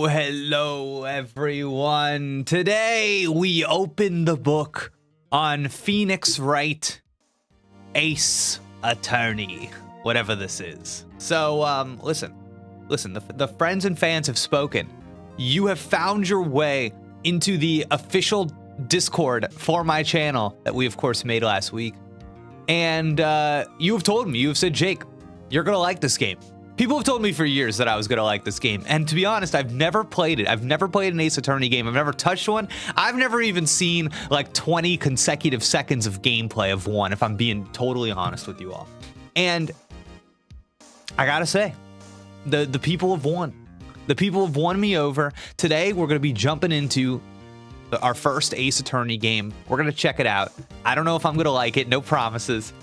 Hello, everyone. Today we open the book on Phoenix Wright, Ace Attorney, whatever this is. So, listen, the friends and fans have spoken. You have found your way into the official Discord for my channel that we, of course, made last week. And you have told me, you have said, Jake, you're going to like this game. People have told me for years that I was going to like this game. And to be honest, I've never played it. I've never played an Ace Attorney game. I've never touched one. I've never even seen like 20 consecutive seconds of gameplay of one, if I'm being totally honest with you all. And I got to say, the people have won. The people have won me over. Today, we're going to be jumping into our first Ace Attorney game. We're going to check it out. I don't know if I'm going to like it. No promises.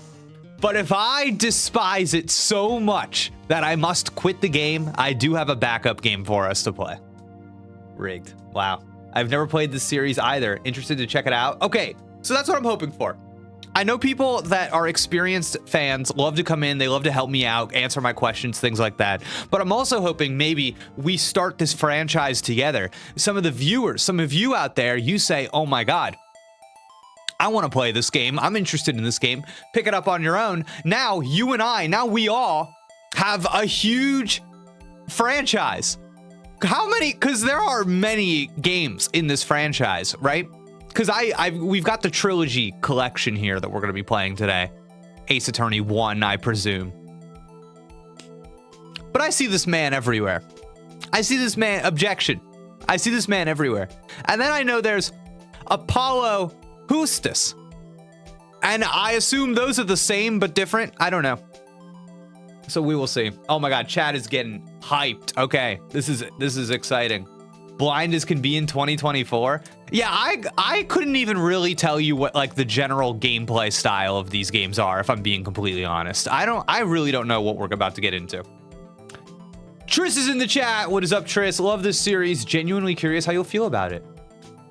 But if I despise it so much that I must quit the game, I do have a backup game for us to play. Rigged. Wow. I've never played this series either. Interested to check it out? Okay, so that's what I'm hoping for. I know people that are experienced fans love to come in. They love to help me out, answer my questions, things like that. But I'm also hoping maybe we start this franchise together. Some of the viewers, some of you out there, you say, oh my God, I want to play this game. I'm interested in this game. Pick it up on your own. Now, you and I, now we all have a huge franchise. How many? Because there are many games in this franchise, right? Because we've got the trilogy collection here that we're going to be playing today. Ace Attorney 1, I presume. But I see this man everywhere. I see this man, objection. I see this man everywhere. And then I know there's Apollo Hustis. And I assume those are the same but different. I don't know. So we will see. Oh my God, chat is getting hyped. Okay, this is exciting. Blind as can be in 2024. Yeah, I couldn't even really tell you what like the general gameplay style of these games are, if I'm being completely honest. I really don't know what we're about to get into. Triss is in the chat. What is up, Triss? Love this series. Genuinely curious how you'll feel about it.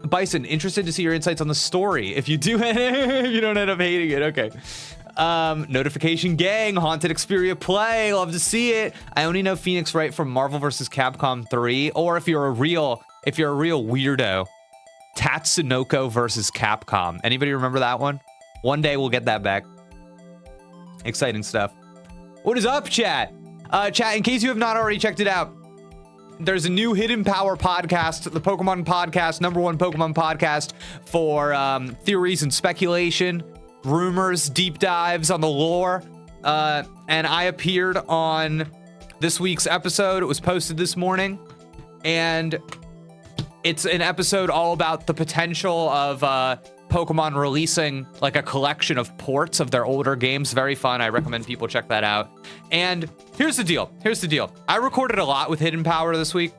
Bison, interested to see your insights on the story. If you do, you don't end up hating it. Okay. Notification Gang, Haunted Xperia Play. Love to see it. I only know Phoenix Wright from Marvel vs. Capcom 3. Or if you're a real weirdo, Tatsunoko vs. Capcom. Anybody remember that one? One day we'll get that back. Exciting stuff. What is up, chat? Chat, in case you have not already checked it out, there's a new Hidden Power podcast, the Pokemon podcast, #1 Pokemon podcast for theories and speculation, rumors, deep dives on the lore. And I appeared on this week's episode. It was posted this morning. And it's an episode all about the potential of Pokemon releasing like a collection of ports of their older games. Very fun. I recommend people check that out. And here's the deal. I recorded a lot with Hidden Power this week.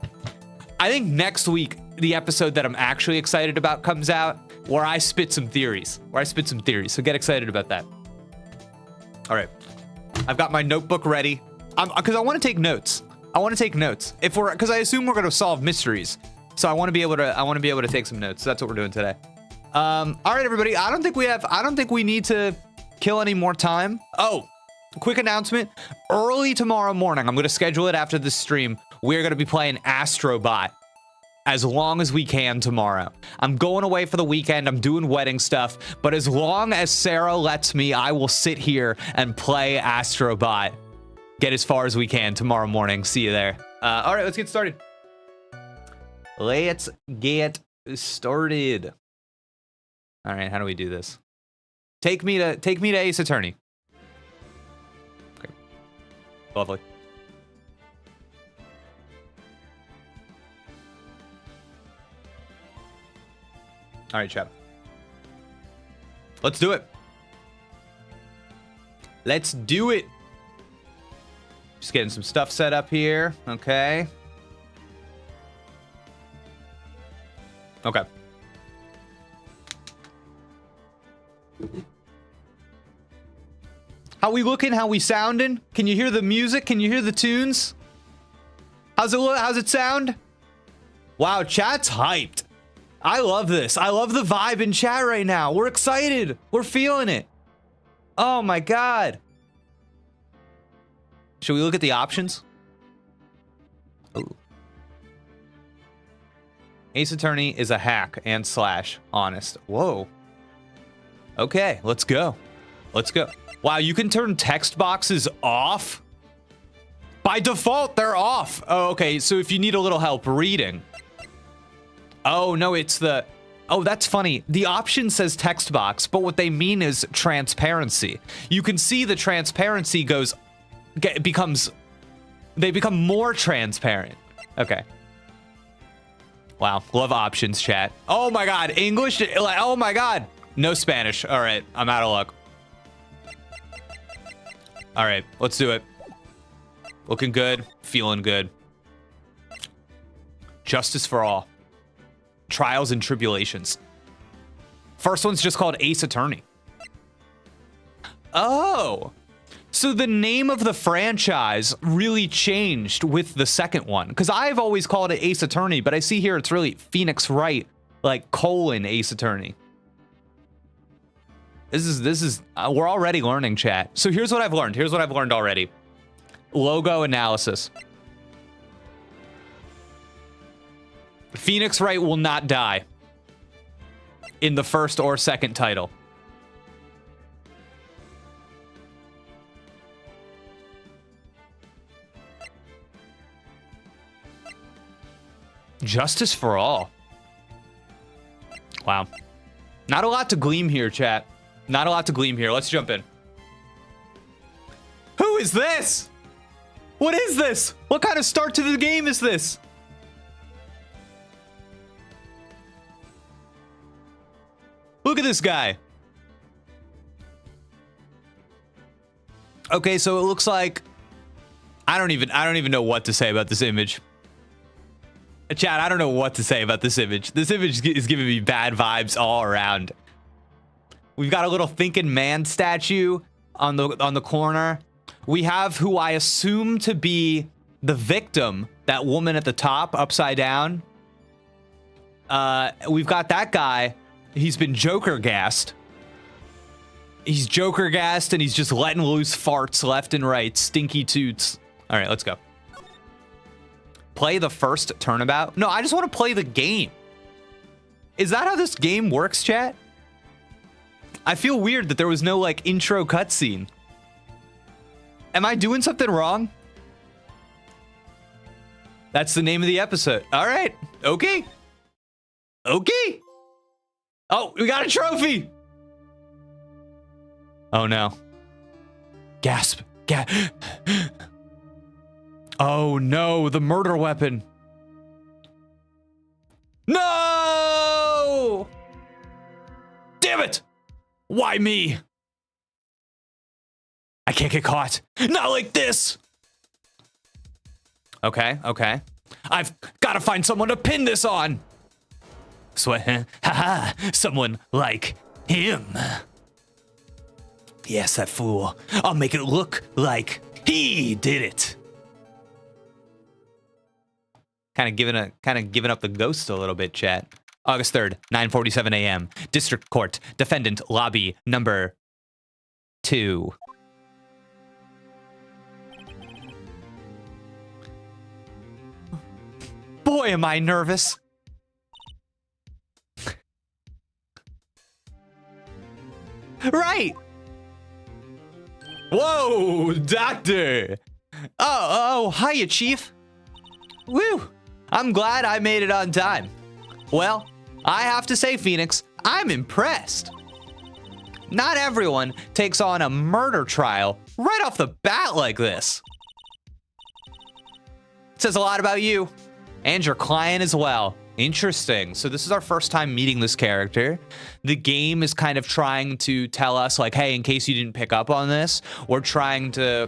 I think next week, the episode that I'm actually excited about comes out where I spit some theories. So get excited about that. All right. I've got my notebook ready. Because I want to take notes. Because I assume we're going to solve mysteries. So I want to be able to take some notes. So that's what we're doing today. All right, everybody. I don't think we need to kill any more time. Oh, quick announcement. Early tomorrow morning, I'm going to schedule it after this stream. We're going to be playing Astrobot as long as we can tomorrow. I'm going away for the weekend. I'm doing wedding stuff. But as long as Sarah lets me, I will sit here and play Astrobot. Get as far as we can tomorrow morning. See you there. All right, let's get started. All right, how do we do this? Take me to Ace Attorney. Okay. Lovely. All right, chat. Let's do it. Just getting some stuff set up here. Okay. How we looking? How we sounding? Can you hear the music? Can you hear the tunes? How's it look? How's it sound? Wow, chat's hyped. I love this. I love the vibe in chat right now. We're excited. We're feeling it. Oh my God. Should we look at the options? Ooh. Ace Attorney is a hack and slash honest. Whoa. Okay, let's go. Let's go. Wow, you can turn text boxes off? By default, they're off. Oh, okay, so if you need a little help reading. Oh, no, it's the... Oh, that's funny. The option says text box, but what they mean is transparency. You can see the transparency goes... becomes... They become more transparent. Okay. Wow, love options, chat. Oh my God, English? Oh my God. No Spanish. All right, I'm out of luck. All right, let's do it. Looking good, feeling good. Justice for all. Trials and tribulations. First one's just called Ace Attorney. Oh, so the name of the franchise really changed with the second one, because I've always called it Ace Attorney, but I see here it's really Phoenix Wright, like colon Ace Attorney. This is we're already learning, chat. So here's what I've learned. Here's what I've learned already. Logo analysis. Phoenix Wright will not die in the first or second title. Justice for all. Wow. Not a lot to gleam here, chat. Not a lot to gleam here. Let's jump in. Who is this? What is this? What kind of start to the game is this? Look at this guy. Okay, so it looks like I don't even know what to say about this image. Chat, I don't know what to say about this image. This image is giving me bad vibes all around. We've got a little thinking man statue on the corner. We have who I assume to be the victim, that woman at the top, upside down. We've got that guy. He's been Joker gassed. He's Joker gassed and he's just letting loose farts left and right. Stinky toots. All right, let's go. Play the first turnabout? No, I just want to play the game. Is that how this game works, chat? I feel weird that there was no, like, intro cutscene. Am I doing something wrong? That's the name of the episode. All right. Okay. Okay. Oh, we got a trophy. Oh, no. Gasp. Oh, no. The murder weapon. No! Damn it! Why me? I can't get caught. Not like this. Okay, okay. I've got to find someone to pin this on. Sweat. Haha. Someone like him. Yes, that fool. I'll make it look like he did it. Kind of giving up the ghost a little bit, chat. August 3rd, 9:47 a.m. District Court, Defendant Lobby number 2. Boy, am I nervous. Right. Whoa, doctor. Oh, hiya, Chief. Woo. I'm glad I made it on time. Well, I have to say, Phoenix, I'm impressed. Not everyone takes on a murder trial right off the bat like this. It says a lot about you and your client as well. Interesting. So this is our first time meeting this character. The game is kind of trying to tell us, like, hey, in case you didn't pick up on this, we're trying to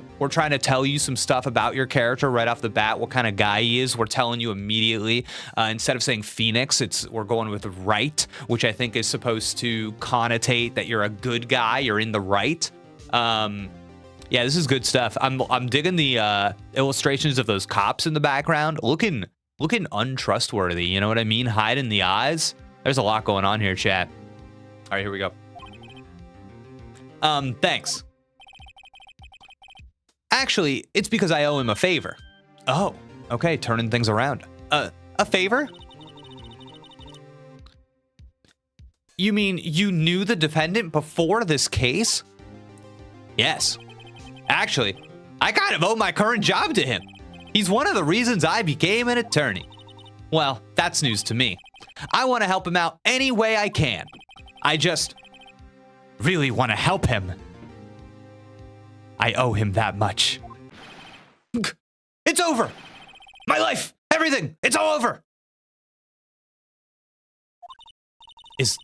tell you some stuff about your character right off the bat, what kind of guy he is. We're telling you immediately. Instead of saying Phoenix, we're going with Wright, which I think is supposed to connotate that you're a good guy, you're in the right. Yeah, this is good stuff. I'm digging the illustrations of those cops in the background. Looking looking untrustworthy. You know what I mean? Hide in the eyes. There's a lot going on here, chat. All right, here we go. Thanks. Actually, it's because I owe him a favor. Oh, okay, turning things around. A favor? You mean you knew the defendant before this case? Yes. Actually, I kind of owe my current job to him. He's one of the reasons I became an attorney. Well, that's news to me. I want to help him out any way I can. I just really want to help him. I owe him that much. It's over. My life, everything, it's all over. Is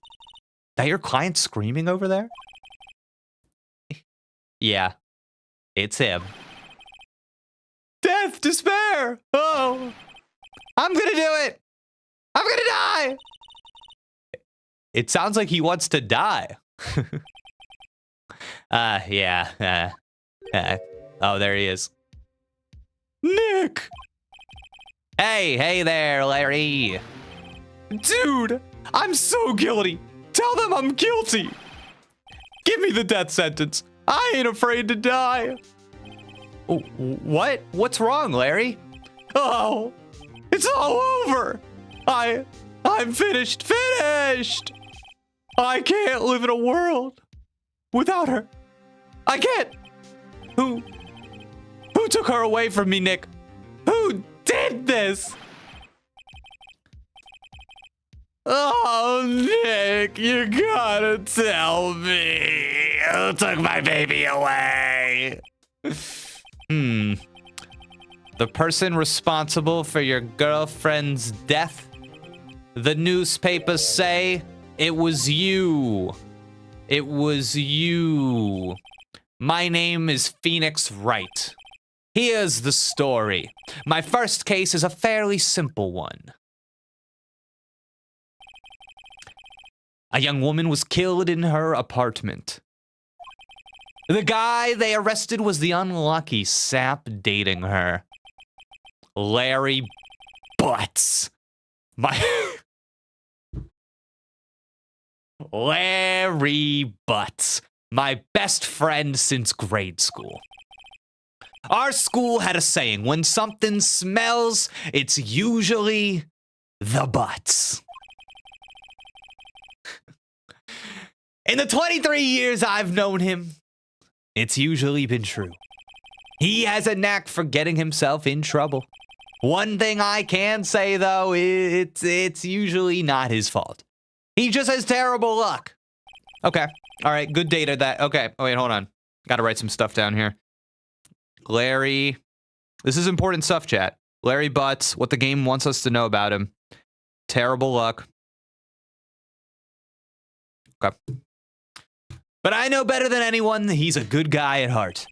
that your client screaming over there? Yeah, it's him. Death, despair. Oh, I'm gonna do it. I'm gonna die. It sounds like he wants to die. Yeah. Oh, there he is. Nick! Hey there, Larry. Dude, I'm so guilty. Tell them I'm guilty. Give me the death sentence. I ain't afraid to die. Oh, what? What's wrong, Larry? Oh, it's all over. I'm finished. Finished. I can't live in a world without her. I can't. Who took her away from me, Nick? Who did this? Oh, Nick, you gotta tell me. Who took my baby away? The person responsible for your girlfriend's death? The newspapers say it was you. It was you. My name is Phoenix Wright. Here's the story. My first case is a fairly simple one. A young woman was killed in her apartment. The guy they arrested was the unlucky sap dating her. Larry Butts. Larry Butts. My best friend since grade school. Our school had a saying, when something smells, it's usually the butts. In the 23 years I've known him, it's usually been true. He has a knack for getting himself in trouble. One thing I can say, though, it's usually not his fault. He just has terrible luck. Okay. All right. Good data that. Okay. Oh, wait, hold on. Got to write some stuff down here. Larry. This is important stuff, chat. Larry Butts, what the game wants us to know about him. Terrible luck. Okay. But I know better than anyone that he's a good guy at heart.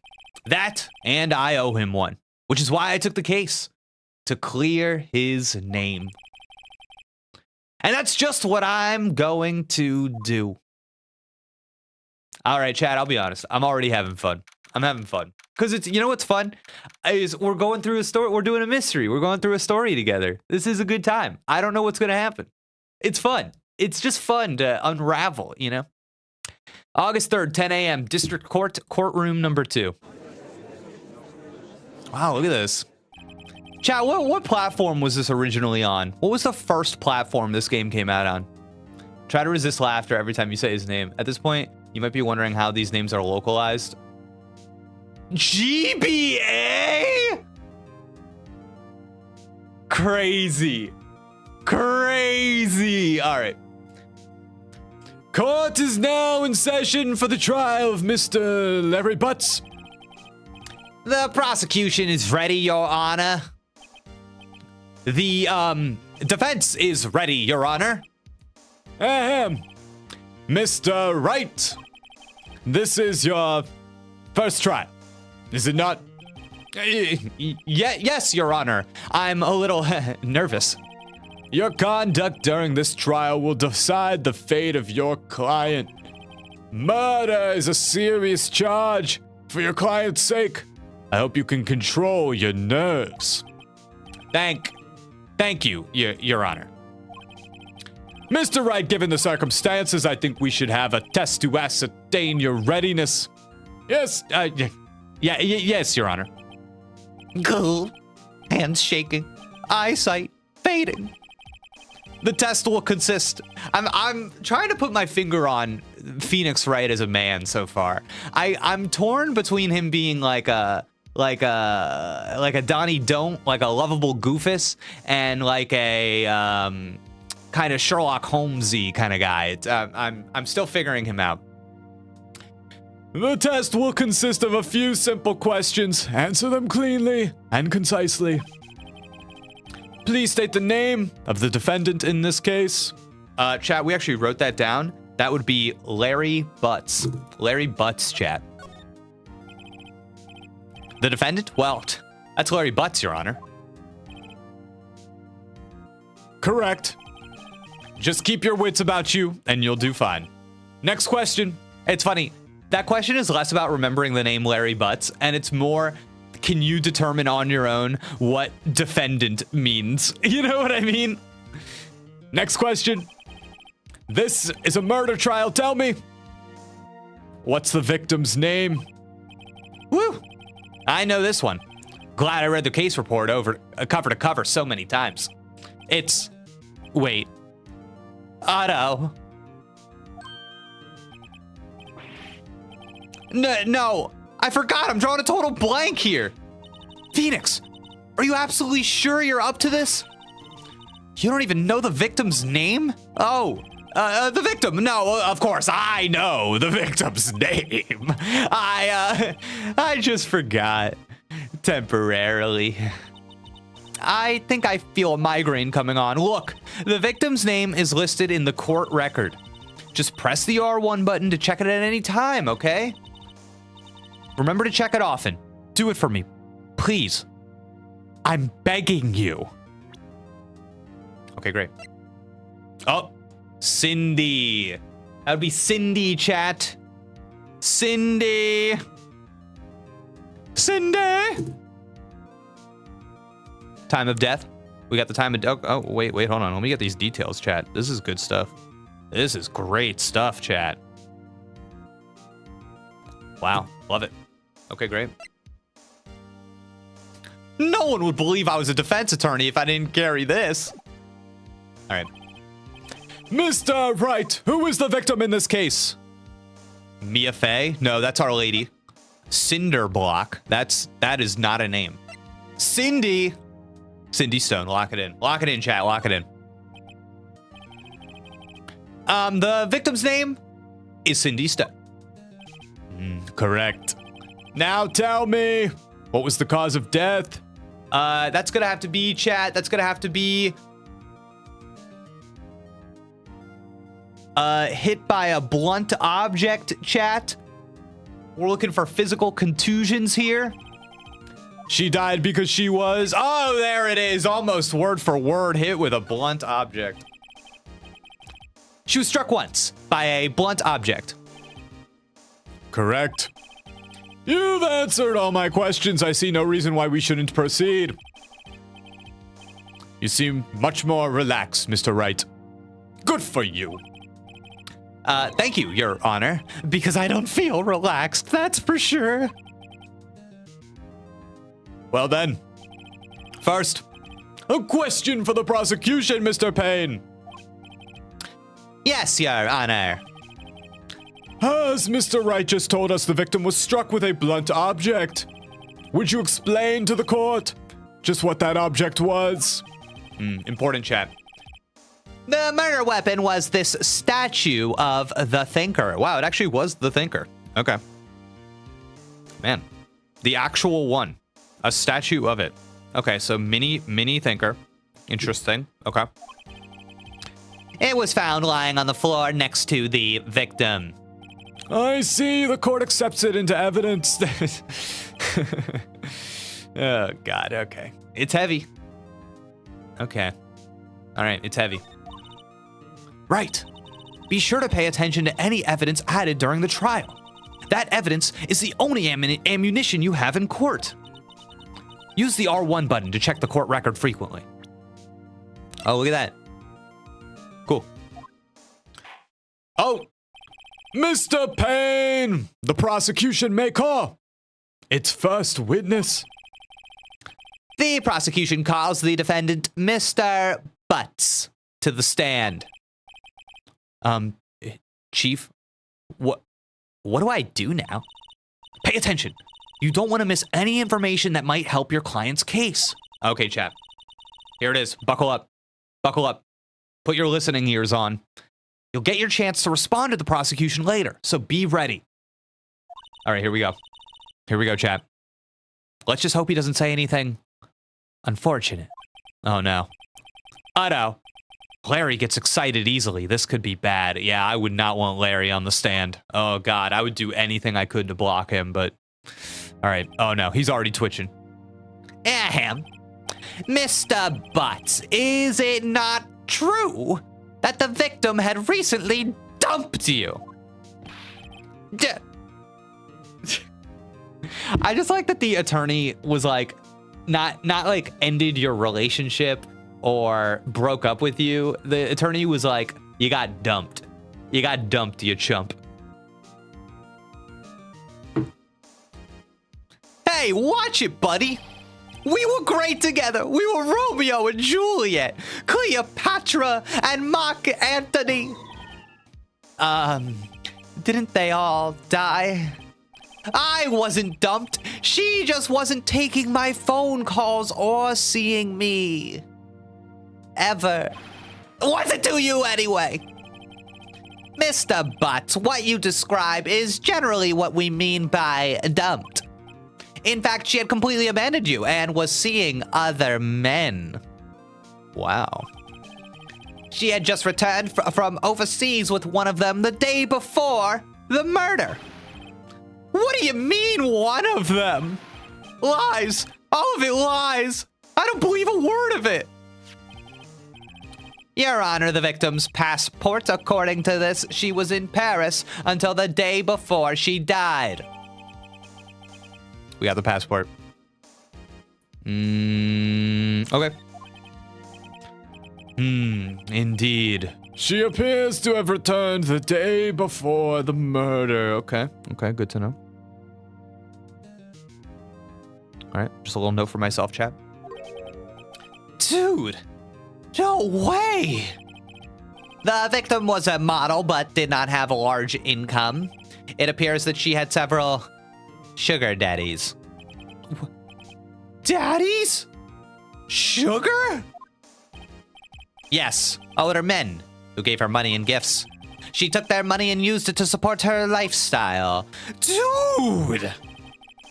That, and I owe him one. Which is why I took the case. To clear his name. And that's just what I'm going to do. All right, chat, I'll be honest. I'm already having fun. I'm having fun. Because it's, you know what's fun? Is we're going through a story. We're doing a mystery. We're going through a story together. This is a good time. I don't know what's going to happen. It's fun. It's just fun to unravel, you know? August 3rd, 10 a.m., District Court, courtroom number 2. Wow, look at this. Chat, what platform was this originally on? What was the first platform this game came out on? Try to resist laughter every time you say his name. At this point, you might be wondering how these names are localized. GBA? Crazy. Crazy. All right. Court is now in session for the trial of Mr. Larry Butts. The prosecution is ready, Your Honor. The, defense is ready, Your Honor. Ahem. Mr. Wright, this is your first trial, is it not? Yes, Your Honor. I'm a little nervous. Your conduct during this trial will decide the fate of your client. Murder is a serious charge. For your client's sake, I hope you can control your nerves. Thank Thank you, Your Honor. Mr. Wright, given the circumstances, I think we should have a test to ascertain your readiness. Yes, yes, Your Honor. Cool. Hands shaking, eyesight fading. The test will consist. I'm trying to put my finger on Phoenix Wright as a man so far. I'm torn between him being like a Donnie Don't, like a lovable goofus, and like a kind of Sherlock Holmesy kind of guy. I'm still figuring him out. The test will consist of a few simple questions. Answer them cleanly and concisely. Please state the name of the defendant in this case. Chat, we actually wrote that down. That would be Larry Butts. Larry Butts, chat. The defendant? Well, that's Larry Butts, Your Honor. Correct. Just keep your wits about you, and you'll do fine. Next question. It's funny. That question is less about remembering the name Larry Butts, and it's more, can you determine on your own what defendant means? You know what I mean? Next question. This is a murder trial. Tell me, what's the victim's name? Woo! I know this one. Glad I read the case report over cover to cover so many times. It's... Wait. Otto. No, I forgot. I'm drawing a total blank here. Phoenix, are you absolutely sure you're up to this? You don't even know the victim's name? Oh, the victim. No, of course, I know the victim's name. I just forgot temporarily. I think I feel a migraine coming on. Look, the victim's name is listed in the court record. Just press the R1 button to check it at any time, okay? Remember to check it often. Do it for me, please. I'm begging you. Okay, great. Oh, Cindy. That would be Cindy, chat. Cindy. Cindy. Time of death. We got the time of... Oh, wait, hold on. Let me get these details, chat. This is good stuff. This is great stuff, chat. Wow, love it. Okay, great. No one would believe I was a defense attorney if I didn't carry this. All right. Mr. Wright, who is the victim in this case? Maya Fey? No, that's Our Lady. Cinderblock. That is not a name. Cindy. Cindy Stone. Lock it in. Lock it in, chat. Lock it in. The victim's name is Cindy Stone. Correct. Now tell me, what was the cause of death? That's gonna have to be, chat. That's gonna have to be hit by a blunt object, chat. We're looking for physical contusions here. She died because she was... Oh, there it is. Almost word for word hit with a blunt object. She was struck once by a blunt object. Correct. You've answered all my questions. I see no reason why we shouldn't proceed. You seem much more relaxed, Mr. Wright. Good for you. Thank you, Your Honor, because I don't feel relaxed, that's for sure. Well then, first, a question for the prosecution, Mr. Payne. Yes, Your Honor. As Mr. Wright just told us, the victim was struck with a blunt object. Would you explain to the court just what that object was? Important, chat. The murder weapon was this statue of the Thinker. Wow, it actually was the Thinker. Okay. Man, the actual one. A statue of it. Okay, so mini Thinker. Interesting. Okay. It was found lying on the floor next to the victim. I see. The court accepts it into evidence. Oh, God. Okay. It's heavy. Okay. All right. It's heavy. Right. Be sure to pay attention to any evidence added during the trial. That evidence is the only ammunition you have in court. Use the R1 button to check the court record frequently. Oh, look at that. Cool. Oh, Mr. Payne, the prosecution may call its first witness. The prosecution calls the defendant, Mr. Butts, to the stand. Chief, what do I do now? Pay attention. You don't want to miss any information that might help your client's case. Okay, chap. Here it is. Buckle up. Buckle up. Put your listening ears on. You'll get your chance to respond to the prosecution later, so be ready. All right, here we go. Here we go, chap. Let's just hope he doesn't say anything unfortunate. Oh, no. Oh, no. Larry gets excited easily. This could be bad. Yeah, I would not want Larry on the stand. Oh, God. I would do anything I could to block him, but... All right. Oh, no. He's already twitching. Ahem. Mr. Butts, is it not true that the victim had recently dumped you? I just like that the attorney was like, not like ended your relationship or broke up with you. The attorney was like, you got dumped. You got dumped, you chump. Hey, watch it, buddy. We were great together. We were Romeo and Juliet, Cleopatra and Mark Antony. Didn't they all die? I wasn't dumped. She just wasn't taking my phone calls or seeing me. Ever. What's it to you anyway? Mr. Butts, what you describe is generally what we mean by dumped. In fact, she had completely abandoned you and was seeing other men. Wow. She had just returned from overseas with one of them the day before the murder. What do you mean, one of them? Lies. All of it lies. I don't believe a word of it. Your Honor, the victim's passport, according to this, she was in Paris until the day before she died. We got the passport. Okay. Indeed. She appears to have returned the day before the murder. Okay, good to know. All right, just a little note for myself, chat. Dude, no way! The victim was a model, but did not have a large income. It appears that she had several sugar daddies. Daddies? Sugar? Yes, older men who gave her money and gifts. She took their money and used it to support her lifestyle. Dude!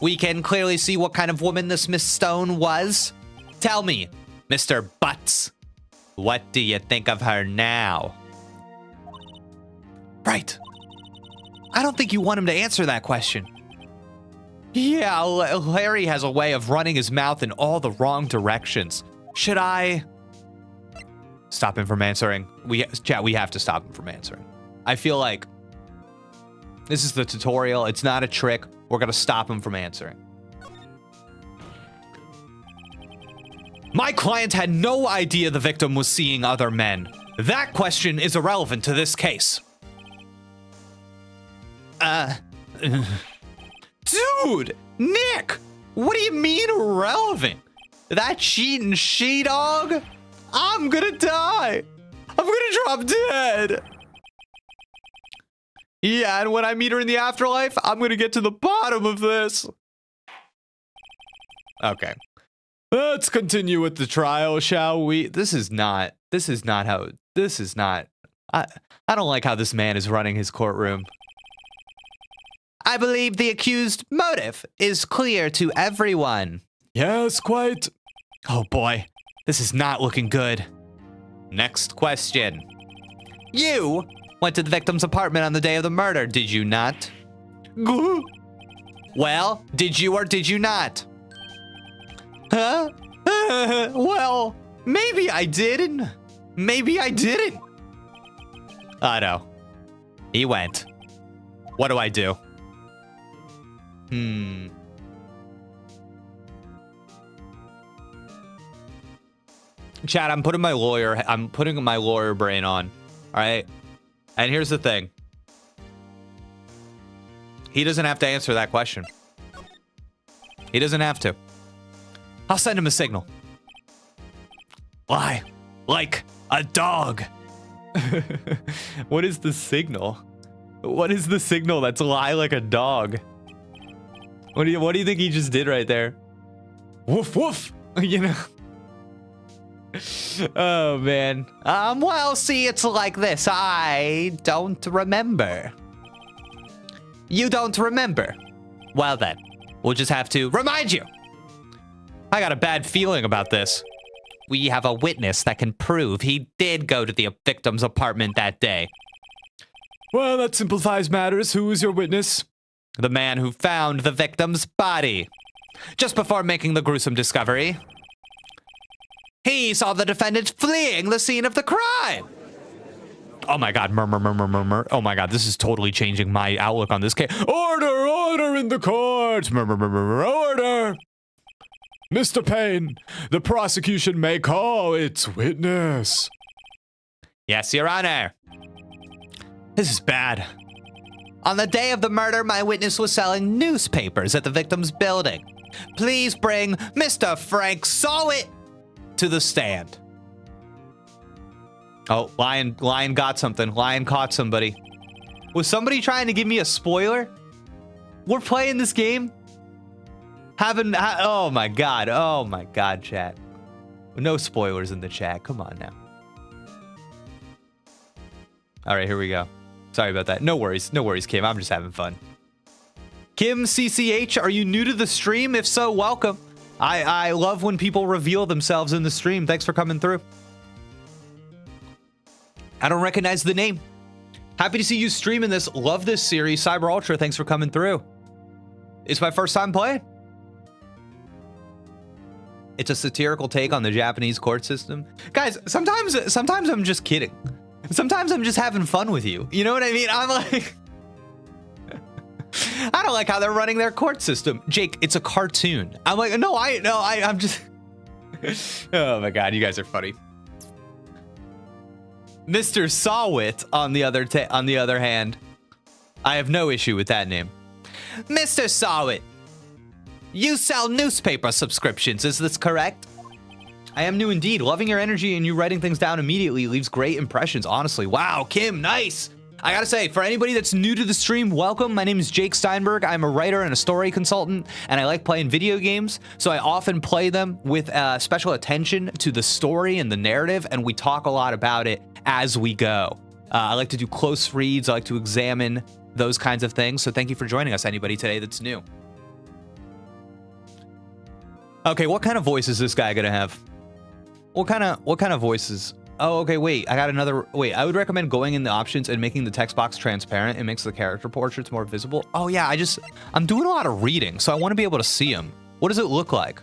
We can clearly see what kind of woman this Miss Stone was. Tell me, Mr. Butts, what do you think of her now? Right. I don't think you want him to answer that question. Yeah, Larry has a way of running his mouth in all the wrong directions. Should I stop him from answering? Chat, we have to stop him from answering. I feel like this is the tutorial. It's not a trick. We're gonna stop him from answering. My client had no idea the victim was seeing other men. That question is irrelevant to this case. Dude, Nick, what do you mean irrelevant? That cheating she-dog? I'm gonna die. I'm gonna drop dead. Yeah, and when I meet her in the afterlife, I'm gonna get to the bottom of this. Okay. Let's continue with the trial, shall we? I don't like how this man is running his courtroom. I believe the accused motive is clear to everyone. Yes, quite. Oh boy, this is not looking good. Next question. You went to the victim's apartment on the day of the murder, did you not? Well, did you or did you not? Huh? Well, maybe I did. Maybe I didn't. Oh no. He went. What do I do? Chad, I'm putting my lawyer brain on. All right. And here's the thing. He doesn't have to answer that question. He doesn't have to. I'll send him a signal. Lie like a dog. What is the signal? What is the signal that's lie like a dog? What do you think he just did right there? Woof woof. You know. Oh man. Well, see, it's like this. I don't remember. You don't remember. Well then, we'll just have to remind you. I got a bad feeling about this. We have a witness that can prove he did go to the victim's apartment that day. Well, that simplifies matters. Who is your witness? The man who found the victim's body. Just before making the gruesome discovery, he saw the defendant fleeing the scene of the crime. Oh my god, murmur. Oh my god, this is totally changing my outlook on this case. Order in the court. Order. Mr. Payne, the prosecution may call its witness. Yes, Your Honor. This is bad. On the day of the murder, my witness was selling newspapers at the victim's building. Please bring Mr. Frank Sawit to the stand. Oh, Lion got something. Lion caught somebody. Was somebody trying to give me a spoiler? We're playing this game? Oh my god, chat. No spoilers in the chat. Come on now. All right, here we go. Sorry about that. No worries, Kim. I'm just having fun. Kim CCH, are you new to the stream? If so, welcome. I love when people reveal themselves in the stream. Thanks for coming through. I don't recognize the name. Happy to see you streaming this. Love this series. Cyber Ultra, thanks for coming through. It's my first time playing. It's a satirical take on the Japanese court system. Guys, sometimes I'm just kidding. Sometimes I'm just having fun with you. You know what I mean? I'm like, I don't like how they're running their court system. Jake, it's a cartoon. I'm like, I'm just, oh my God, you guys are funny. Mr. Sawit, on the other hand, I have no issue with that name. Mr. Sawit, you sell newspaper subscriptions, is this correct? I am new indeed. Loving your energy and you writing things down immediately leaves great impressions, honestly. Wow, Kim, nice. I gotta say, for anybody that's new to the stream, welcome. My name is Jake Steinberg. I'm a writer and a story consultant, and I like playing video games, so I often play them with special attention to the story and the narrative, and we talk a lot about it as we go. I like to do close reads. I like to examine those kinds of things, so thank you for joining us, anybody today that's new. Okay, what kind of voice is this guy gonna have? What kind of voices? Oh, okay, wait, I got another. Wait, I would recommend going in the options and making the text box transparent. It makes the character portraits more visible. Oh yeah, I'm doing a lot of reading, so I want to be able to see them. What does it look like?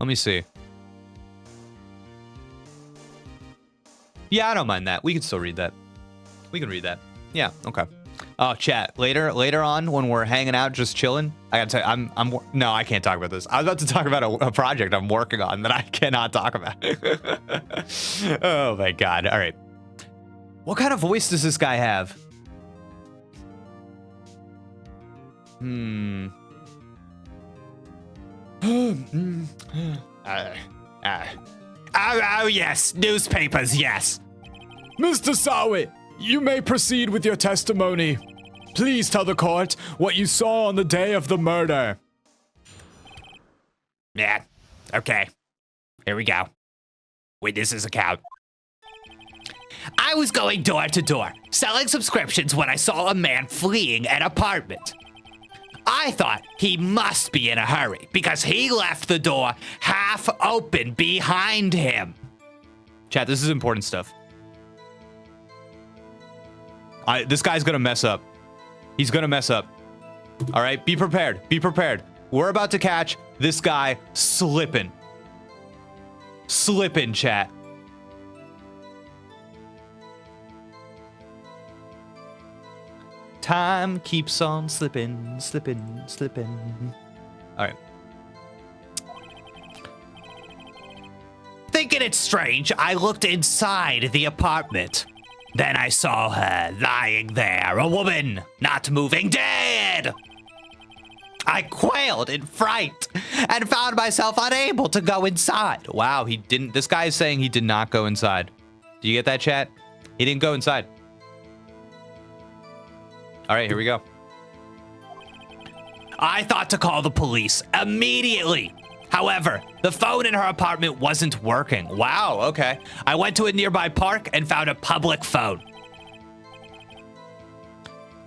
Let me see. Yeah, I don't mind that. We can still read that. We can read that. Yeah, okay. Oh, chat. Later on, when we're hanging out, just chilling, I gotta tell you, no, I can't talk about this. I was about to talk about a project I'm working on that I cannot talk about. Oh my God. All right. What kind of voice does this guy have? Oh, yes. Newspapers, yes. Mr. Sawit, you may proceed with your testimony. Please tell the court what you saw on the day of the murder. Yeah, okay. Here we go. Witness's account. I was going door to door, selling subscriptions when I saw a man fleeing an apartment. I thought he must be in a hurry because he left the door half open behind him. Chat, this is important stuff. This guy's gonna mess up. He's gonna mess up. All right, be prepared. Be prepared. We're about to catch this guy slipping. Slipping, chat. Time keeps on slipping, slipping, slipping. All right. bit strange. I looked inside the apartment. Then I saw her lying there, a woman, not moving, dead. I quailed in fright and found myself unable to go inside. Wow, he didn't. This guy is saying he did not go inside. Do you get that, chat? He didn't go inside. All right, here we go. I thought to call the police immediately. However, the phone in her apartment wasn't working. Wow, okay. I went to a nearby park and found a public phone.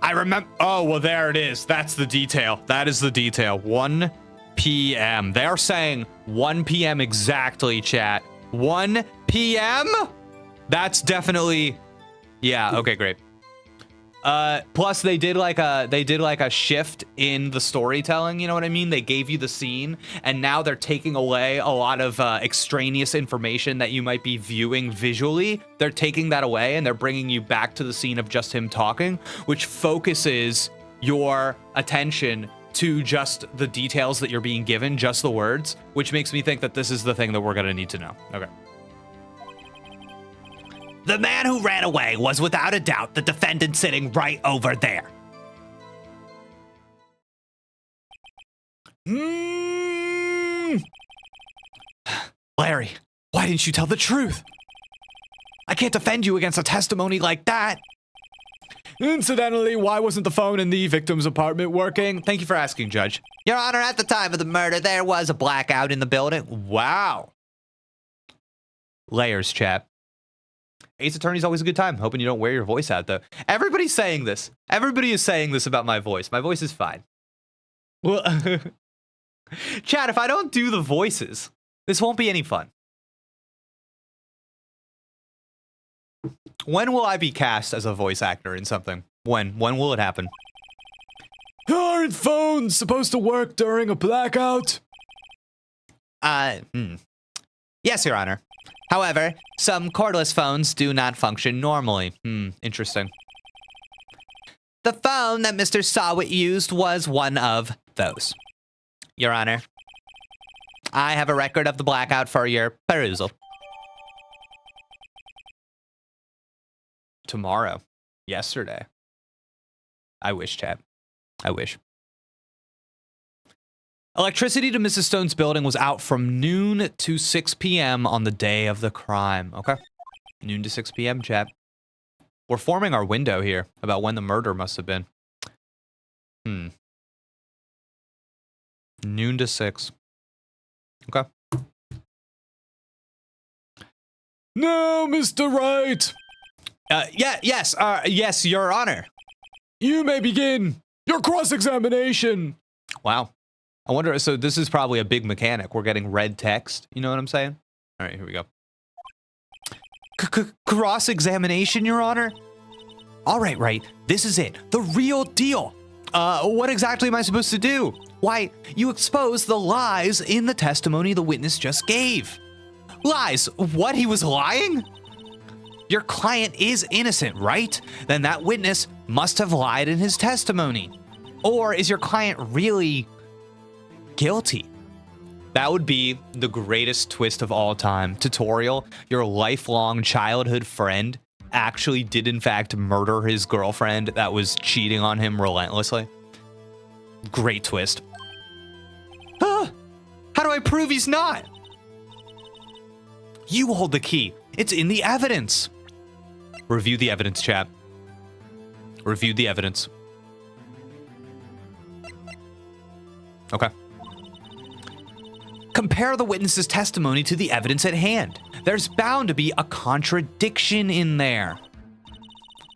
I remember. Oh, well, there it is. That's the detail. That is the detail. 1 p.m. They're saying 1 p.m. exactly, chat. 1 p.m.? That's definitely. Yeah, okay, great. Plus they did like a shift in the storytelling, you know what I mean? They gave you the scene and now they're taking away a lot of extraneous information that you might be viewing visually. They're taking that away and they're bringing you back to the scene of just him talking, which focuses your attention to just the details that you're being given, just the words, which makes me think that this is the thing that we're going to need to know. Okay. The man who ran away was without a doubt the defendant sitting right over there. Larry, why didn't you tell the truth? I can't defend you against a testimony like that. Incidentally, why wasn't the phone in the victim's apartment working? Thank you for asking, Judge. Your Honor, at the time of the murder, there was a blackout in the building. Wow. Layers, chat. Ace Attorney's always a good time. Hoping you don't wear your voice out, though. Everybody's saying this. Everybody is saying this about my voice. My voice is fine. Well, chat, if I don't do the voices, this won't be any fun. When will I be cast as a voice actor in something? When? When will it happen? Aren't phones supposed to work during a blackout? Yes, Your Honor. However, some cordless phones do not function normally. Interesting. The phone that Mr. Sawit used was one of those. Your Honor, I have a record of the blackout for your perusal. Tomorrow. Yesterday. I wish, chat. I wish. Electricity to Mrs. Stone's building was out from noon to 6 p.m. on the day of the crime. Okay. Noon to 6 p.m., chat. We're forming our window here about when the murder must have been. Noon to 6. Okay. No, Mr. Wright. Yes, Your Honor. You may begin your cross-examination. Wow. I wonder, so this is probably a big mechanic. We're getting red text. You know what I'm saying? All right, here we go. Cross-examination, Your Honor? All right, right. This is it. The real deal. What exactly am I supposed to do? Why, you expose the lies in the testimony the witness just gave. Lies? What, he was lying? Your client is innocent, right? Then that witness must have lied in his testimony. Or is your client really guilty? That would be the greatest twist of all time. Tutorial, your lifelong childhood friend actually did in fact murder his girlfriend that was cheating on him relentlessly. Great twist. How do I prove he's not? You hold the key. It's in the evidence. Review the evidence, chat. Review the evidence. Okay. Compare the witness's testimony to the evidence at hand. There's bound to be a contradiction in there.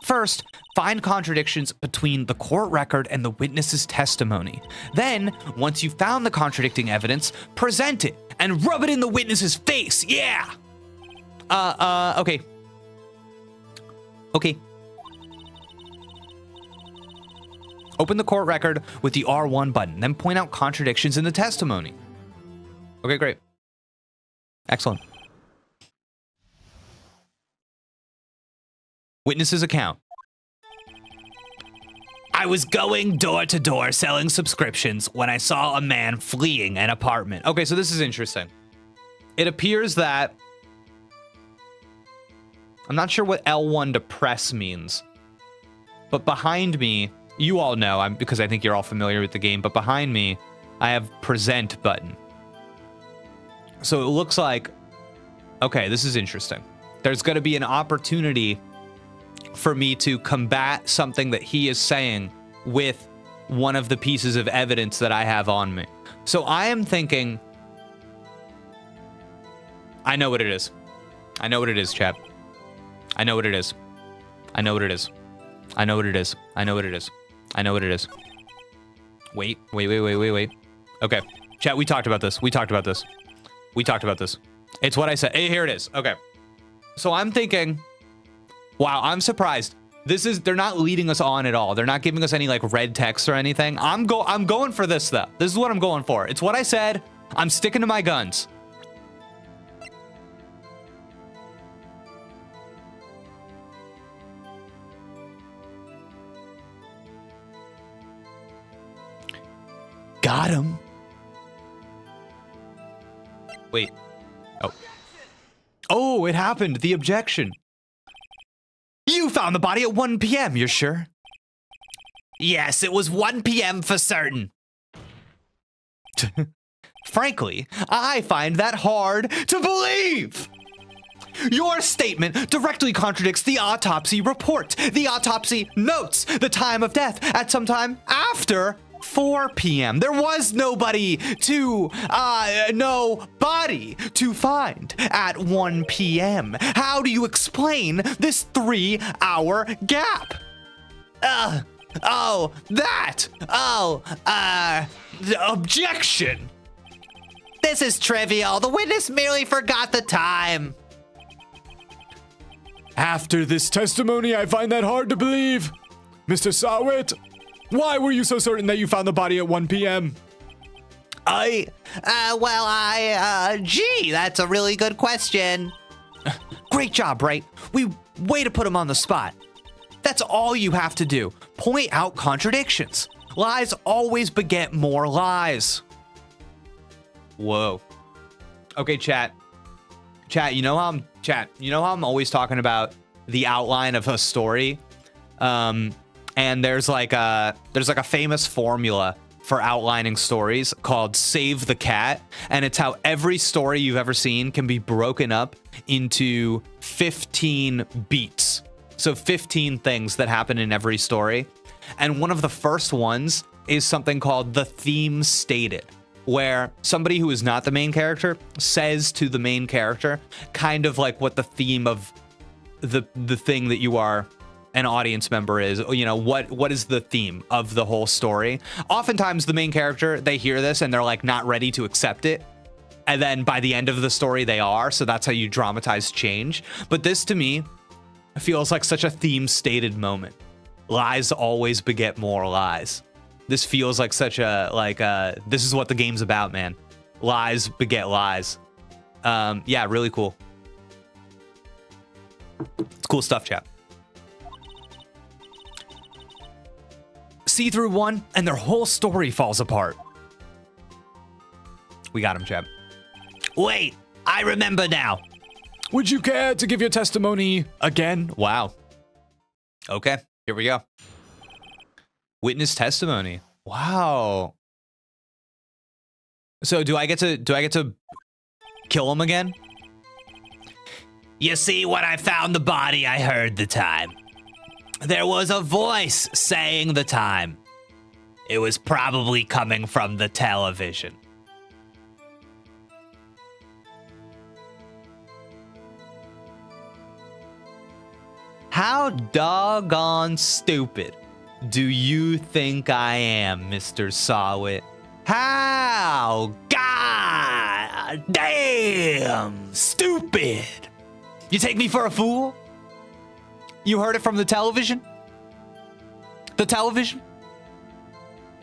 First, find contradictions between the court record and the witness's testimony. Then, once you've found the contradicting evidence, present it and rub it in the witness's face. Yeah. Okay. Okay. Open the court record with the R1 button, then point out contradictions in the testimony. Okay, great. Excellent. Witness's account. I was going door to door selling subscriptions when I saw a man fleeing an apartment. Okay, so this is interesting. It appears that I'm not sure what L1 to press means. But behind me, you all know, because I think you're all familiar with the game, but behind me, I have present button. So it looks like, okay, this is interesting. There's going to be an opportunity for me to combat something that he is saying with one of the pieces of evidence that I have on me. So I am thinking, I know what it is. I know what it is, chat. I know what it is. I know what it is. I know what it is. I know what it is. I know what it is. Wait. Okay, chat, we talked about this. We talked about this. It's what I said. Hey, here it is. Okay. So I'm thinking, wow, I'm surprised. They're not leading us on at all. They're not giving us any like red text or anything. I'm going for this though. This is what I'm going for. It's what I said. I'm sticking to my guns. Got him. Wait. Oh, it happened. The objection. You found the body at 1 p.m., you're sure? Yes, it was 1 p.m. for certain. Frankly, I find that hard to believe. Your statement directly contradicts the autopsy report. The autopsy notes the time of death at some time after 4 p.m. There was no body to find at 1 p.m. How do you explain this 3-hour gap? Objection. This is trivial. The witness merely forgot the time. After this testimony, I find that hard to believe. Mr. Sawit, why were you so certain that you found the body at 1 p.m.? Gee, that's a really good question. Great job, right? Way to put him on the spot. That's all you have to do. Point out contradictions. Lies always beget more lies. Whoa. Okay, chat. You know how I'm always talking about the outline of a story? And there's like a famous formula for outlining stories called Save the Cat, and it's how every story you've ever seen can be broken up into 15 beats. So 15 things that happen in every story. And one of the first ones is something called the theme stated, where somebody who is not the main character says to the main character kind of like what the theme of the thing that you are an audience member is, you know, what is the theme of the whole story. Oftentimes the main character, they hear this and they're like not ready to accept it, and then by the end of the story they are, so that's how you dramatize change. But this to me feels like such a theme stated moment. Lies always beget more lies. This feels like such a this is what the game's about, man. Lies beget lies. Yeah, really cool. It's cool stuff, chat. See through one, and their whole story falls apart. We got him, chat. Wait, I remember now. Would you care to give your testimony again? Wow. Okay, here we go. Witness testimony. Wow. So do I get to kill him again? You see, when I found the body, I heard the time. There was a voice saying the time. It was probably coming from the television. How doggone stupid do you think I am, Mr. Sawit? How god damn stupid? You take me for a fool? You heard it from the television? The television?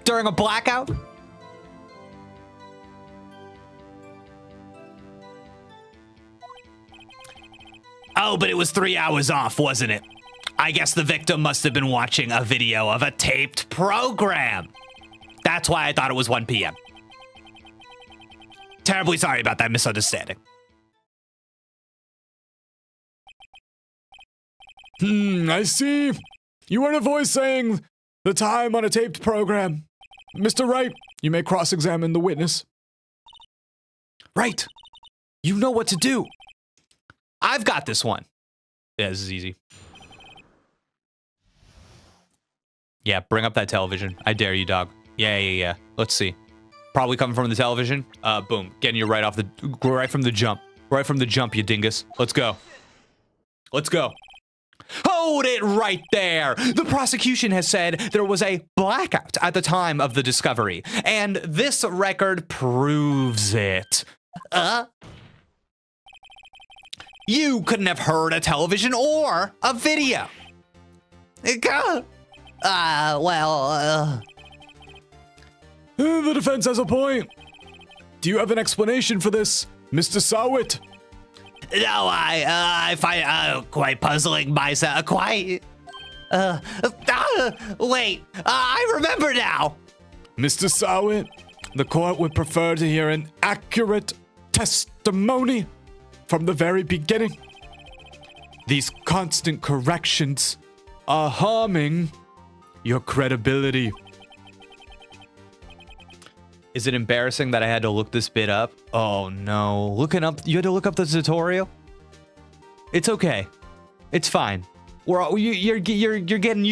During a blackout? Oh, but it was 3 hours off, wasn't it? I guess the victim must have been watching a video of a taped program. That's why I thought it was 1 p.m. Terribly sorry about that misunderstanding. I see. You heard a voice saying the time on a taped program. Mr. Wright, you may cross-examine the witness. Right. You know what to do. I've got this one. Yeah, this is easy. Yeah, bring up that television. I dare you, dog. Yeah. Let's see. Probably coming from the television. Boom. Getting you right from the jump. Right from the jump, you dingus. Let's go. Let's go. Hold it right there. The prosecution has said there was a blackout at the time of the discovery, and this record proves it. You couldn't have heard a television or a video. The defense has a point. Do you have an explanation for this, Mr. Sawit? No, I find quite puzzling myself. Wait, I remember now. Mr. Sawit, the court would prefer to hear an accurate testimony from the very beginning. These constant corrections are harming your credibility. Is it embarrassing that I had to look this bit up? Oh no, you had to look up the tutorial? It's okay. It's fine. You're getting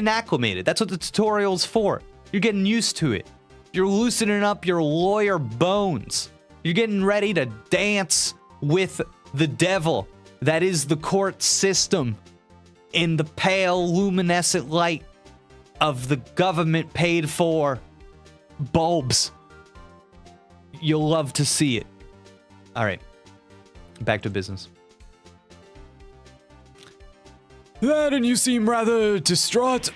acclimated. That's what the tutorial's for. You're getting used to it. You're loosening up your lawyer bones. You're getting ready to dance with the devil that is the court system in the pale luminescent light of the government paid for bulbs. You'll love to see it. All right, back to business. That and you seem rather distraught.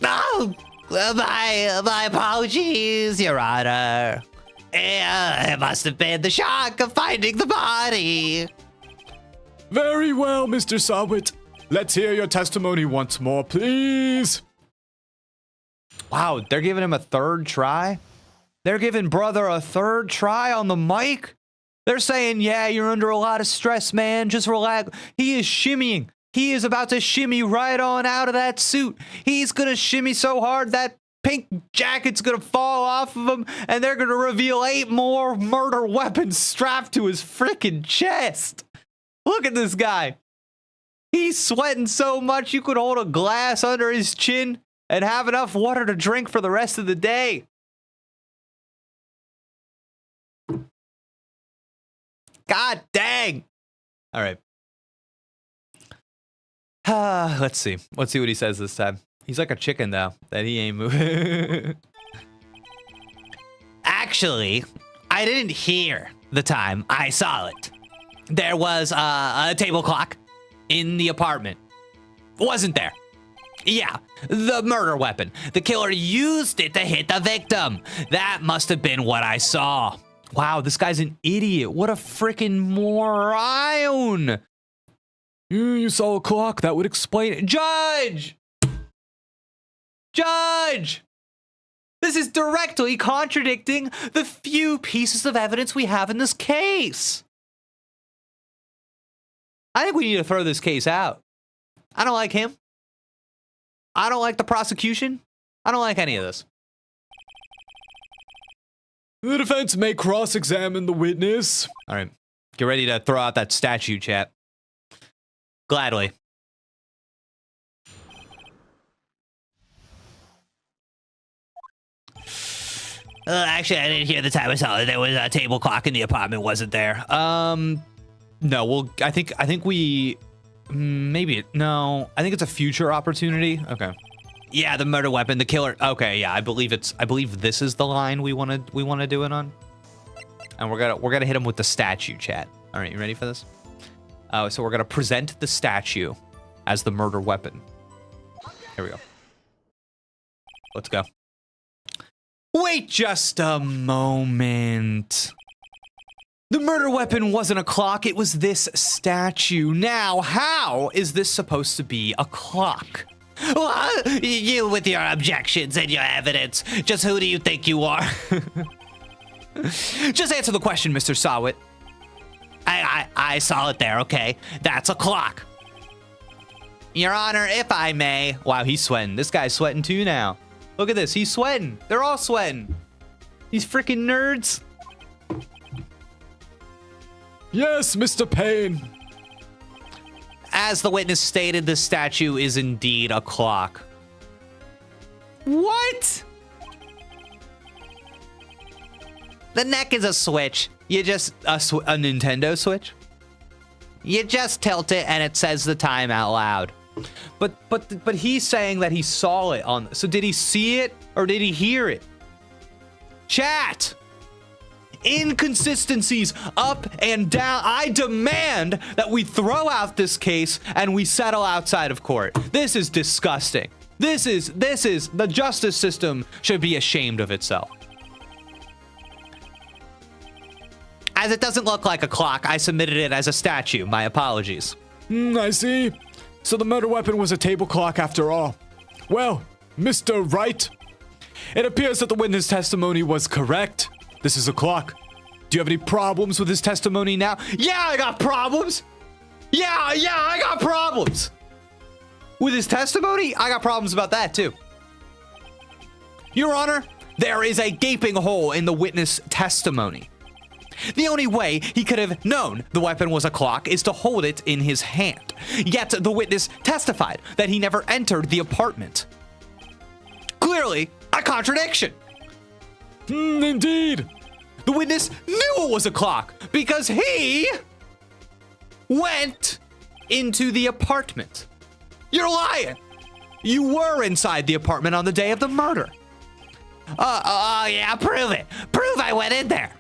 Oh, my apologies, Your Honor. It must have been the shock of finding the body. Very well, Mr. Sawit. Let's hear your testimony once more, please. Wow, they're giving him a third try? They're giving brother a third try on the mic? They're saying, yeah, you're under a lot of stress, man. Just relax. He is shimmying. He is about to shimmy right on out of that suit. He's going to shimmy so hard that pink jacket's going to fall off of him, and they're going to reveal 8 more murder weapons strapped to his freaking chest. Look at this guy. He's sweating so much you could hold a glass under his chin and have enough water to drink for the rest of the day. God dang. All right. Let's see. Let's see what he says this time. He's like a chicken, though, that he ain't moving. Actually, I didn't hear the time. I saw it. There was a table clock in the apartment. Wasn't there? Yeah, the murder weapon. The killer used it to hit the victim. That must have been what I saw. Wow, this guy's an idiot. What a freaking moron. You saw a clock. That would explain it. Judge! Judge! This is directly contradicting the few pieces of evidence we have in this case. I think we need to throw this case out. I don't like him. I don't like the prosecution. I don't like any of this. The defense may cross-examine the witness. All right. Get ready to throw out that statue, chat. Gladly. Actually, I didn't hear the time I saw it. There was a table clock in the apartment, wasn't there? No, well, I think we maybe no. I think it's a future opportunity. Okay. Yeah, the murder weapon, the killer. Okay, yeah, I believe this is the line we want to do it on. And we're gonna hit him with the statue, chat. All right, you ready for this? So we're gonna present the statue as the murder weapon. Here we go. Let's go. Wait just a moment. The murder weapon wasn't a clock, it was this statue. Now, how is this supposed to be a clock? What? You with your objections and your evidence. Just who do you think you are? Just answer the question, Mr. Sawit. I saw it there, okay? That's a clock. Your Honor, if I may. Wow, he's sweating. This guy's sweating too now. Look at this. He's sweating. They're all sweating. These freaking nerds. Yes, Mr. Payne. As the witness stated, the statue is indeed a clock. What? The neck is a switch. You just a Nintendo Switch. You just tilt it and it says the time out loud. But he's saying that he saw it on. So did he see it or did he hear it? Chat. Inconsistencies up and down. I demand that we throw out this case and we settle outside of court. This is disgusting. This is the justice system should be ashamed of itself. As it doesn't look like a clock, I submitted it as a statue. My apologies. I see. So the murder weapon was a table clock after all. Well, Mr. Wright, it appears that the witness testimony was correct. This is a clock. Do you have any problems with his testimony now? Yeah, I got problems. Yeah, I got problems. With his testimony, I got problems about that too. Your Honor, there is a gaping hole in the witness testimony. The only way he could have known the weapon was a clock is to hold it in his hand. Yet the witness testified that he never entered the apartment. Clearly, a contradiction. Indeed. The witness knew it was a clock because he went into the apartment. You're lying. You were inside the apartment on the day of the murder. Yeah, prove it. Prove I went in there.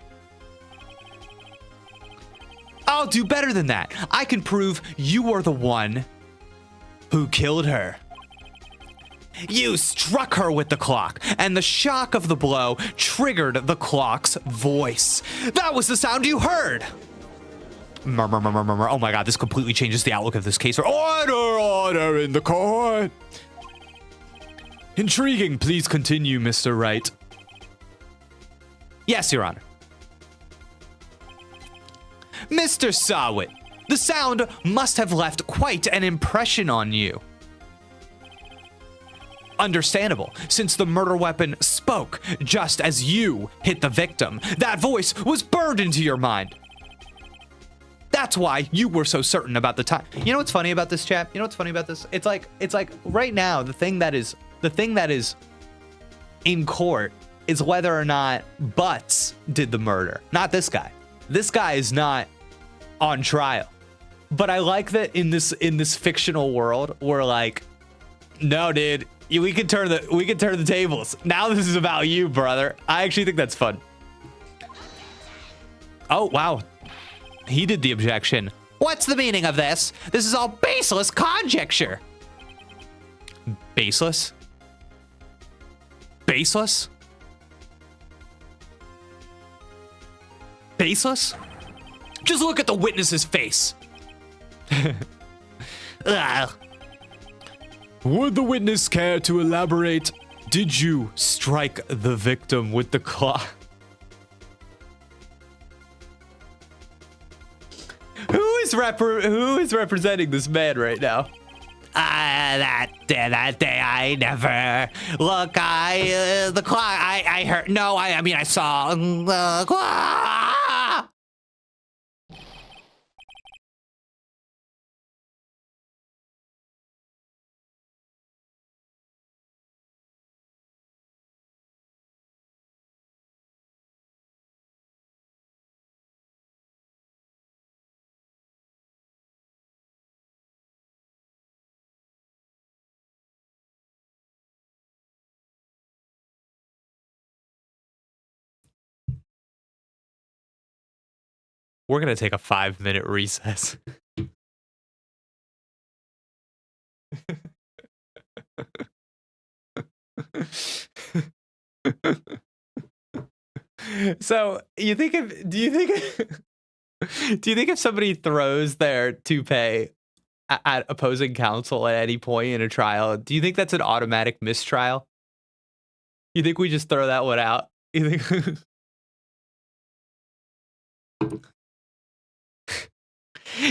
I'll do better than that. I can prove you were the one who killed her. You struck her with the clock, and the shock of the blow triggered the clock's voice. That was the sound you heard. Murmur, murmur, murmur. Oh my God, this completely changes the outlook of this case. Order in the court. Intriguing. Please continue, Mr. Wright. Yes, Your Honor. Mr. Sawit, the sound must have left quite an impression on you. Understandable, since the murder weapon spoke just as you hit the victim. That voice was burned into your mind. That's why you were so certain about the time. You know what's funny about this, chat? You know what's funny about this? It's like right now the thing that is in court is whether or not Butts did the murder, not this guy. This guy is not on trial. But I like that in this fictional world, we're like, no, dude, we can turn the tables. Now this is about you, brother. I actually think that's fun. Oh, wow. He did the objection. What's the meaning of this? This is all baseless conjecture. Baseless? Baseless? Baseless? Just look at the witness's face. Would the witness care to elaborate? Did you strike the victim with the clock? Who is representing this man right now? That day I never look. The clock. I heard. No, I mean I saw the clock. We're gonna take a 5-minute recess. So do you think if somebody throws their toupee at opposing counsel at any point in a trial, do you think that's an automatic mistrial? You think we just throw that one out? You think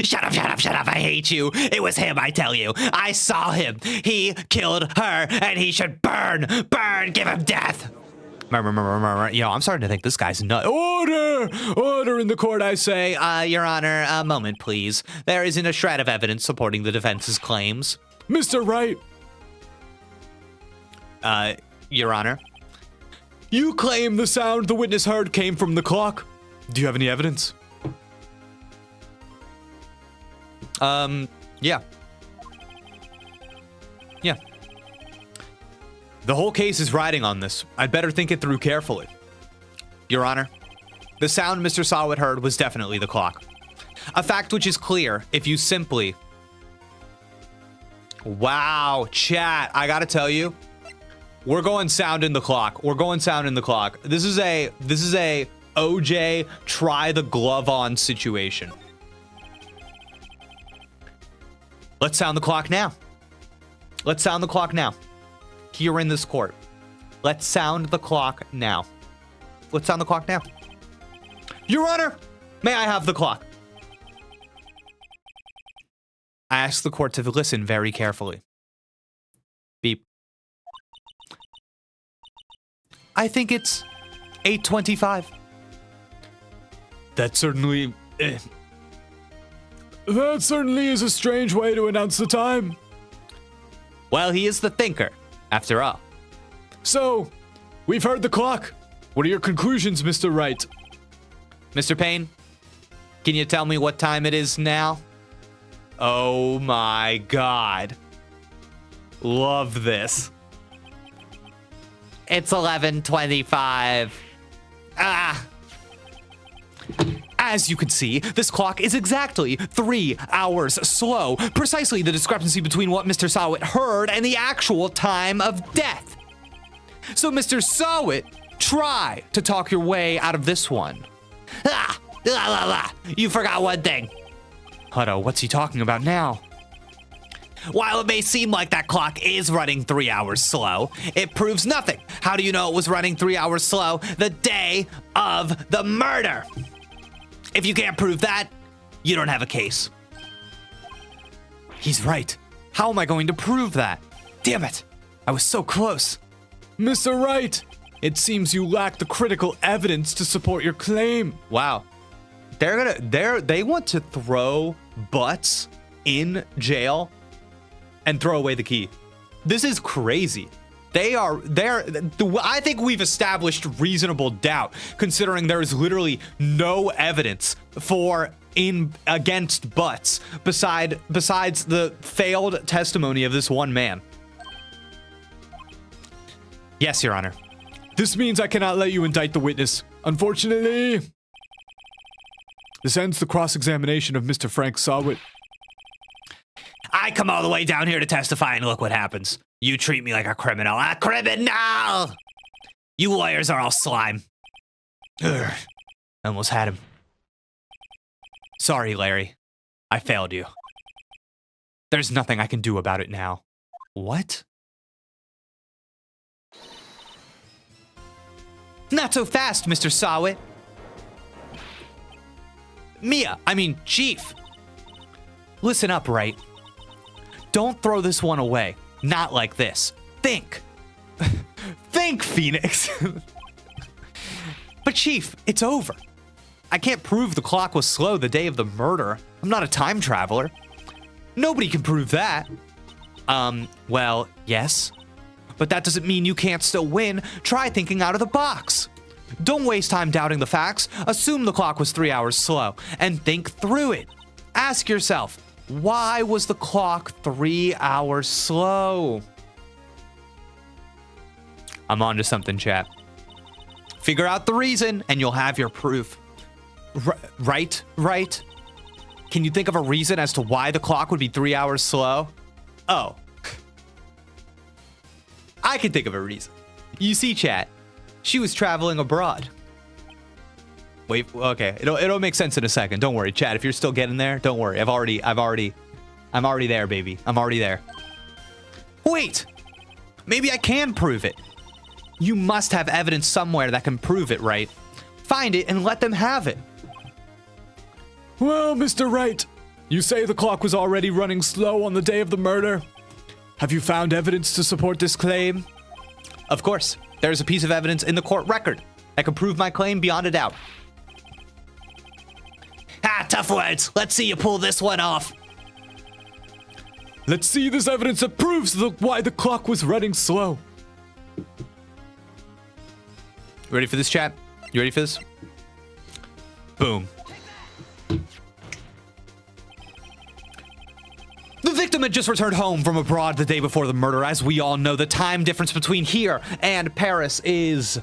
Shut up, shut up, shut up. I hate you. It was him, I tell you. I saw him. He killed her, and he should burn. Burn. Give him death. You know, I'm starting to think this guy's nuts. Order! Order in the court, I say. Your Honor, a moment, please. There isn't a shred of evidence supporting the defense's claims. Mr. Wright. Your Honor. You claim the sound the witness heard came from the clock. Do you have any evidence? Yeah. Yeah. The whole case is riding on this. I'd better think it through carefully. Your Honor, the sound Mr. Sawit heard was definitely the clock. A fact which is clear if you simply... Wow, chat, I gotta tell you, we're going sound in the clock. We're going sound in the clock. This is a OJ try the glove on situation. Let's sound the clock now. Let's sound the clock now. Here in this court. Let's sound the clock now. Let's sound the clock now. Your Honor, may I have the clock? I ask the court to listen very carefully. Beep. I think it's 8:25. That certainly is a strange way to announce the time. Well, he is the thinker, after all. So, we've heard the clock. What are your conclusions, Mr. Wright? Mr. Payne, can you tell me what time it is now? Oh my God. Love this. It's 11:25. As you can see, this clock is exactly 3 hours slow. Precisely the discrepancy between what Mr. Sawit heard and the actual time of death. So, Mr. Sawit, try to talk your way out of this one. You forgot one thing. Hutto, what's he talking about now? While it may seem like that clock is running 3 hours slow, it proves nothing. How do you know it was running 3 hours slow the day of the murder? If you can't prove that, you don't have a case. He's right. How am I going to prove that? Damn it. I was so close. Mr. Wright, it seems you lack the critical evidence to support your claim. Wow. They want to throw butts in jail and throw away the key. This is crazy. I think we've established reasonable doubt, considering there is literally no evidence against butts besides the failed testimony of this one man. Yes, Your Honor. This means I cannot let you indict the witness. Unfortunately, this ends the cross-examination of Mr. Frank Sawit. I come all the way down here to testify, and look what happens. You treat me like a criminal. A criminal! You lawyers are all slime. Ugh. I almost had him. Sorry, Larry. I failed you. There's nothing I can do about it now. What? Not so fast, Mr. Sawit. Chief. Listen up, Wright. Don't throw this one away. Not like this. Think. Think, Phoenix. But Chief, it's over. I can't prove the clock was slow the day of the murder. I'm not a time traveler. Nobody can prove that. Well, yes. But that doesn't mean you can't still win. Try thinking out of the box. Don't waste time doubting the facts. Assume the clock was 3 hours slow and think through it. Ask yourself, why was the clock 3 hours slow? I'm onto something, chat. Figure out the reason and you'll have your proof. Right? Can you think of a reason as to why the clock would be 3 hours slow? Oh. I can think of a reason. You see, chat, she was traveling abroad. Wait, okay, it'll make sense in a second. Don't worry, chat. If you're still getting there, don't worry. I'm already there, baby. I'm already there. Wait, maybe I can prove it. You must have evidence somewhere that can prove it, right? Find it and let them have it. Well, Mr. Wright, You say the clock was already running slow on the day of the murder. Have you found evidence to support this claim? Of course, there's a piece of evidence in the court record that can prove my claim beyond a doubt. Ah, tough words. Let's see you pull this one off. Let's see this evidence that proves why the clock was running slow. Ready for this, chat? You ready for this? Boom. The victim had just returned home from abroad the day before the murder. As we all know, the time difference between here and Paris is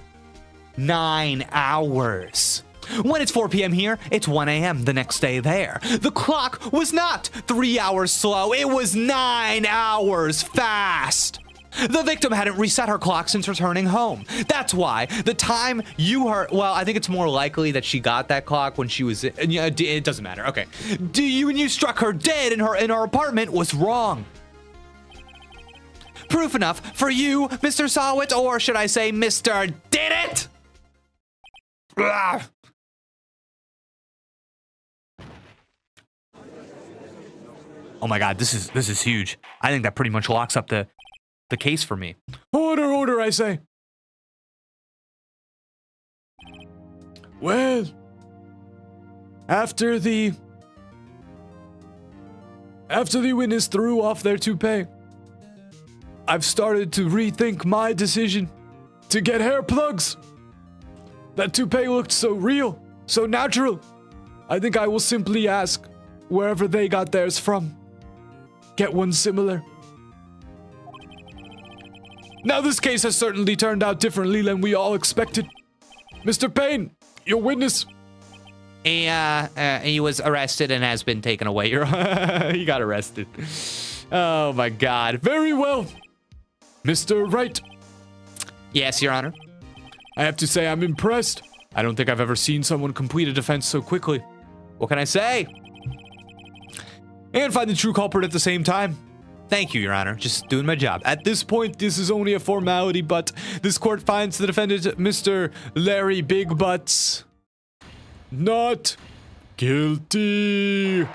9 hours. When it's 4 p.m. here, it's 1 a.m. the next day there. The clock was not 3 hours slow, it was 9 hours fast. The victim hadn't reset her clock since returning home. That's why the time you heard, well, I think it's more likely that she got that clock when she was, it doesn't matter, okay. When you struck her dead in her apartment was wrong. Proof enough for you, Mr. Sawit, or should I say Mr. Did It? Ugh. Oh my God, this is huge. I think that pretty much locks up the case for me. Order, I say. Well, after the witness threw off their toupee, I've started to rethink my decision to get hair plugs. That toupee looked so real, so natural. I think I will simply ask wherever they got theirs from. Get one similar. Now this case has certainly turned out differently than we all expected. Mr. Payne, your witness. He was arrested and has been taken away. He got arrested. Oh my God. Very well. Mr. Wright. Yes, Your Honor. I have to say I'm impressed. I don't think I've ever seen someone complete a defense so quickly. What can I say? And find the true culprit at the same time. Thank you, Your Honor. Just doing my job. At this point, this is only a formality, but this court finds the defendant, Mr. Larry Big Butts, not guilty.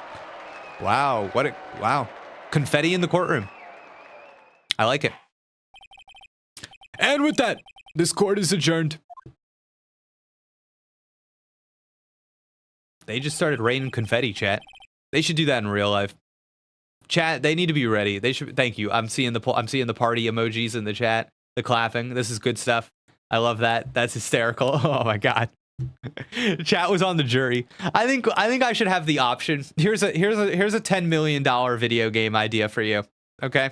Wow, wow. Confetti in the courtroom. I like it. And with that, this court is adjourned. They just started raining confetti, chat. They should do that in real life. Chat, they need to be ready. They should. Thank you. I'm seeing the party emojis in the chat. The clapping. This is good stuff. I love that. That's hysterical. Oh my God. Chat was on the jury. I think I should have the option. Here's a $10 million video game idea for you. Okay.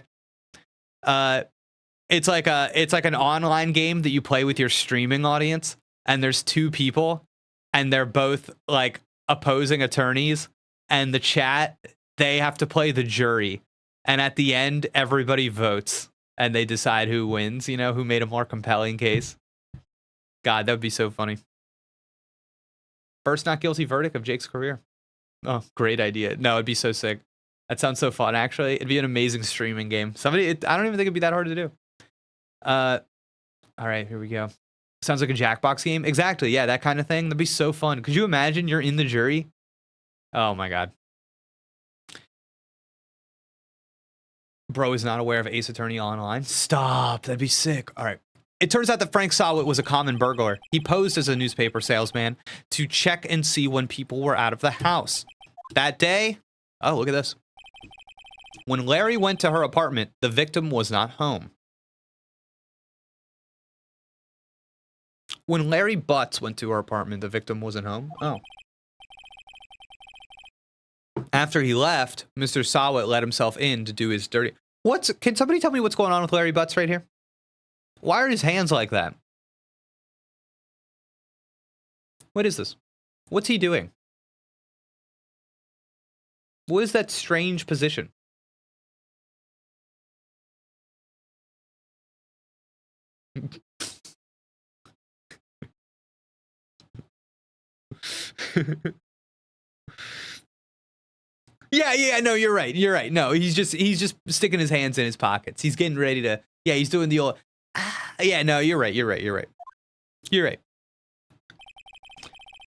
It's like an online game that you play with your streaming audience, and there's two people, and they're both like opposing attorneys, and the chat, they have to play the jury, and at the end everybody votes and they decide who wins, you know, who made a more compelling case. God, that would be so funny. First not guilty verdict of Jake's career. Oh, great idea. No, it'd be so sick. That sounds so fun, actually. It'd be an amazing streaming game. I don't even think it'd be that hard to do. All right, here we go. Sounds like a Jackbox game. Exactly, yeah, that kind of thing. That'd be so fun. Could you imagine you're in the jury? Oh my God. Bro is not aware of Ace Attorney Online. Stop, that'd be sick. All right. It turns out that Frank Sawit was a common burglar. He posed as a newspaper salesman to check and see when people were out of the house. That day, oh, look at this. When Larry went to her apartment, the victim was not home. When Larry Butts went to her apartment, the victim wasn't home? Oh. After he left, Mr. Sawit let himself in to do his dirty... Can somebody tell me what's going on with Larry Butts right here? Why are his hands like that? What is this? What's he doing? What is that strange position? Yeah, no, you're right. No, he's just sticking his hands in his pockets. He's getting ready to, yeah, he's doing the old, yeah, no, you're right.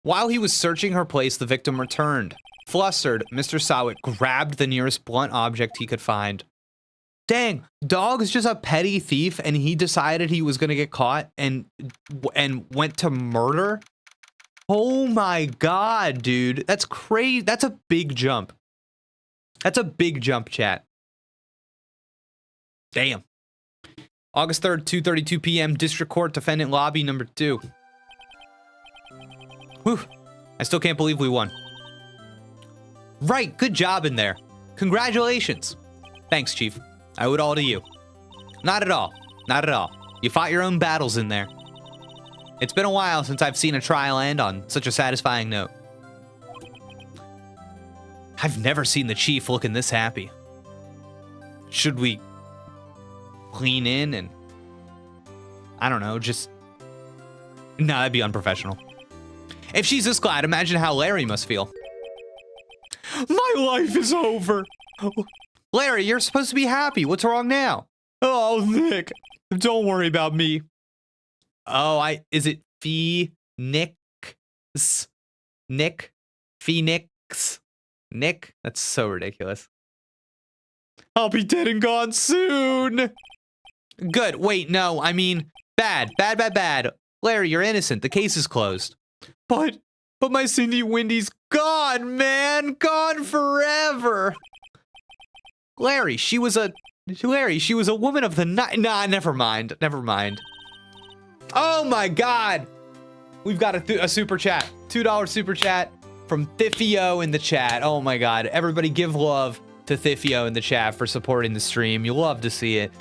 While he was searching her place, the victim returned. Flustered, Mr. Sawit grabbed the nearest blunt object he could find. Dang, Dog's just a petty thief and he decided he was gonna get caught and went to murder? Oh my god, dude. That's crazy. That's a big jump. That's a big jump, chat. Damn. August 3rd, 2:32 p.m., District Court, Defendant Lobby number 2. Whew. I still can't believe we won. Right, good job in there. Congratulations. Thanks, Chief. I owe it all to you. Not at all. Not at all. You fought your own battles in there. It's been a while since I've seen a trial end on such a satisfying note. I've never seen the Chief looking this happy. Should we lean in and, I don't know, just... No, that'd be unprofessional. If she's this glad, imagine how Larry must feel. My life is over. Larry, you're supposed to be happy. What's wrong now? Oh, Nick, don't worry about me. Oh, is it Phoenix? Nick? Phoenix? Nick? That's so ridiculous. I'll be dead and gone soon. Good. Wait, no, I mean, bad. Larry, you're innocent. The case is closed. But my Cindy Windy's gone, man. Gone forever. Larry, she was a woman of the night. Nah, never mind. Oh my god. We've got a super chat. $2 super chat from Thifio in the chat. Oh my god. Everybody give love to Thifio in the chat for supporting the stream. You'll love to see it.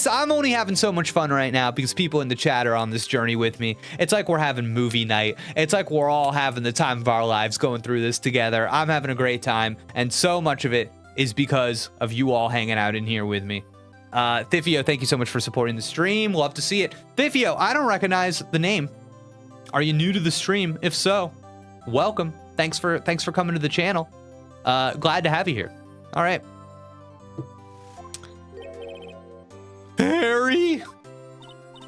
I'm only having so much fun right now because people in the chat are on this journey with me. It's like we're having movie night. It's like we're all having the time of our lives going through this together. I'm having a great time, and so much of it is because of you all hanging out in here with me. Thifio, thank you so much for supporting the stream. Love to see it. Thifio, I don't recognize the name. Are you new to the stream? If so, welcome. Thanks for coming to the channel. Glad to have you here. All right. Harry?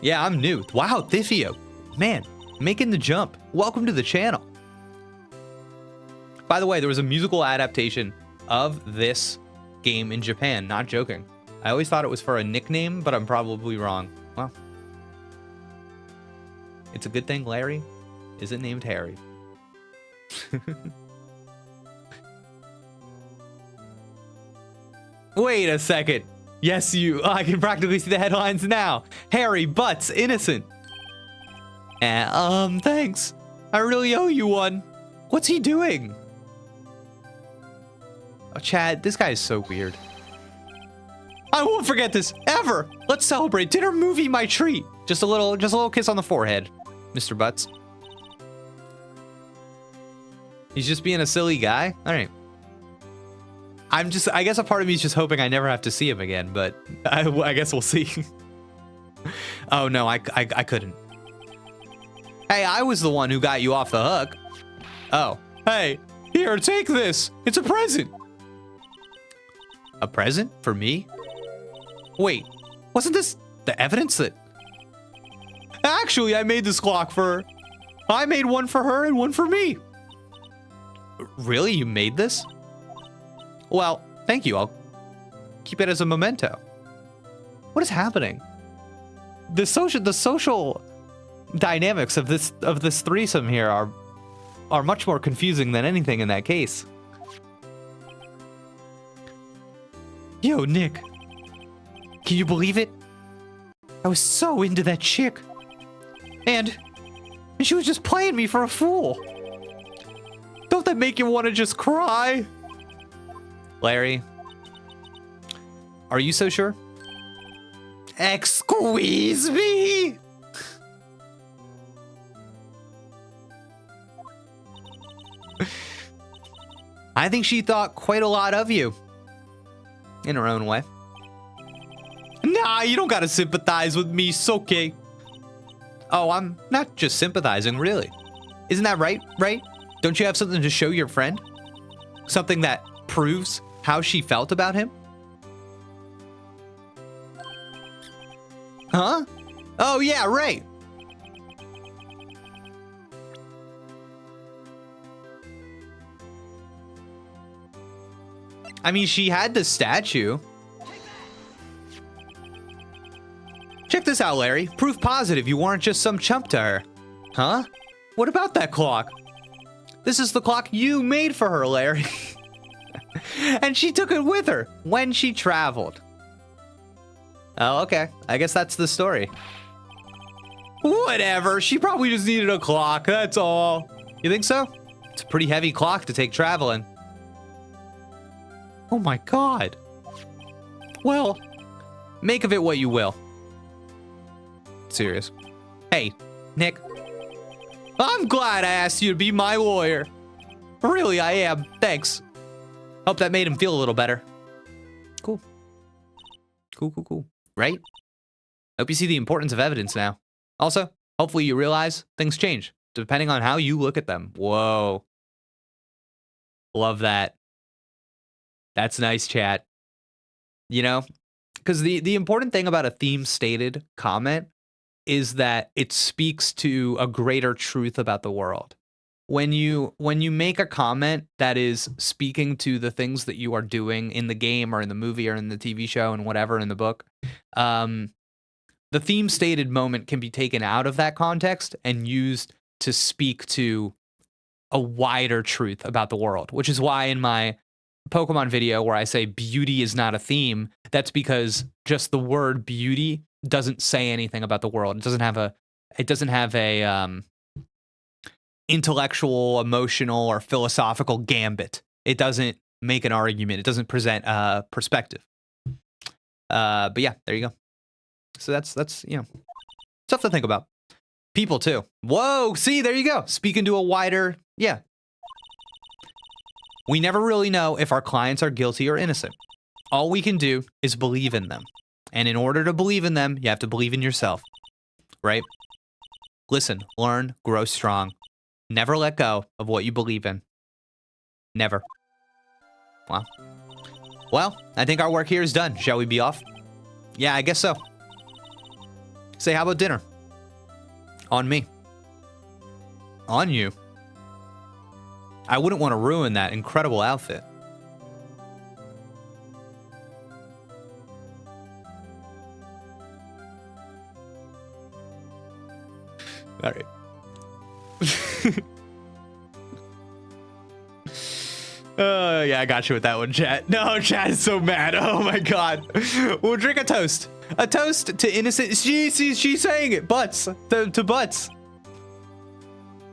Yeah, I'm new. Wow, Thifio. Man, making the jump. Welcome to the channel. By the way, there was a musical adaptation of this game in Japan. Not joking. I always thought it was for a nickname, but I'm probably wrong. Well, it's a good thing Larry isn't named Harry. Wait a second. Yes, I can practically see the headlines now. Harry Butts innocent. Thanks. I really owe you one. What's he doing? Oh, Chad, this guy is so weird. I won't forget this ever. Let's celebrate. Dinner movie my treat. Just a little kiss on the forehead, Mr. Butts. He's just being a silly guy. All right. I guess a part of me is just hoping I never have to see him again, but I guess we'll see. Oh no, I couldn't. Hey, I was the one who got you off the hook. Oh, hey, here, take this. It's a present. A present for me? Wait, wasn't this the evidence that... Actually, I made this clock for her. I made one for her and one for me. Really, you made this? Well, thank you. I'll keep it as a memento. What is happening? The social dynamics of this threesome here are much more confusing than anything in that case. Yo, Nick. Can you believe it? I was so into that chick. And she was just playing me for a fool. Don't that make you want to just cry? Larry, are you so sure? Squeeze me! I think she thought quite a lot of you. In her own way. Nah, you don't gotta sympathize with me, Soke. Oh, I'm not just sympathizing, really. Isn't that right? Don't you have something to show your friend? Something that proves how she felt about him? Huh? Oh, yeah, right. I mean, she had the statue. Check this out, Larry. Proof positive you weren't just some chump to her. Huh? What about that clock? This is the clock you made for her, Larry. And she took it with her when she traveled. Oh, okay. I guess that's the story. Whatever. She probably just needed a clock. That's all. You think so? It's a pretty heavy clock to take traveling. Oh my god. Well, make of it what you will. Serious. Hey, Nick. I'm glad I asked you to be my lawyer. Really, I am. Thanks. Hope that made him feel a little better. Cool. Cool. Right? Hope you see the importance of evidence now. Also, hopefully you realize things change, depending on how you look at them. Whoa. Love that. That's nice, chat. You know? Because the important thing about a theme-stated comment is that it speaks to a greater truth about the world. When you make a comment that is speaking to the things that you are doing in the game or in the movie or in the TV show and whatever in the book, the theme stated moment can be taken out of that context and used to speak to a wider truth about the world, which is why in my Pokemon video where I say beauty is not a theme, that's because just the word beauty doesn't say anything about the world. It doesn't have a intellectual, emotional, or philosophical gambit. It doesn't make an argument. It doesn't present a perspective. But yeah, there you go. So that's stuff to think about. People too. Whoa, see, there you go. Speaking to a wider, yeah. We never really know if our clients are guilty or innocent. All we can do is believe in them. And in order to believe in them, you have to believe in yourself. Right? Listen, learn, grow strong. Never let go of what you believe in. Never. Wow. Well, I think our work here is done. Shall we be off? Yeah, I guess so. Say, how about dinner? On me. On you. I wouldn't want to ruin that incredible outfit. All right. Yeah, I got you with that one, chat. No, chat is so mad. Oh my god. We'll drink a toast. A toast to innocent. She's saying it. Butts. To butts.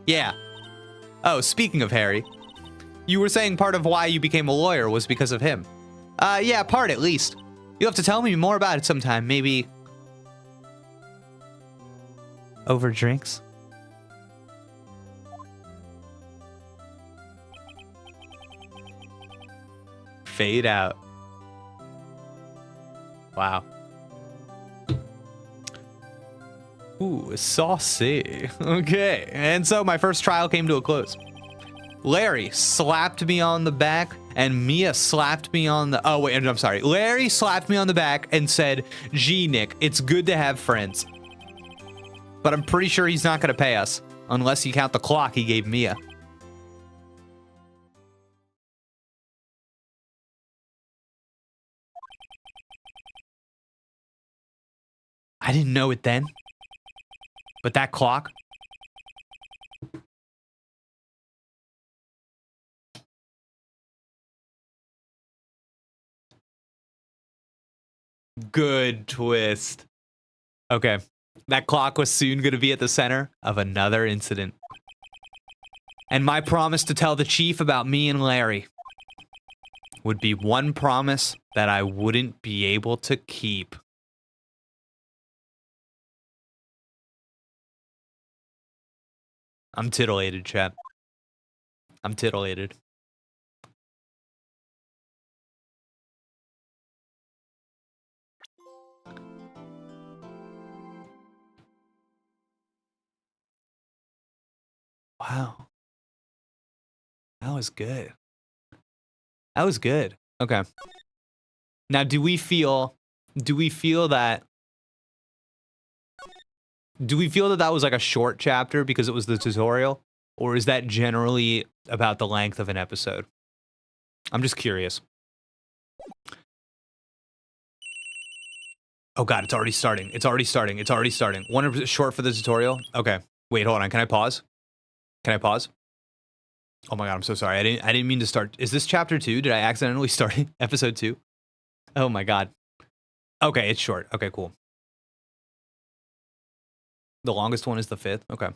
Yeah. Oh, speaking of Harry, you were saying part of why you became a lawyer was because of him. Yeah, part at least. You'll have to tell me more about it sometime. Maybe over drinks. Fade out. Wow. Ooh, saucy. Okay, and so my first trial came to a close. Larry slapped me on the back, and Mia slapped me on the... Oh, wait, I'm sorry. Larry slapped me on the back and said, "Gee, Nick, it's good to have friends." But I'm pretty sure he's not going to pay us, unless you count the clock he gave Mia. I didn't know it then. But that clock... Good twist. Okay. That clock was soon going to be at the center of another incident. And my promise to tell the chief about me and Larry would be one promise that I wouldn't be able to keep. I'm titillated, chat. I'm titillated. Wow. That was good. That was good. Okay. Now, do we feel that that was like a short chapter because it was the tutorial? Or is that generally about the length of an episode? I'm just curious. Oh god, it's already starting. It's already starting. It's already starting. 100% short for the tutorial. Okay. Wait, hold on. Can I pause? Can I pause? Oh my god, I'm so sorry. I didn't mean to start. Is this chapter 2? Did I accidentally start episode 2? Oh my god. Okay, it's short. Okay, cool. The longest one is the 5th. Okay.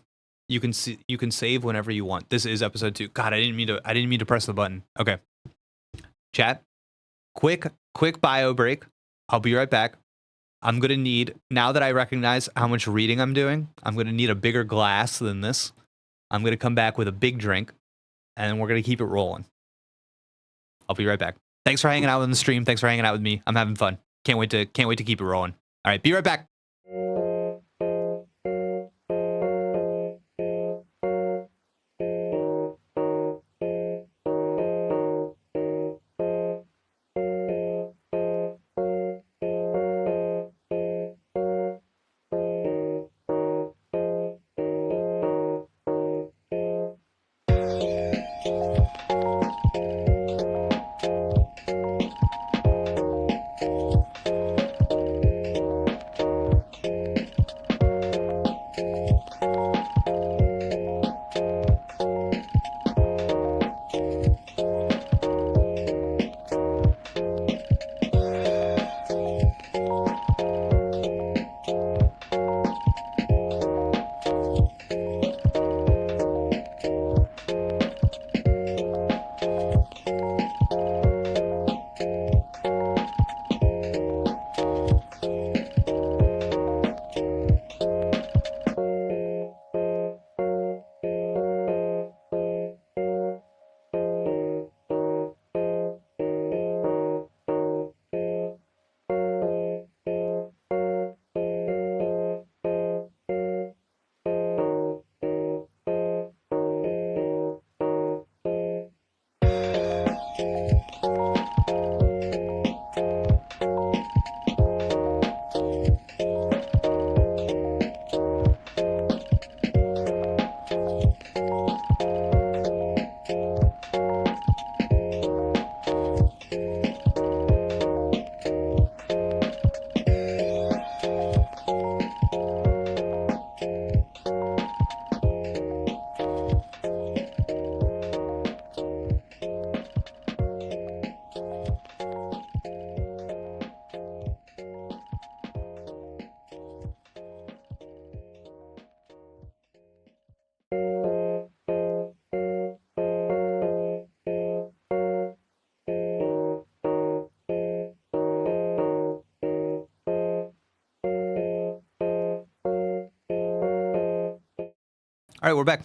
You can save whenever you want. This is episode 2. God, I didn't mean to press the button. Okay. Chat. Quick bio break. I'll be right back. I'm going to need, now that I recognize how much reading I'm doing, I'm going to need a bigger glass than this. I'm going to come back with a big drink, and we're going to keep it rolling. I'll be right back. Thanks for hanging out on the stream. Thanks for hanging out with me. I'm having fun. Can't wait to keep it rolling. All right, be right back. All right, we're back.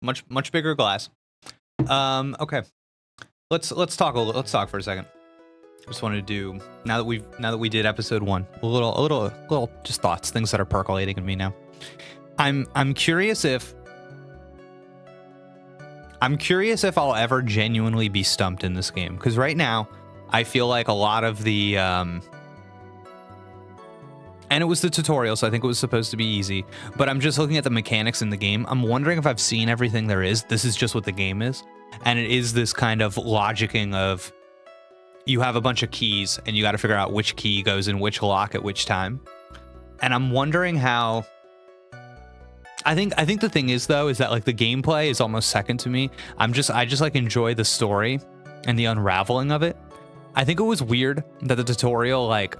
Much bigger glass. Okay. Let's talk for a second. Just wanted to do, now that we did episode 1, a little just thoughts, things that are percolating in me now. I'm curious if I'll ever genuinely be stumped in this game, because right now I feel like a lot of the and it was the tutorial, so I think it was supposed to be easy, but I'm just looking at the mechanics in the game. I'm wondering if I've seen everything there is. This is just what the game is. And it is this kind of logicking of, you have a bunch of keys and you got to figure out which key goes in which lock at which time. And I'm wondering how, I think the thing is though, is that like the gameplay is almost second to me. I just like enjoy the story and the unraveling of it. I think it was weird that the tutorial, like,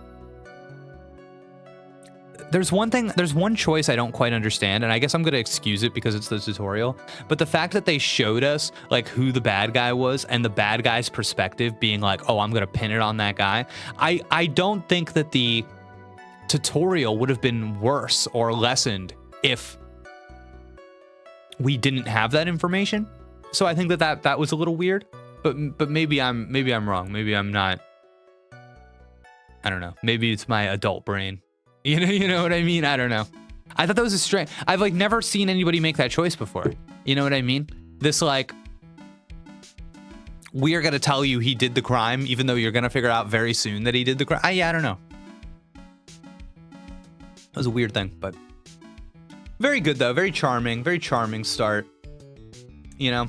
there's one choice I don't quite understand, and I guess I'm gonna excuse it because it's the tutorial, but the fact that they showed us like who the bad guy was and the bad guy's perspective being like, oh, I'm gonna pin it on that guy. I don't think that the tutorial would have been worse or lessened if we didn't have that information. So I think that was a little weird, but maybe I'm wrong. Maybe I'm not. I don't know. Maybe it's my adult brain. You know what I mean? I don't know. I thought that was a strange. I've like never seen anybody make that choice before. You know what I mean? This like, we are gonna tell you he did the crime, even though you're gonna figure out very soon that he did the crime. Yeah, I don't know. That was a weird thing, but very good though. Very charming start. You know,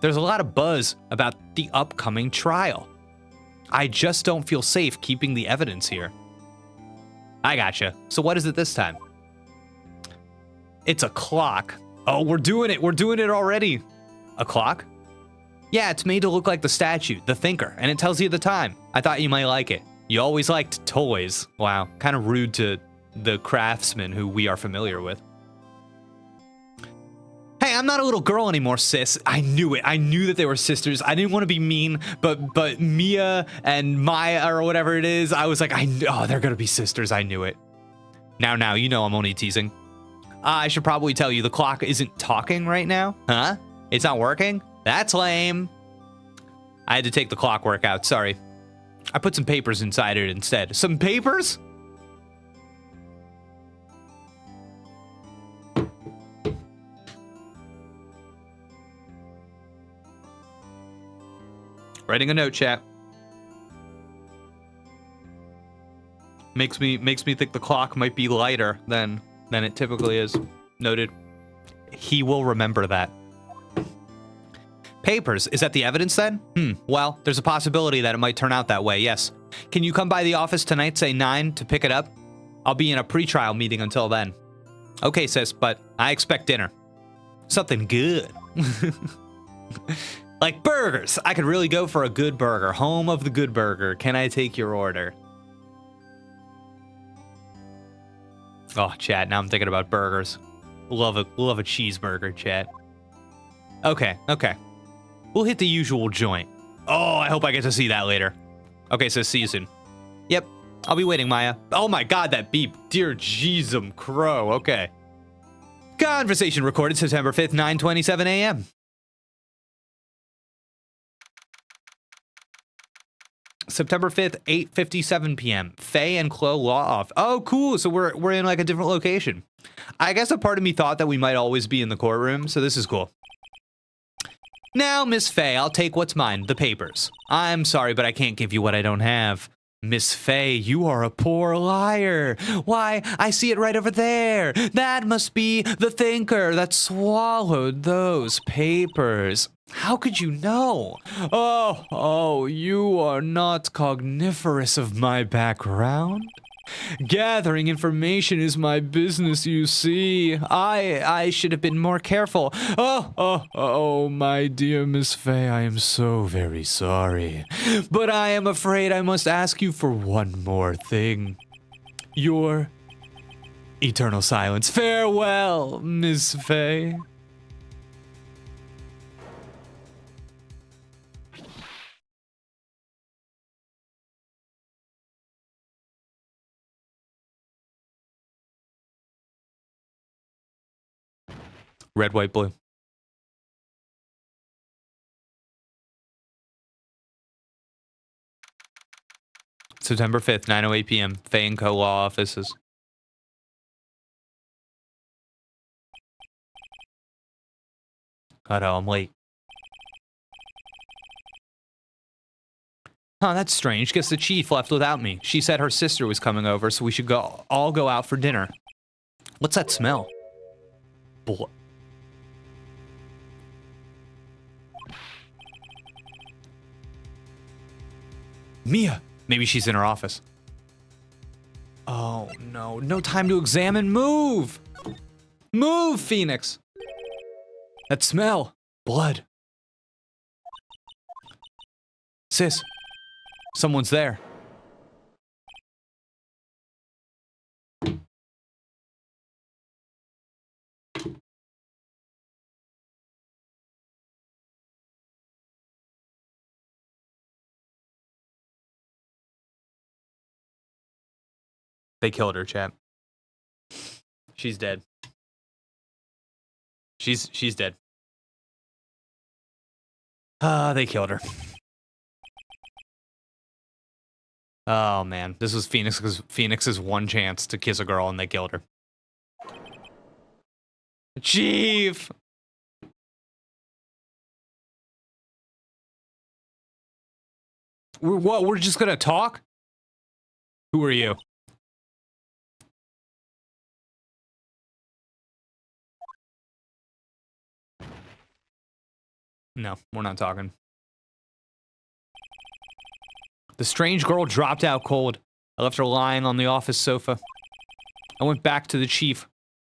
There's a lot of buzz about the upcoming trial. I just don't feel safe keeping the evidence here. I gotcha. So what is it this time? It's a clock. Oh, we're doing it. We're doing it already. A clock? Yeah, it's made to look like the statue, the thinker, and it tells you the time. I thought you might like it. You always liked toys. Wow, kind of rude to the craftsman who we are familiar with. Hey, I'm not a little girl anymore, sis. I knew it. I knew that they were sisters. I didn't want to be mean, but Mia and Maya or whatever it is, I was like, oh, they're gonna be sisters. I knew it. Now, you know I'm only teasing. I should probably tell you the clock isn't talking right now. Huh? It's not working? That's lame. I had to take the clockwork out. Sorry. I put some papers inside it instead. Some papers? Writing a note, chat. Makes me think the clock might be lighter than it typically is. Noted. He will remember that. Papers, is that the evidence then? Well, there's a possibility that it might turn out that way, yes. Can you come by the office tonight, say 9, to pick it up? I'll be in a pre-trial meeting until then. Okay, sis, but I expect dinner. Something good. Like burgers. I could really go for a good burger. Home of the good burger. Can I take your order? Oh, chat, now I'm thinking about burgers. Love a cheeseburger, chat. Okay. We'll hit the usual joint. Oh, I hope I get to see that later. Okay, so see you soon. Yep, I'll be waiting, Maya. Oh my god, that beep. Dear Jeezum Crow. Okay. Conversation recorded September 5th, 9:27 a.m. September 5th, 8:57 p.m. Fey and Chloe law off. Oh, cool. So we're in like a different location. I guess a part of me thought that we might always be in the courtroom, so this is cool. Now, Miss Fey, I'll take what's mine, the papers. I'm sorry, but I can't give you what I don't have. Miss Fey, you are a poor liar. Why, I see it right over there. That must be the thinker that swallowed those papers. How could you know? Oh, you are not cogniferous of my background? Gathering information is my business, you see. I should have been more careful. Oh, my dear Miss Fey, I am so very sorry. But I am afraid I must ask you for one more thing. Your eternal silence. Farewell, Miss Fey. Red, white, blue. September 5th, 9:08 p.m. Fey and Co. Law Offices. God, I'm late. Huh, that's strange. Guess the chief left without me. She said her sister was coming over, so we should all go out for dinner. What's that smell? Mia! Maybe she's in her office. Oh, no. No time to examine. Move! Move, Phoenix! That smell. Blood. Sis. Someone's there. They killed her, chat. She's dead. She's dead. They killed her. Oh man, this was Phoenix's one chance to kiss a girl and they killed her. Chief! We're just gonna talk? Who are you? No, we're not talking. The strange girl dropped out cold. I left her lying on the office sofa. I went back to the chief,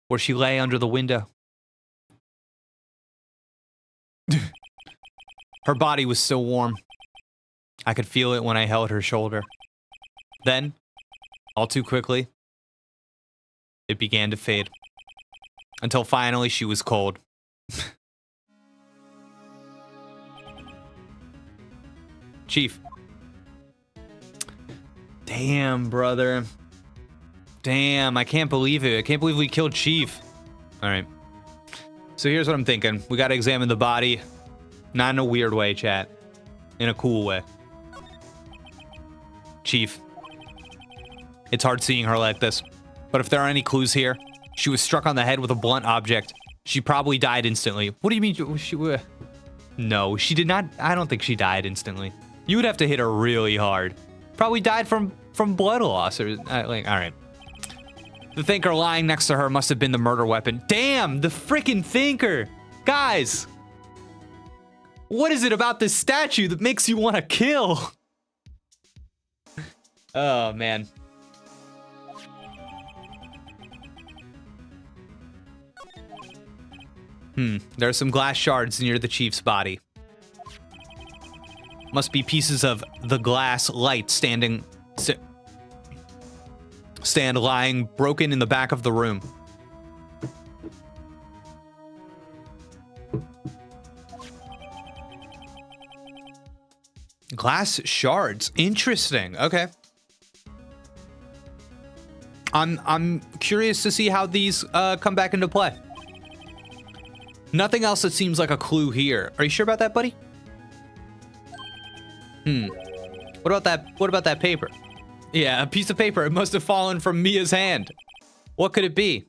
where she lay under the window. Her body was still warm. I could feel it when I held her shoulder. Then, all too quickly, it began to fade. Until finally she was cold. Chief. Damn, brother. Damn, I can't believe it. I can't believe we killed Chief. Alright. So here's what I'm thinking. We gotta examine the body. Not in a weird way, chat. In a cool way. Chief. It's hard seeing her like this. But if there are any clues here, she was struck on the head with a blunt object. She probably died instantly. What do you mean? No, she did not. I don't think she died instantly. You would have to hit her really hard. Probably died from blood loss or like. All right. The thinker lying next to her must have been the murder weapon. Damn, the freaking thinker, guys. What is it about this statue that makes you want to kill? Oh man. There are some glass shards near the chief's body. Must be pieces of the glass light stand lying broken in the back of the room. Glass shards. Interesting. Okay. I'm curious to see how these come back into play. Nothing else that seems like a clue here. Are you sure about that, buddy? What about that paper? Yeah, a piece of paper. It must have fallen from Mia's hand. What could it be?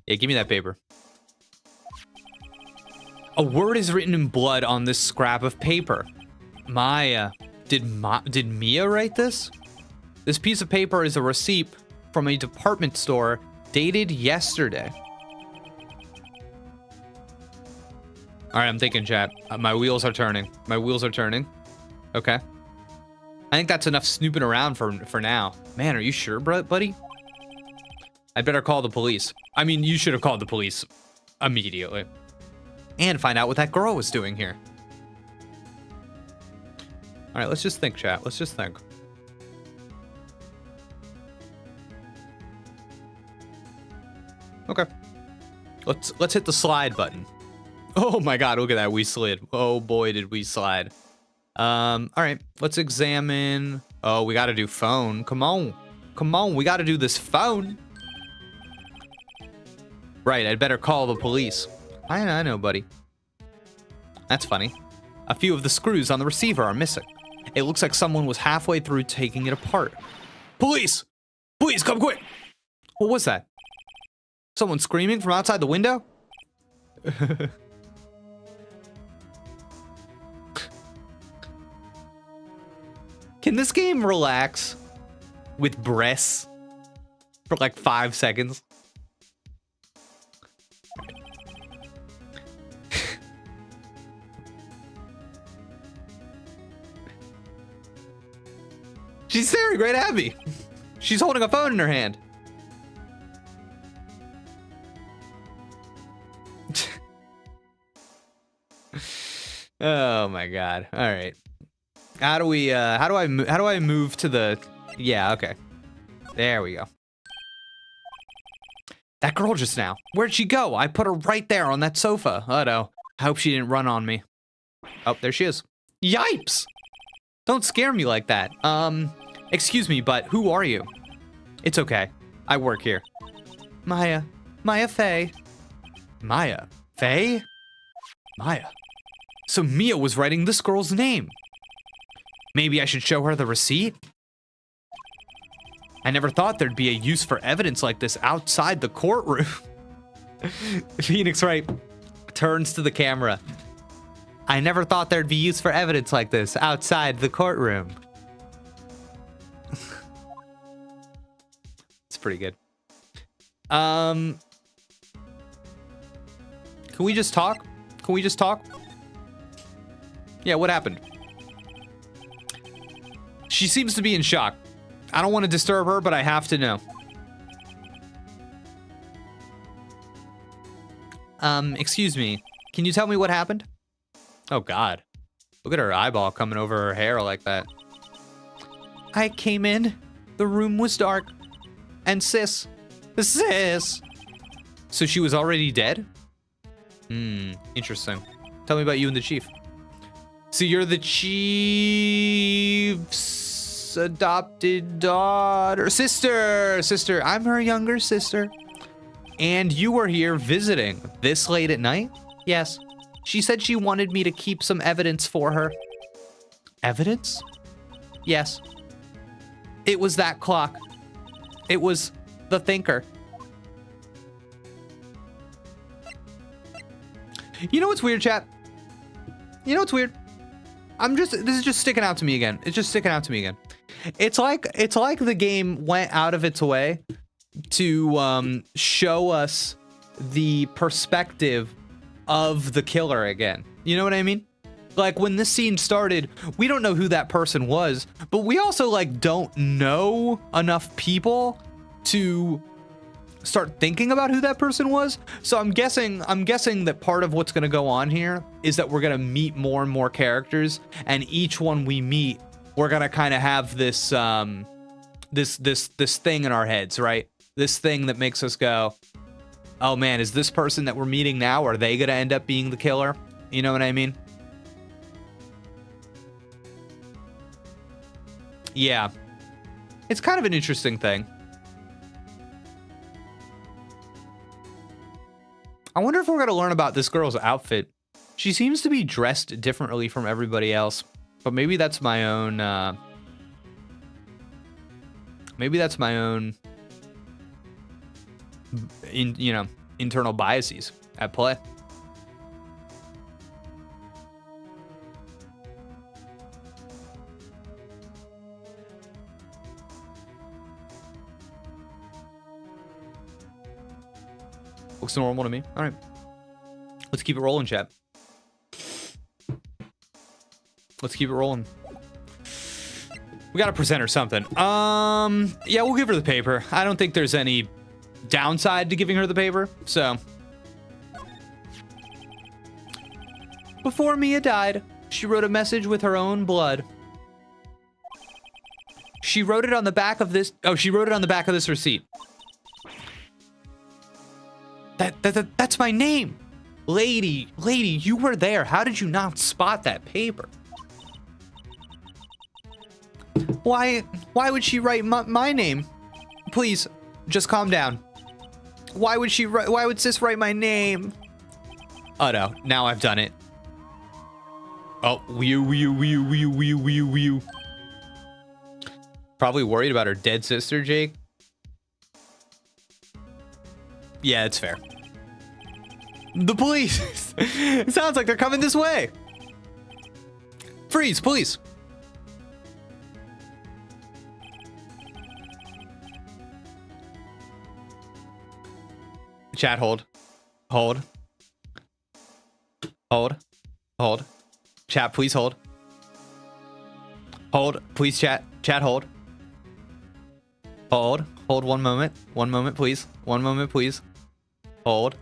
Yeah, give me that paper. A word is written in blood on this scrap of paper. Maya. Did Mia write this? This piece of paper is a receipt from a department store dated yesterday. All right, I'm thinking, chat. My wheels are turning. My wheels are turning. Okay. I think that's enough snooping around for now. Man, are you sure, buddy? I'd better call the police. I mean, you should have called the police immediately. And find out what that girl was doing here. All right, let's just think, chat. Let's just think. Okay. Let's hit the slide button. Oh my god, look at that. We slid. Oh boy, did we slide. All right, let's examine. Oh, we got to do phone. Come on. Come on, we got to do this phone. Right, I'd better call the police. I know, buddy. That's funny. A few of the screws on the receiver are missing. It looks like someone was halfway through taking it apart. Police! Please, come quick! What was that? Someone screaming from outside the window? Can this game relax with breasts for like 5 seconds? She's staring right at me. She's holding a phone in her hand. Oh my god. All right. How do I move to the... Yeah, okay. There we go. That girl just now. Where'd she go? I put her right there on that sofa. Oh no. I hope she didn't run on me. Oh, there she is. Yipes! Don't scare me like that. Excuse me, but who are you? It's okay. I work here. Maya Fey. Maya Fey? Maya. So Mia was writing this girl's name. Maybe I should show her the receipt? I never thought there'd be a use for evidence like this outside the courtroom. Phoenix Wright turns to the camera. I never thought there'd be use for evidence like this outside the courtroom. It's pretty good. Can we just talk? Can we just talk? Yeah, what happened? She seems to be in shock. I don't want to disturb her, but I have to know. Excuse me. Can you tell me what happened? Oh, God. Look at her eyeball coming over her hair like that. I came in. The room was dark. And sis. So she was already dead? Interesting. Tell me about you and the chief. So you're the chief's adopted daughter. Sister. I'm her younger sister. And you were here visiting this late at night? Yes. She said she wanted me to keep some evidence for her. Evidence? Yes. It was that clock. It was the thinker. You know what's weird, chat? You know what's weird? This is just sticking out to me again. It's just sticking out to me again. It's like the game went out of its way to show us the perspective of the killer again. You know what I mean? Like when this scene started, we don't know who that person was, but we also like don't know enough people to start thinking about who that person was. So I'm guessing that part of what's going to go on here is that we're going to meet more and more characters, and each one we meet, we're going to kind of have this this thing in our heads, right? This thing that makes us go, oh man, is this person that we're meeting now, are they going to end up being the killer? You know what I mean? Yeah. It's kind of an interesting thing. I wonder if we're going to learn about this girl's outfit. She seems to be dressed differently from everybody else, but maybe that's my own, internal biases at play. Looks normal to me. All right. Let's keep it rolling, chat. Let's keep it rolling. We got to present her something. Yeah, we'll give her the paper. I don't think there's any downside to giving her the paper, so. Before Mia died, she wrote a message with her own blood. She wrote it on the back of this. Oh, she wrote it on the back of this receipt. That's my name. Lady, you were there. How did you not spot that paper? Why would she write my name? Please, just calm down. Why would sis write my name? Oh no, now I've done it. Oh, you. Probably worried about her dead sister, Jake. Yeah, it's fair. The police! It sounds like they're coming this way. Freeze, police. Chat, hold. Chat, please hold. Hold, please, chat, hold. Hold 1 moment. 1 moment, please. 1 moment, please. Hold.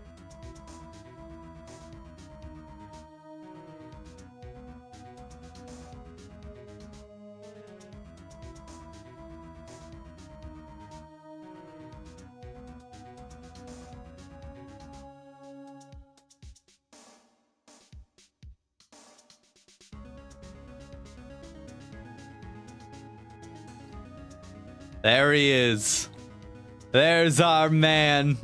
There he is. There's our man.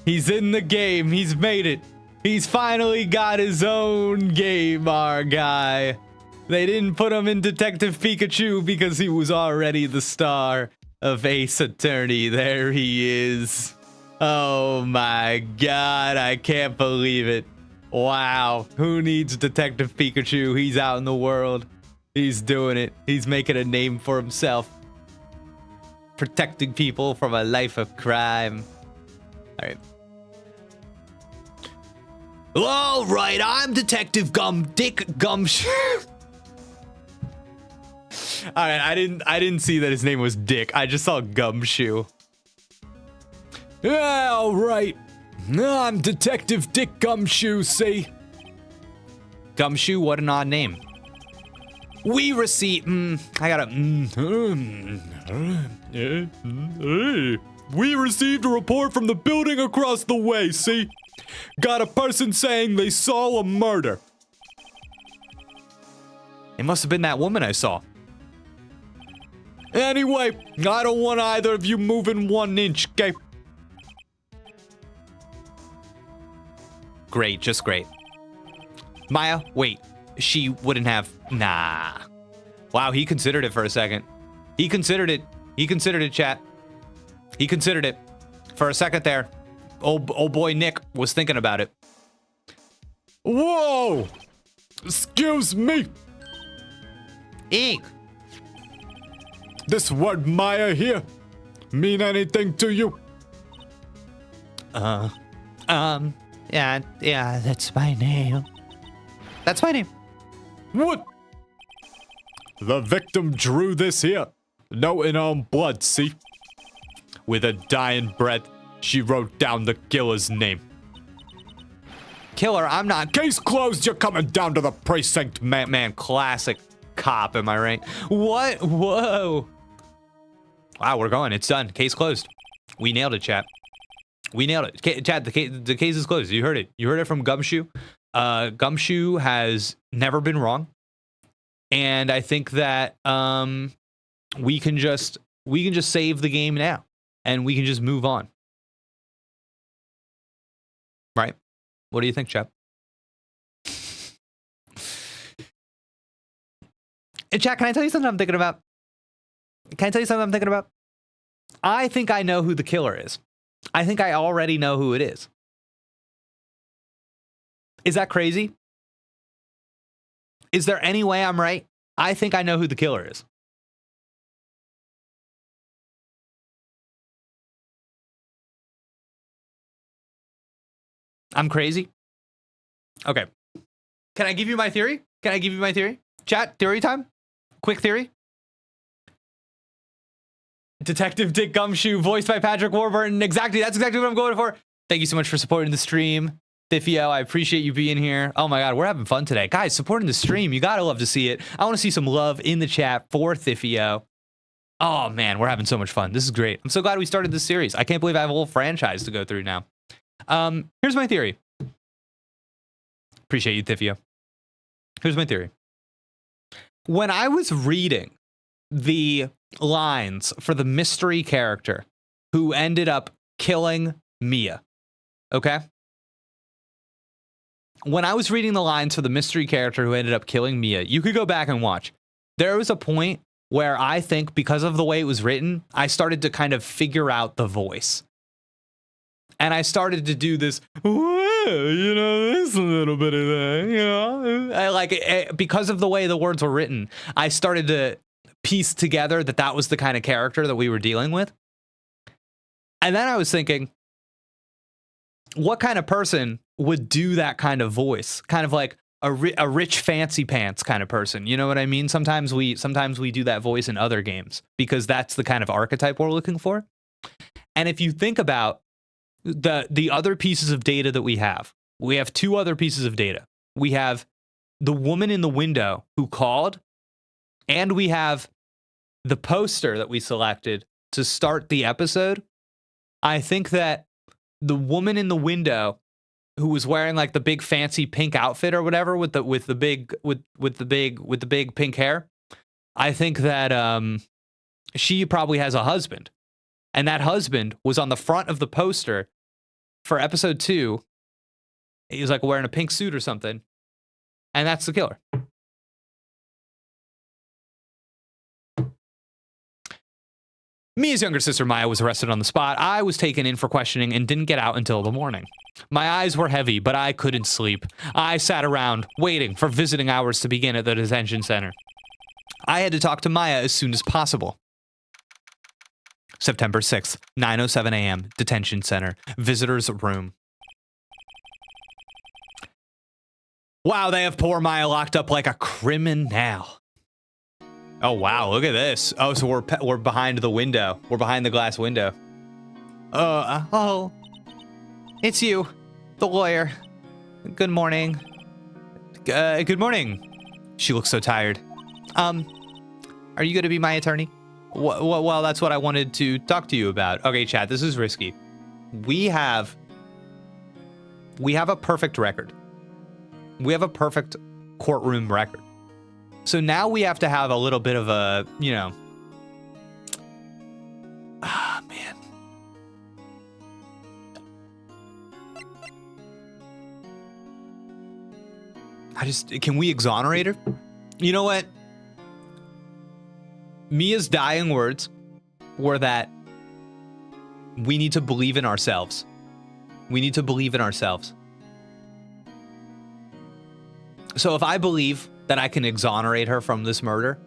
He's in the game. He's made it. He's finally got his own game, our guy. They didn't put him in Detective Pikachu because he was already the star of Ace Attorney. There he is. Oh my god, I can't believe it. Wow, who needs Detective Pikachu? He's out in the world. He's doing it. He's making a name for himself. Protecting people from a life of crime. All right. All right, I'm Detective Dick Gumshoe. All right, I didn't see that his name was Dick. I just saw Gumshoe. Yeah, all right. I'm Detective Dick Gumshoe, see? Gumshoe, what an odd name. We receive. I gotta. We received a report from the building across the way, see? Got a person saying they saw a murder. It must have been that woman I saw. Anyway, I don't want either of you moving 1 inch, okay? Great, just great. Maya, wait. She wouldn't have. Nah. Wow, he considered it for a second. He considered it. He considered it, chat. He considered it. For a second there. Old boy Nick was thinking about it. Whoa! Excuse me. Eek. This word Maya here mean anything to you? Yeah, that's my name. That's my name. What? The victim drew this here. Note in her own blood, see? With a dying breath, she wrote down the killer's name. Killer, I'm not. Case closed, you're coming down to the precinct, man. Man, classic cop, am I right? What? Whoa. Wow, we're going. It's done. Case closed. We nailed it, chat. We nailed it. Chat, the case is closed. You heard it. You heard it from Gumshoe. Gumshoe has never been wrong. And I think that we can just save the game now. And we can just move on. Right? What do you think, chat? And chat, can I tell you something I'm thinking about? Can I tell you something I'm thinking about? I think I know who the killer is. I think I already know who it is. Is that crazy? Is there any way I'm right? I think I know who the killer is. I'm crazy? Okay. Can I give you my theory? Can I give you my theory? Chat, theory time? Quick theory? Detective Dick Gumshoe, voiced by Patrick Warburton. Exactly, that's exactly what I'm going for. Thank you so much for supporting the stream. Thifio, I appreciate you being here. Oh my God, we're having fun today. Guys, supporting the stream, you gotta love to see it. I wanna see some love in the chat for Thifio. Oh man, we're having so much fun. This is great. I'm so glad we started this series. I can't believe I have a whole franchise to go through now. Here's my theory. Appreciate you, Thifio. Here's my theory. When I was reading the lines for the mystery character who ended up killing Mia, okay? When I was reading the lines for the mystery character who ended up killing Mia, you could go back and watch. There was a point where I think because of the way it was written, I started to kind of figure out the voice. And I started to do this, you know, there's a little bit of that, you know? Because of the way the words were written, I started to piece together that that was the kind of character that we were dealing with. And then I was thinking, what kind of person would do that kind of voice? Kind of like a rich fancy pants kind of person. You know what I mean? Sometimes we do that voice in other games because that's the kind of archetype we're looking for. And if you think about the other pieces of data that we have two other pieces of data. We have the woman in the window who called, and we have the poster that we selected to start the episode. I think that the woman in the window who was wearing like the big fancy pink outfit or whatever with the big pink hair, I think that she probably has a husband. And that husband was on the front of the poster for episode 2. He was like wearing a pink suit or something. And that's the killer. Mia's younger sister Maya was arrested on the spot. I was taken in for questioning and didn't get out until the morning. My eyes were heavy, but I couldn't sleep. I sat around waiting for visiting hours to begin at the detention center. I had to talk to Maya as soon as possible. September 6th, 9:07 a.m., detention center, visitor's room. Wow, they have poor Maya locked up like a criminal. Oh, wow, look at this. Oh, so we're behind the window. We're behind the glass window. Oh, it's you, the lawyer. Good morning. Good morning. She looks so tired. Are you going to be my attorney? Well, that's what I wanted to talk to you about. Okay, chat, this is risky. We have a perfect record. We have a perfect courtroom record. So now we have to have a little bit of a, you know. Ah, man. Can we exonerate her? You know what? Mia's dying words were that we need to believe in ourselves. We need to believe in ourselves. So if I believe that I can exonerate her from this murder,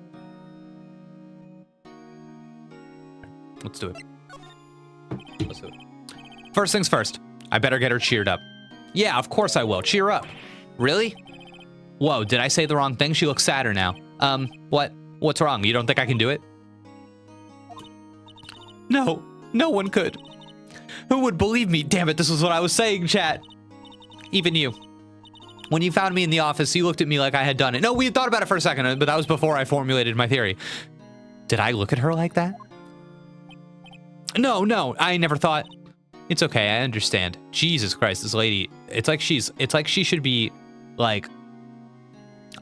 let's do it. Let's do it. First things first, I better get her cheered up. Yeah, of course I will. Cheer up. Really? Whoa, did I say the wrong thing? She looks sadder now. What's wrong? You don't think I can do it? No, no one could. Who would believe me? Damn it, this was what I was saying, chat. Even you. When you found me in the office, you looked at me like I had done it. No, we thought about it for a second, but that was before I formulated my theory. Did I look at her like that? No, I never thought. It's okay, I understand. Jesus Christ, this lady, it's like she should be, like,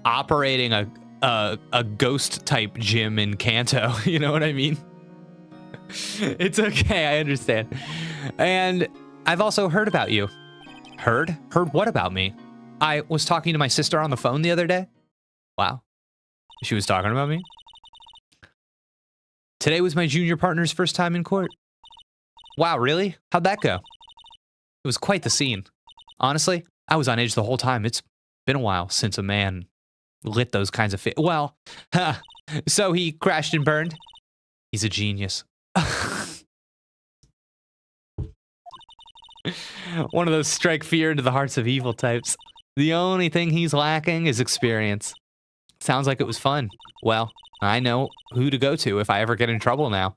operating a ghost type gym in Kanto. You know what I mean? It's okay, I understand. And I've also heard about you. Heard? Heard what about me? I was talking to my sister on the phone the other day. Wow. She was talking about me? Today was my junior partner's first time in court. Wow, really? How'd that go? It was quite the scene. Honestly, I was on edge the whole time. It's been a while since a man lit those kinds of well, so he crashed and burned. He's a genius. One of those strike fear into the hearts of evil types. The only thing he's lacking is experience. Sounds like it was fun. Well, I know who to go to if I ever get in trouble now.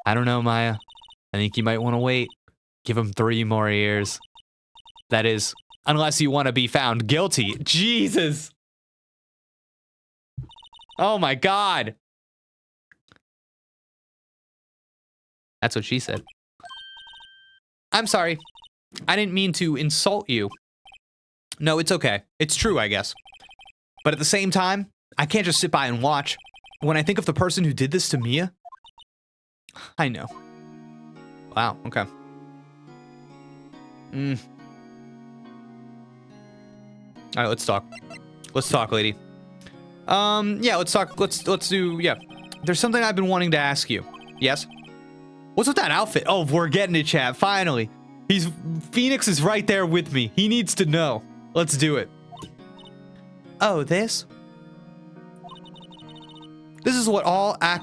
I don't know, Maya. I think you might want to wait. Give him 3 more years. That is, unless you want to be found guilty. Jesus! Oh my God! That's what she said. I'm sorry. I didn't mean to insult you. No, it's okay. It's true, I guess. But at the same time, I can't just sit by and watch. When I think of the person who did this to Mia, I know. Wow, okay. All right, let's talk. Let's talk, lady. Yeah, let's talk. Let's do, yeah. There's something I've been wanting to ask you. Yes? What's with that outfit? Oh, we're getting it, chat. Finally. Phoenix is right there with me. He needs to know. Let's do it. Oh, this? This is what all I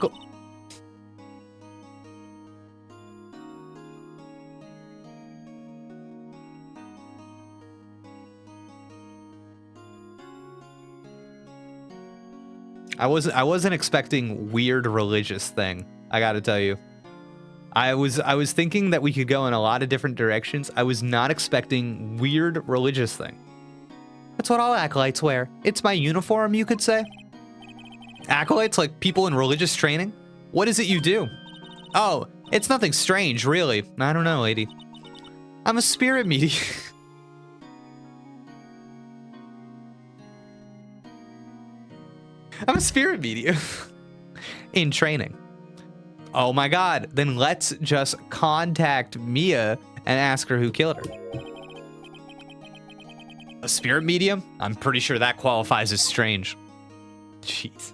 wasn't expecting weird religious thing. I gotta tell you. I was thinking that we could go in a lot of different directions. I was not expecting weird religious thing. That's what all acolytes wear. It's my uniform, you could say. Acolytes, like people in religious training? What is it you do? Oh, it's nothing strange, really. I don't know, lady. I'm a spirit medium. I'm a spirit medium. In training. Oh my God, then let's just contact Mia and ask her who killed her. A spirit medium? I'm pretty sure that qualifies as strange. Jeez.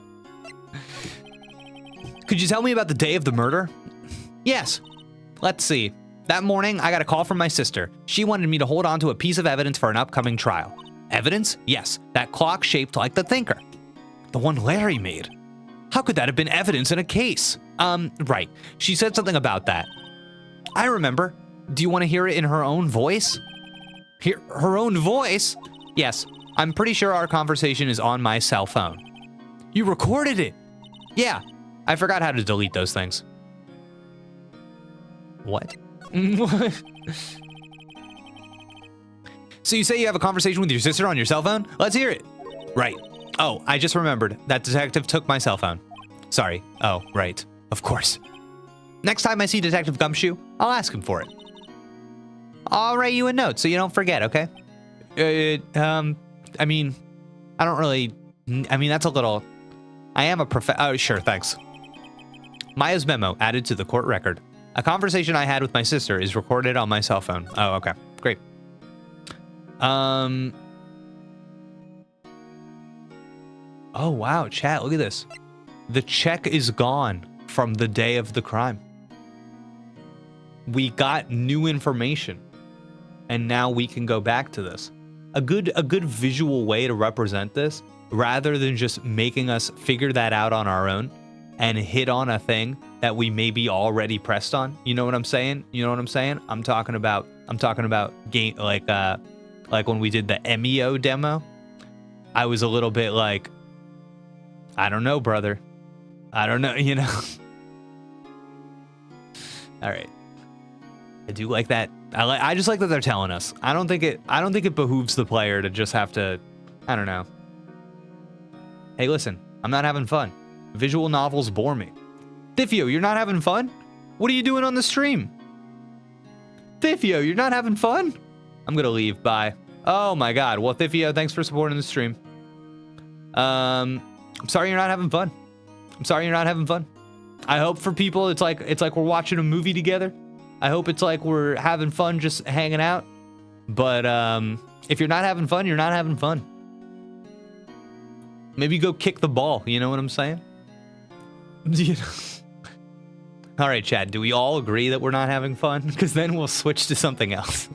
Could you tell me about the day of the murder? Yes. Let's see. That morning, I got a call from my sister. She wanted me to hold on to a piece of evidence for an upcoming trial. Evidence? Yes, that clock shaped like the thinker. The one Larry made. How could that have been evidence in a case? Right. She said something about that. I remember. Do you want to hear it in her own voice? Hear her own voice? Yes. I'm pretty sure our conversation is on my cell phone. You recorded it. Yeah, I forgot how to delete those things. What? So you say you have a conversation with your sister on your cell phone? Let's hear it. Right. Oh, I just remembered. That detective took my cell phone. Sorry. Oh, right. Of course. Next time I see Detective Gumshoe, I'll ask him for it. I'll write you a note so you don't forget, okay? I mean, I don't really... I mean, that's a little... I am a oh, sure, thanks. Maya's memo added to the court record. A conversation I had with my sister is recorded on my cell phone. Oh, okay. Great. Oh, wow, chat, look at this. The check is gone from the day of the crime. We got new information, and now we can go back to this. A good visual way to represent this, rather than just making us figure that out on our own and hit on a thing that we maybe already pressed on. You know what I'm saying? You know what I'm saying? I'm talking about game like when we did the MEO demo. I was a little bit like, I don't know, brother. I don't know, you know. All right. I do like that. I just like that they're telling us. I don't think it behooves the player to just have to, I don't know. Hey, listen, I'm not having fun. Visual novels bore me. Thifio, you're not having fun? What are you doing on the stream? Thifio, you're not having fun? I'm gonna leave, bye. Oh my god, well, Thifio, thanks for supporting the stream. I'm sorry you're not having fun. I'm sorry you're not having fun. I hope for people it's like we're watching a movie together. I hope it's like we're having fun just hanging out. But if you're not having fun, you're not having fun. Maybe go kick the ball, you know what I'm saying? All right, Chad, do we all agree that we're not having fun? Because then we'll switch to something else.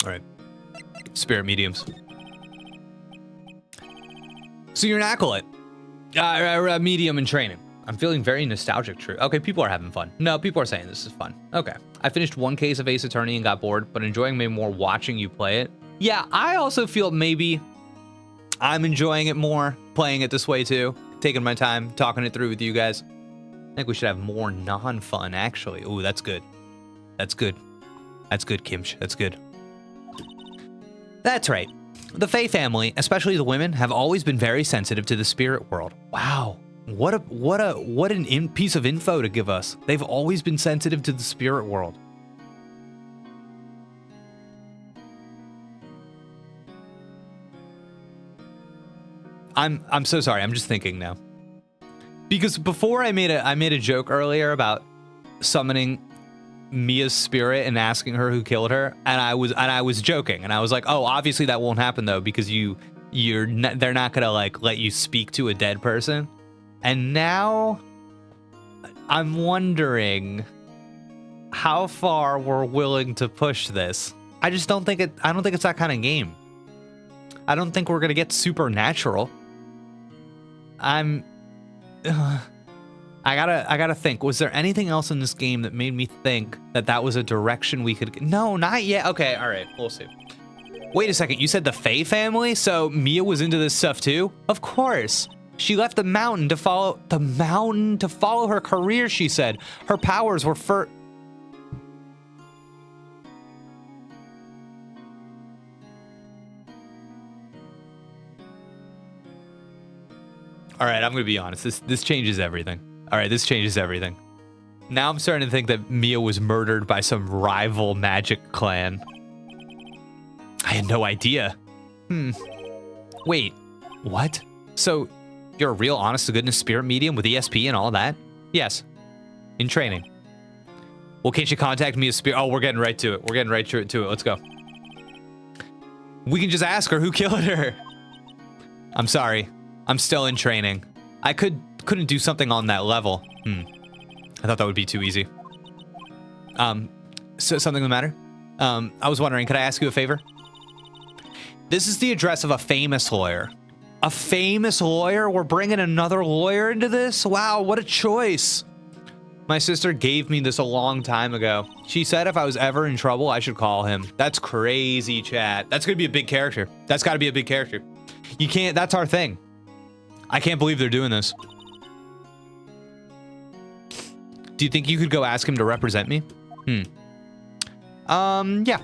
All right. Spirit mediums. So you're an acolyte. Medium in training. I'm feeling very nostalgic, true. Okay, people are having fun. No, people are saying this is fun. Okay. I finished one case of Ace Attorney and got bored, but enjoying maybe more watching you play it. Yeah, I also feel maybe I'm enjoying it more, playing it this way too. Taking my time, talking it through with you guys. I think we should have more non-fun, actually. Ooh, that's good. That's good. That's good, Kimch. That's good. That's right. The Fey family, especially the women, have always been very sensitive to the spirit world. Wow. What an piece of info to give us. They've always been sensitive to the spirit world. I'm so sorry. I'm just thinking now. Because before I made a joke earlier about summoning Mia's spirit and asking her who killed her, and I was joking, and I was like, oh, obviously that won't happen though, because they're not gonna like let you speak to a dead person. And now I'm wondering how far we're willing to push this. I just don't think I don't think it's that kind of game. I don't think we're gonna get supernatural. I gotta think. Was there anything else in this game that made me think that was a direction we could? No, not yet. Okay, all right, we'll see. Wait a second. You said the Fey family, so Mia was into this stuff too? Of course. She left the mountain to follow her career. She said her powers were for. All right, I'm gonna be honest. This changes everything. All right, this changes everything. Now I'm starting to think that Mia was murdered by some rival magic clan. I had no idea. Wait, what? So you're a real honest-to-goodness spirit medium with ESP and all that? Yes, in training. Well, can't you contact Mia's spirit? Oh, we're getting right to it. We're getting right to it. Let's go. We can just ask her who killed her. I'm sorry. I'm still in training. I couldn't do something on that level. I thought that would be too easy. So something the matter? I was wondering, could I ask you a favor? This is the address of a famous lawyer. A famous lawyer? We're bringing another lawyer into this? Wow, what a choice. My sister gave me this a long time ago. She said if I was ever in trouble, I should call him. That's crazy, chat. That's gonna be a big character. That's gotta be a big character. You can't, that's our thing. I can't believe they're doing this. Do you think you could go ask him to represent me? Yeah.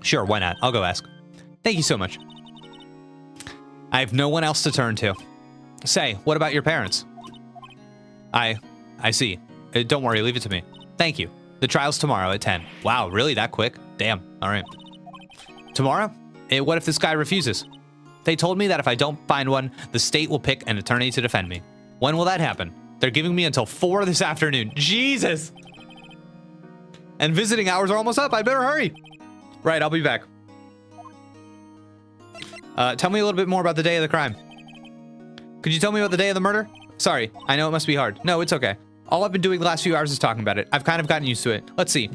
Sure, why not? I'll go ask. Thank you so much. I have no one else to turn to. Say, what about your parents? I see. Don't worry, leave it to me. Thank you. The trial's tomorrow at 10. Wow, really that quick? Damn, all right. Tomorrow? What if this guy refuses? They told me that if I don't find one, the state will pick an attorney to defend me. When will that happen? They're giving me until 4 this afternoon. Jesus! And visiting hours are almost up. I better hurry. Right, I'll be back. Tell me a little bit more about the day of the crime. Could you tell me about the day of the murder? Sorry, I know it must be hard. No, it's okay. All I've been doing the last few hours is talking about it. I've kind of gotten used to it. Let's see.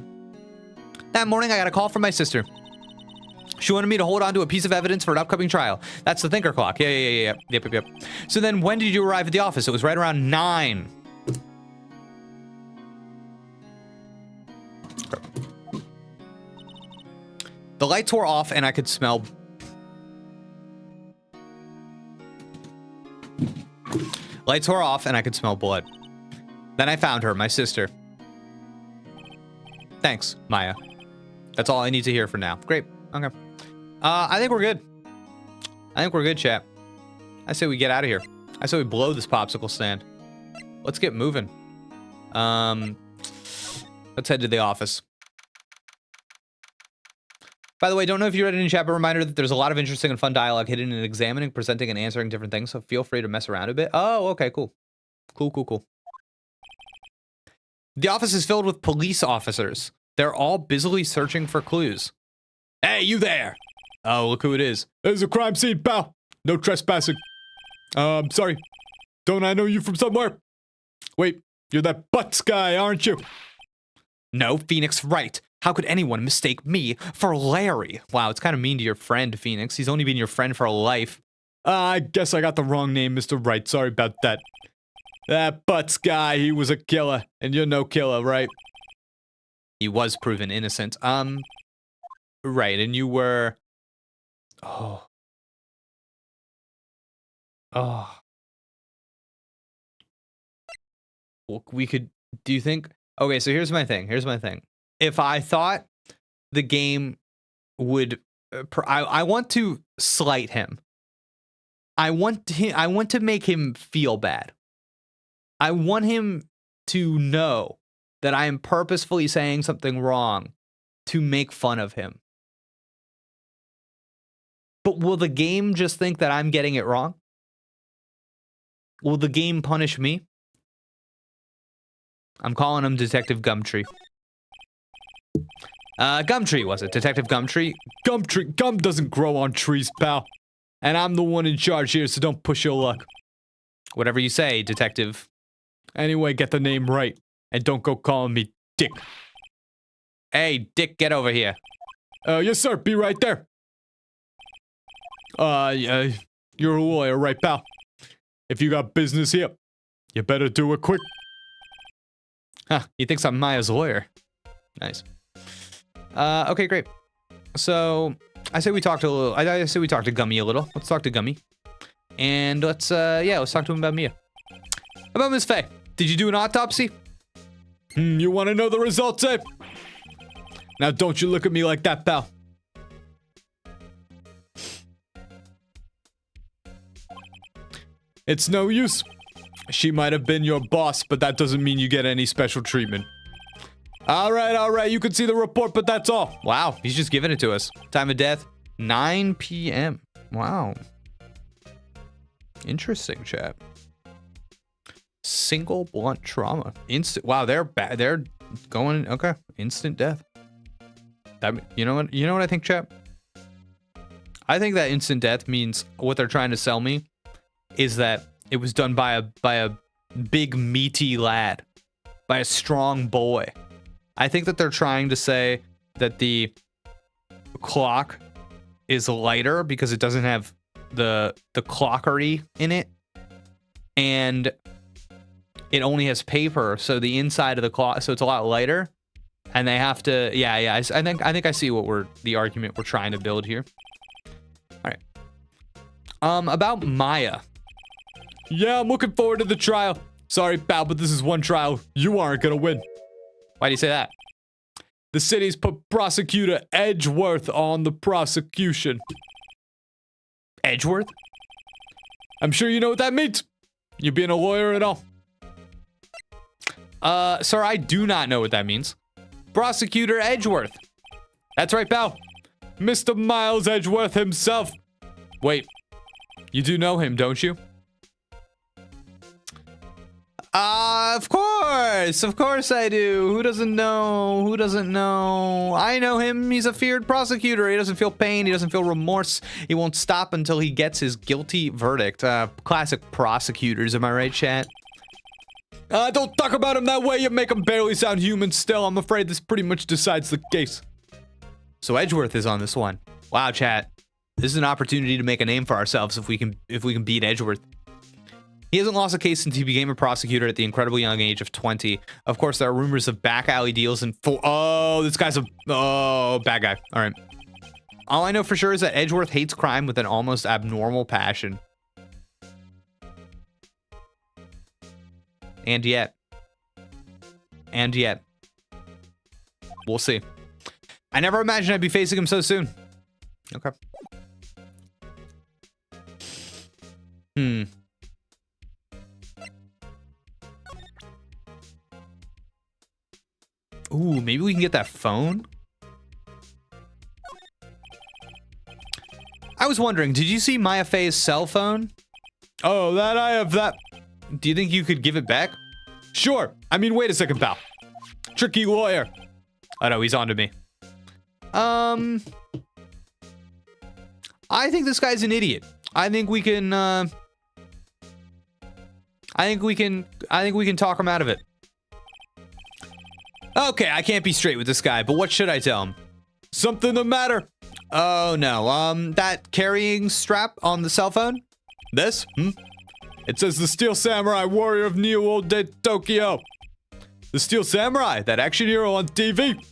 That morning, I got a call from my sister. She wanted me to hold on to a piece of evidence for an upcoming trial. That's the thinker clock. Yeah. Yep. So then when did you arrive at the office? It was right around 9. The lights were off and I could smell... Lights were off and I could smell blood. Then I found her, my sister. Thanks, Maya. That's all I need to hear for now. Great. Okay. I think we're good. I think we're good, chat. I say we get out of here. I say we blow this popsicle stand. Let's get moving. Let's head to the office. By the way, don't know if you read it in chat, but reminder that there's a lot of interesting and fun dialogue hidden in examining, presenting, and answering different things, so feel free to mess around a bit. Oh, okay, cool. Cool. The office is filled with police officers. They're all busily searching for clues. Hey, you there! Oh, look who it is. There's a crime scene, pal. No trespassing. Sorry. Don't I know you from somewhere? Wait, you're that Butts guy, aren't you? No, Phoenix, right. How could anyone mistake me for Larry? Wow, it's kind of mean to your friend, Phoenix. He's only been your friend for life. I guess I got the wrong name, Mr. Right. Sorry about that. That Butts guy, he was a killer. And you're no killer, right? He was proven innocent. Right, and you were... Oh. Well, we could... Do you think... Okay, so here's my thing. If I thought the game would... I want to slight him. I want to make him feel bad. I want him to know that I am purposefully saying something wrong to make fun of him. But will the game just think that I'm getting it wrong? Will the game punish me? I'm calling him Detective Gumtree. Gumtree, was it? Detective Gumtree? Gumtree, gum doesn't grow on trees, pal. And I'm the one in charge here, so don't push your luck. Whatever you say, Detective. Anyway, get the name right. And don't go calling me Dick. Hey, Dick, get over here. Yes, sir. Be right there. You're a lawyer, right, pal? If you got business here, you better do it quick. Huh, he thinks I'm Maya's lawyer. Nice. Okay, great. So, I say we talk to Gummy a little. Let's talk to Gummy. And let's talk to him about Mia. About Miss Fey. Did you do an autopsy? You want to know the results, eh? Now don't you look at me like that, pal. It's no use. She might have been your boss, but that doesn't mean you get any special treatment. All right, you can see the report, but that's all. Wow, he's just giving it to us. Time of death, 9 p.m. Wow. Interesting, chat. Single blunt trauma. Instant. Wow, they're going. Okay, instant death. That, you know what I think, chat? I think that instant death means what they're trying to sell me is that it was done by a big meaty lad, by a strong boy. I think that they're trying to say that the clock is lighter because it doesn't have the clockery in it, and it only has paper, so the inside of the cloth, so it's a lot lighter. And they have to, yeah. I think I see what the argument we're trying to build here. All right. About Maya. Yeah, I'm looking forward to the trial. Sorry, pal, but this is one trial you aren't gonna win. Why do you say that? The city's put prosecutor Edgeworth on the prosecution. Edgeworth? I'm sure you know what that means. You being a lawyer and all. Sir, I do not know what that means. Prosecutor Edgeworth. That's right, pal. Mr. Miles Edgeworth himself. Wait, you do know him, don't you? Of course I do. Who doesn't know? Who doesn't know? I know him. He's a feared prosecutor. He doesn't feel pain. He doesn't feel remorse. He won't stop until he gets his guilty verdict. Classic prosecutors, am I right, chat? Don't talk about him that way. You make him barely sound human still. I'm afraid this pretty much decides the case. So Edgeworth is on this one. Wow, chat. This is an opportunity to make a name for ourselves if we can beat Edgeworth. He hasn't lost a case since he became a prosecutor at the incredibly young age of 20. Of course, there are rumors of back alley deals and this guy's a bad guy. All right. All I know for sure is that Edgeworth hates crime with an almost abnormal passion. And yet, we'll see. I never imagined I'd be facing him so soon. Okay. Ooh, maybe we can get that phone? I was wondering, did you see Maya Fey's cell phone? Oh, I have that. Do you think you could give it back? Sure. I mean, wait a second, pal. Tricky lawyer. Oh no, he's on to me. I think this guy's an idiot. I think we can talk him out of it. Okay, I can't be straight with this guy, but what should I tell him? Something the matter. Oh no, that carrying strap on the cell phone? This? It says the Steel Samurai, warrior of Neo Old Day Tokyo. The Steel Samurai, that action hero on TV.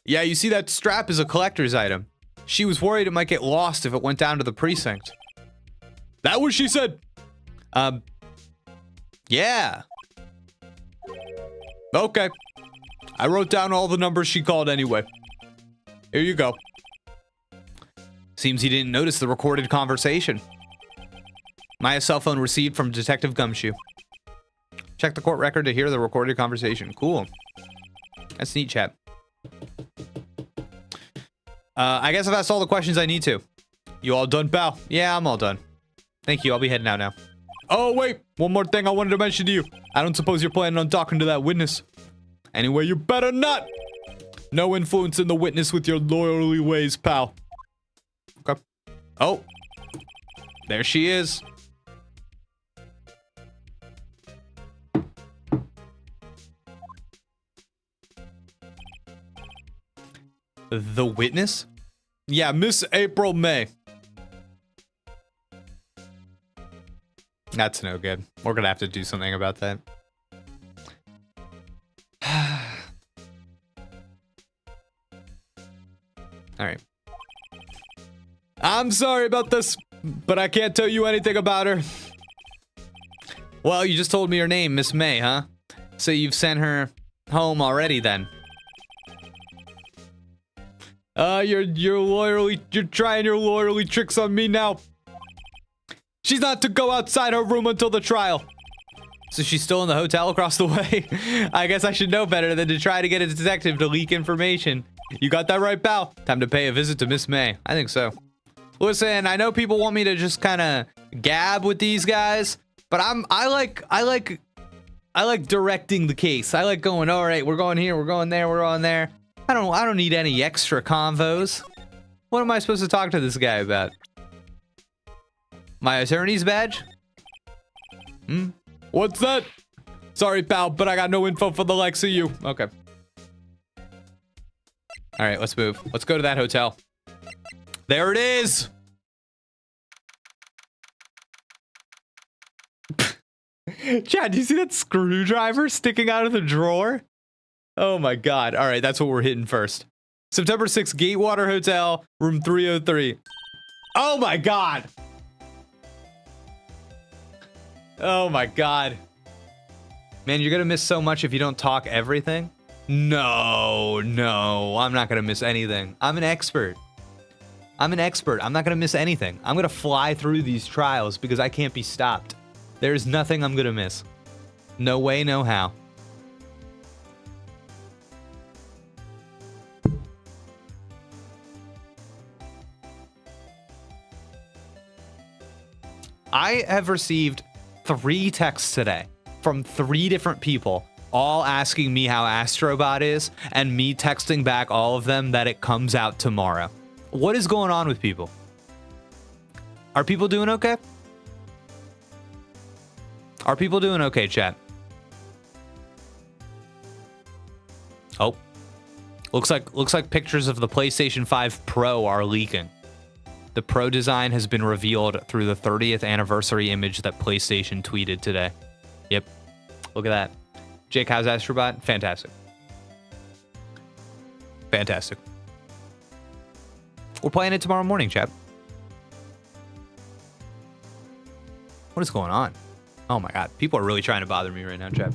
Yeah, you see that strap is a collector's item. She was worried it might get lost if it went down to the precinct. That what she said? Yeah. Okay. I wrote down all the numbers she called anyway. Here you go. Seems he didn't notice the recorded conversation. Maya's cell phone received from Detective Gumshoe. Check the court record to hear the recorded conversation. Cool. That's neat, chat. I guess if that's all the questions I need to. You all done, pal? Yeah, I'm all done. Thank you. I'll be heading out now. Oh, wait. One more thing I wanted to mention to you. I don't suppose you're planning on talking to that witness. Anyway, you better not. No influence in the witness with your lawyerly ways, pal. Okay. Oh. There she is. The witness? Yeah, Miss April May. That's no good. We're gonna have to do something about that. Alright. I'm sorry about this, but I can't tell you anything about her. Well, you just told me her name, Miss May, huh? So you've sent her home already then? You're trying your lawyerly tricks on me now. She's not to go outside her room until the trial. So she's still in the hotel across the way? I guess I should know better than to try to get a detective to leak information. You got that right, pal. Time to pay a visit to Miss May. I think so. Listen, I know people want me to just kind of gab with these guys, but I like directing the case. I like going, all right, we're going here, we're going there, we're going there. I don't need any extra convos. What am I supposed to talk to this guy about? My attorney's badge? What's that? Sorry, pal, but I got no info for the likes of you. Okay. All right, let's move. Let's go to that hotel. There it is. Chad, do you see that screwdriver sticking out of the drawer? Oh my God. All right, that's what we're hitting first. September 6th, Gatewater Hotel, room 303. Oh my God. Oh my God. Man, you're gonna miss so much if you don't talk everything. No, I'm not gonna miss anything. I'm an expert. I'm not gonna miss anything. I'm gonna fly through these trials because I can't be stopped. There's nothing I'm gonna miss. No way, no how. I have received 3 texts today from 3 different people, all asking me how Astrobot is, and me texting back all of them that it comes out tomorrow. What is going on with people? Are people doing okay? Are people doing okay, chat? Oh. Looks like pictures of the PlayStation 5 Pro are leaking. The Pro design has been revealed through the 30th anniversary image that PlayStation tweeted today. Yep. Look at that. Jake, how's Astrobot? Fantastic. Fantastic. We're playing it tomorrow morning, chap. What is going on? Oh my God. People are really trying to bother me right now, chap.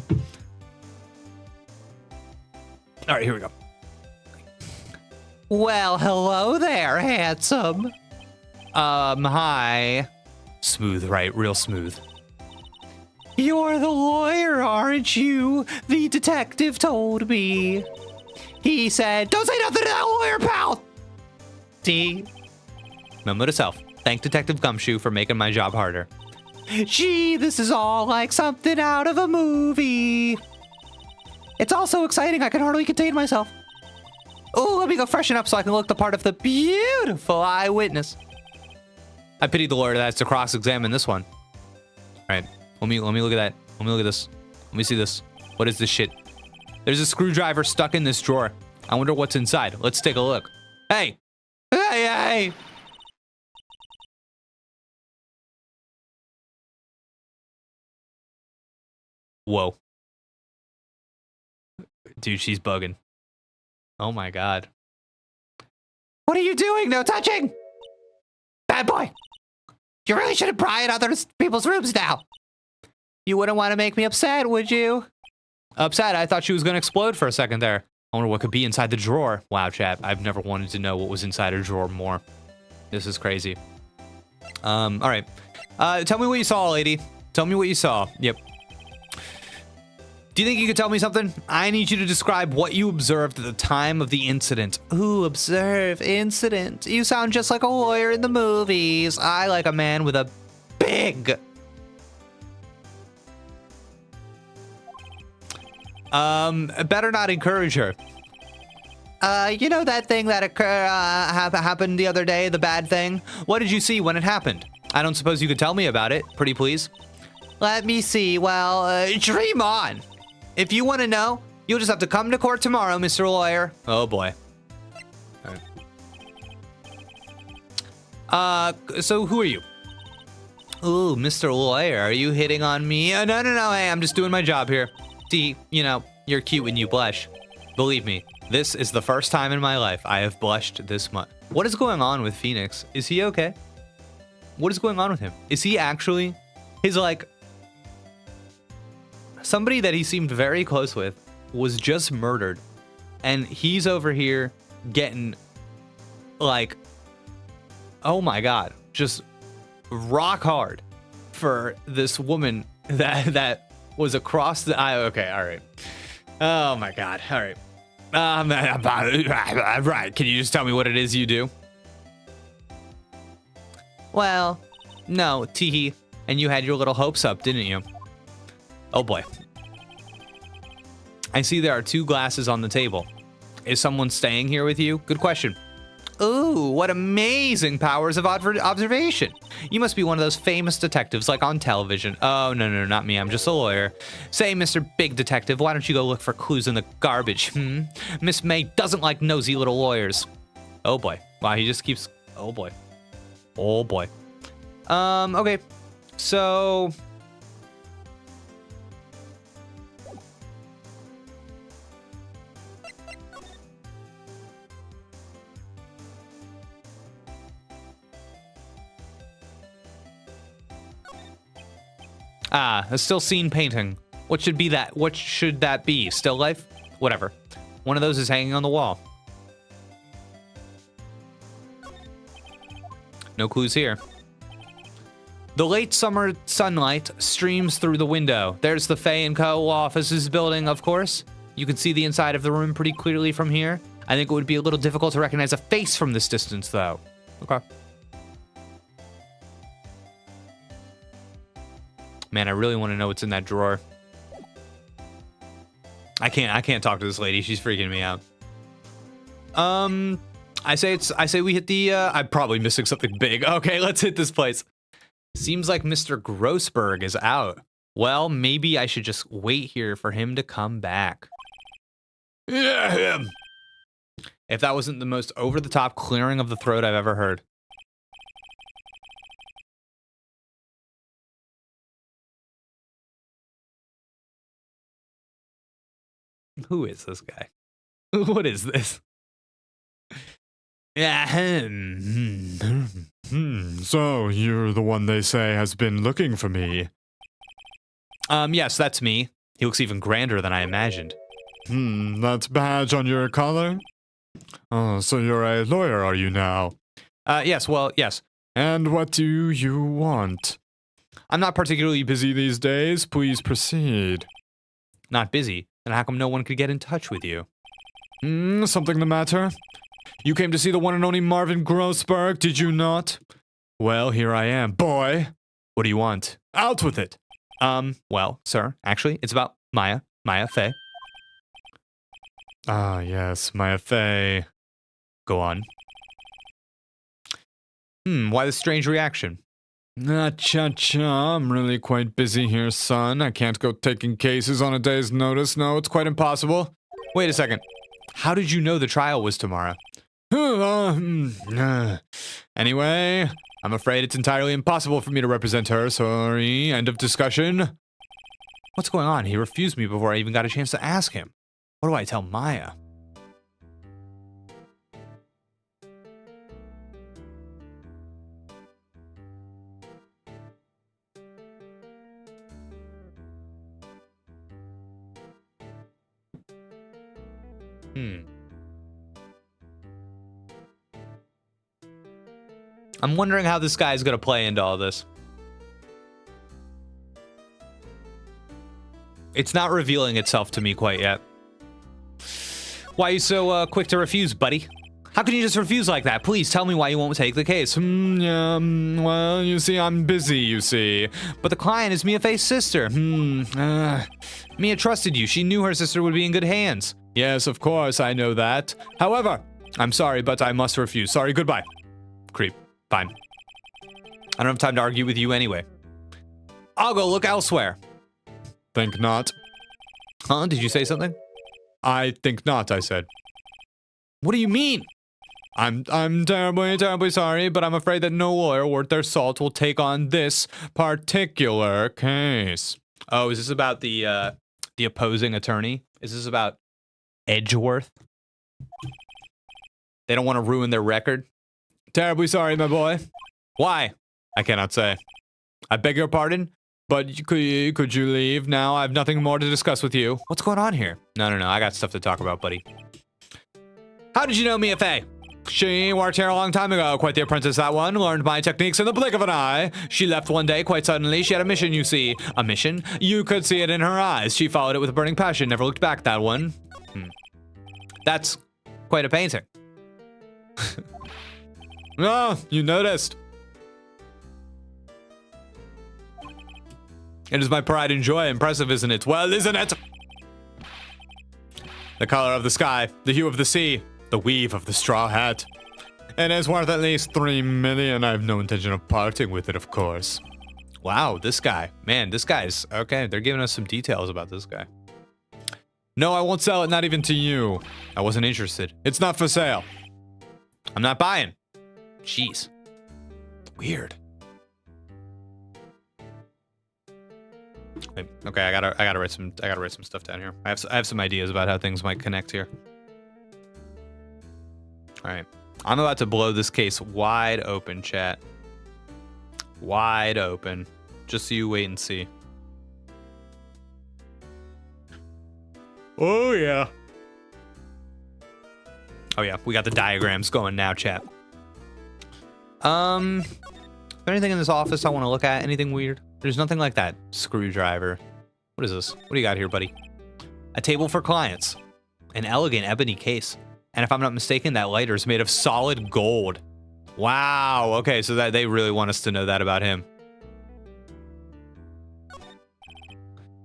All right, here we go. Well, hello there, handsome. Hi. Smooth, right? Real smooth. You're the lawyer, aren't you? The detective told me. He said, don't say nothing to that lawyer, pal! See? Memo to self. Thank Detective Gumshoe for making my job harder. Gee, this is all like something out of a movie. It's all so exciting I can hardly contain myself. Oh, let me go freshen up so I can look the part of the beautiful eyewitness. I pity the lawyer that has to cross-examine this one. All right, let me look at that. Let me look at this. Let me see this. What is this shit? There's a screwdriver stuck in this drawer. I wonder what's inside. Let's take a look. Hey! Hey, hey! Whoa. Dude, she's bugging. Oh my God. What are you doing? No touching! Bad boy! You really shouldn't pry in other people's rooms now. You wouldn't want to make me upset, would you? Upset? I thought she was going to explode for a second there. I wonder what could be inside the drawer. Wow, chat. I've never wanted to know what was inside a drawer more. This is crazy. All right. Tell me what you saw, lady. Tell me what you saw. Yep. Do you think you could tell me something? I need you to describe what you observed at the time of the incident. Ooh, observe, incident. You sound just like a lawyer in the movies. I like a man with a big... better not encourage her. You know that thing that happened the other day, the bad thing? What did you see when it happened? I don't suppose you could tell me about it, pretty please. Let me see. Well, dream on. If you want to know, you'll just have to come to court tomorrow, Mr. Lawyer. Oh, boy. All right. So who are you? Ooh, Mr. Lawyer, are you hitting on me? No, hey, I'm just doing my job here. See, you know, you're cute when you blush. Believe me, this is the first time in my life I have blushed this much. What is going on with Phoenix? Is he okay? What is going on with him? Is he actually... He's like... Somebody that he seemed very close with was just murdered. And he's over here getting... Like... Oh my God. Just rock hard for this woman that was across the... okay, all right. Oh my God, all right. Right, can you just tell me what it is you do? Well, no, teehee. And you had your little hopes up, didn't you? Oh boy. I see there are 2 glasses on the table. Is someone staying here with you? Good question. Ooh, what amazing powers of observation. You must be one of those famous detectives like on television. Oh, no, not me. I'm just a lawyer. Say, Mr. Big Detective, why don't you go look for clues in the garbage, Miss May doesn't like nosy little lawyers. Oh, boy. Wow, he just keeps... Oh, boy. Oh, boy. Okay. So... Ah, a still scene painting. What should be that? What should that be? Still life? Whatever. One of those is hanging on the wall. No clues here. The late summer sunlight streams through the window. There's the Fey & Co. offices building, of course. You can see the inside of the room pretty clearly from here. I think it would be a little difficult to recognize a face from this distance, though. Okay. Man, I really want to know what's in that drawer. I can't talk to this lady. She's freaking me out. I say we hit the, I'm probably missing something big. Okay, let's hit this place. Seems like Mr. Grossberg is out. Well, maybe I should just wait here for him to come back. Yeah, him. If that wasn't the most over-the-top clearing of the throat I've ever heard. Who is this guy? What is this? Yeah. So, you're the one they say has been looking for me. Yes, that's me. He looks even grander than I imagined. That badge on your collar? Oh, so you're a lawyer, are you now? Yes, well, yes. And what do you want? I'm not particularly busy. Busy these days? Please proceed. Not busy. And how come no one could get in touch with you? Something the matter? You came to see the one and only Marvin Grossberg, did you not? Well, here I am. Boy! What do you want? Out with it! Well, sir, actually, it's about Maya Fey. Ah, yes, Maya Fey. Go on. Why the strange reaction? Cha-cha, I'm really quite busy here, son. I can't go taking cases on a day's notice. No, it's quite impossible. Wait a second. How did you know the trial was tomorrow? Anyway, I'm afraid it's entirely impossible for me to represent her. Sorry, end of discussion. What's going on? He refused me before I even got a chance to ask him. What do I tell Maya? I'm wondering how this guy's gonna play into all this. It's not revealing itself to me quite yet. Why are you so quick to refuse, buddy? How can you just refuse like that? Please tell me why you won't take the case. Well, you see, I'm busy, you see. But the client is Mia Fey's sister. Mia trusted you. She knew her sister would be in good hands. Yes, of course, I know that. However, I'm sorry, but I must refuse. Sorry, goodbye. Creep. Fine. I don't have time to argue with you anyway. I'll go look elsewhere. Think not. Huh? Did you say something? I think not, I said. What do you mean? I'm terribly, terribly sorry, but I'm afraid that no lawyer worth their salt will take on this particular case. Oh, is this about the opposing attorney? Is this about Edgeworth? They don't want to ruin their record? Terribly sorry, my boy. Why? I cannot say. I beg your pardon, but could you leave now? I have nothing more to discuss with you. What's going on here? No, I got stuff to talk about, buddy. How did you know Mia Fey? She worked here a long time ago, quite the apprentice that one, learned my techniques in the blink of an eye. She left one day quite suddenly. She had a mission, you see. A mission? You could see it in her eyes. She followed it with a burning passion, never looked back, that one. That's quite a painting. Oh, you noticed. It is my pride and joy. Impressive, isn't it? Well, isn't it? The color of the sky, the hue of the sea, the weave of the straw hat. It is worth at least 3 million. I have no intention of parting with it, of course. Wow, this guy. Man, this guy's... Okay, they're giving us some details about this guy. No, I won't sell it, not even to you. I wasn't interested. It's not for sale. I'm not buying. Jeez. Weird. Wait, okay, I gotta write some stuff down here. I have some ideas about how things might connect here. All right, I'm about to blow this case wide open, chat. Wide open. Just so you wait and see. Oh, yeah. Oh, yeah. We got the diagrams going now, chat. Anything in this office I want to look at? Anything weird? There's nothing like that. Screwdriver. What is this? What do you got here, buddy? A table for clients. An elegant ebony case. And if I'm not mistaken, that lighter is made of solid gold. Wow. Okay, so that they really want us to know that about him.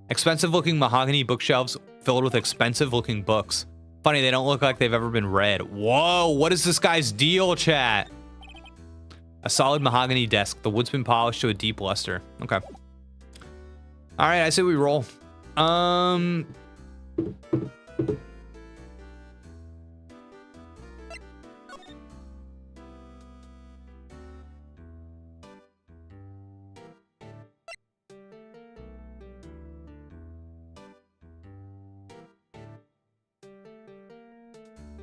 Expensive-looking mahogany bookshelves filled with expensive-looking books. Funny, they don't look like they've ever been read. Whoa, what is this guy's deal, chat? A solid mahogany desk. The wood's been polished to a deep luster. Okay. All right, I say we roll.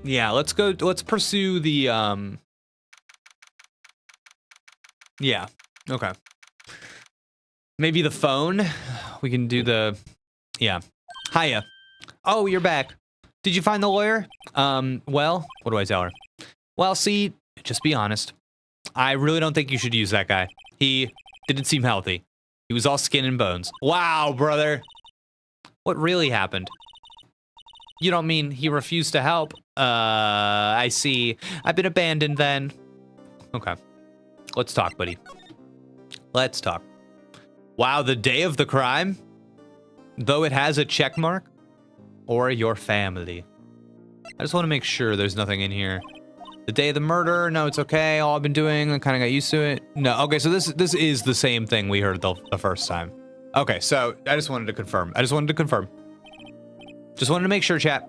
Yeah, let's go. Let's pursue the, yeah, okay. Maybe the phone. We can do the, yeah. Hiya. Oh, you're back. Did you find the lawyer? Well, what do I tell her? Well, see, just be honest. I really don't think you should use that guy. He didn't seem healthy. He was all skin and bones. Wow, brother. What really happened? You don't mean he refused to help? I see. I've been abandoned then. Okay. Let's talk, buddy. Let's talk. Wow, the day of the crime? Though it has a check mark? Or your family? I just want to make sure there's nothing in here. The day of the murder? No, it's okay. All I've been doing, I kind of got used to it. No, okay, so this is the same thing we heard the first time. Okay, so I just wanted to confirm. Just wanted to make sure, chat.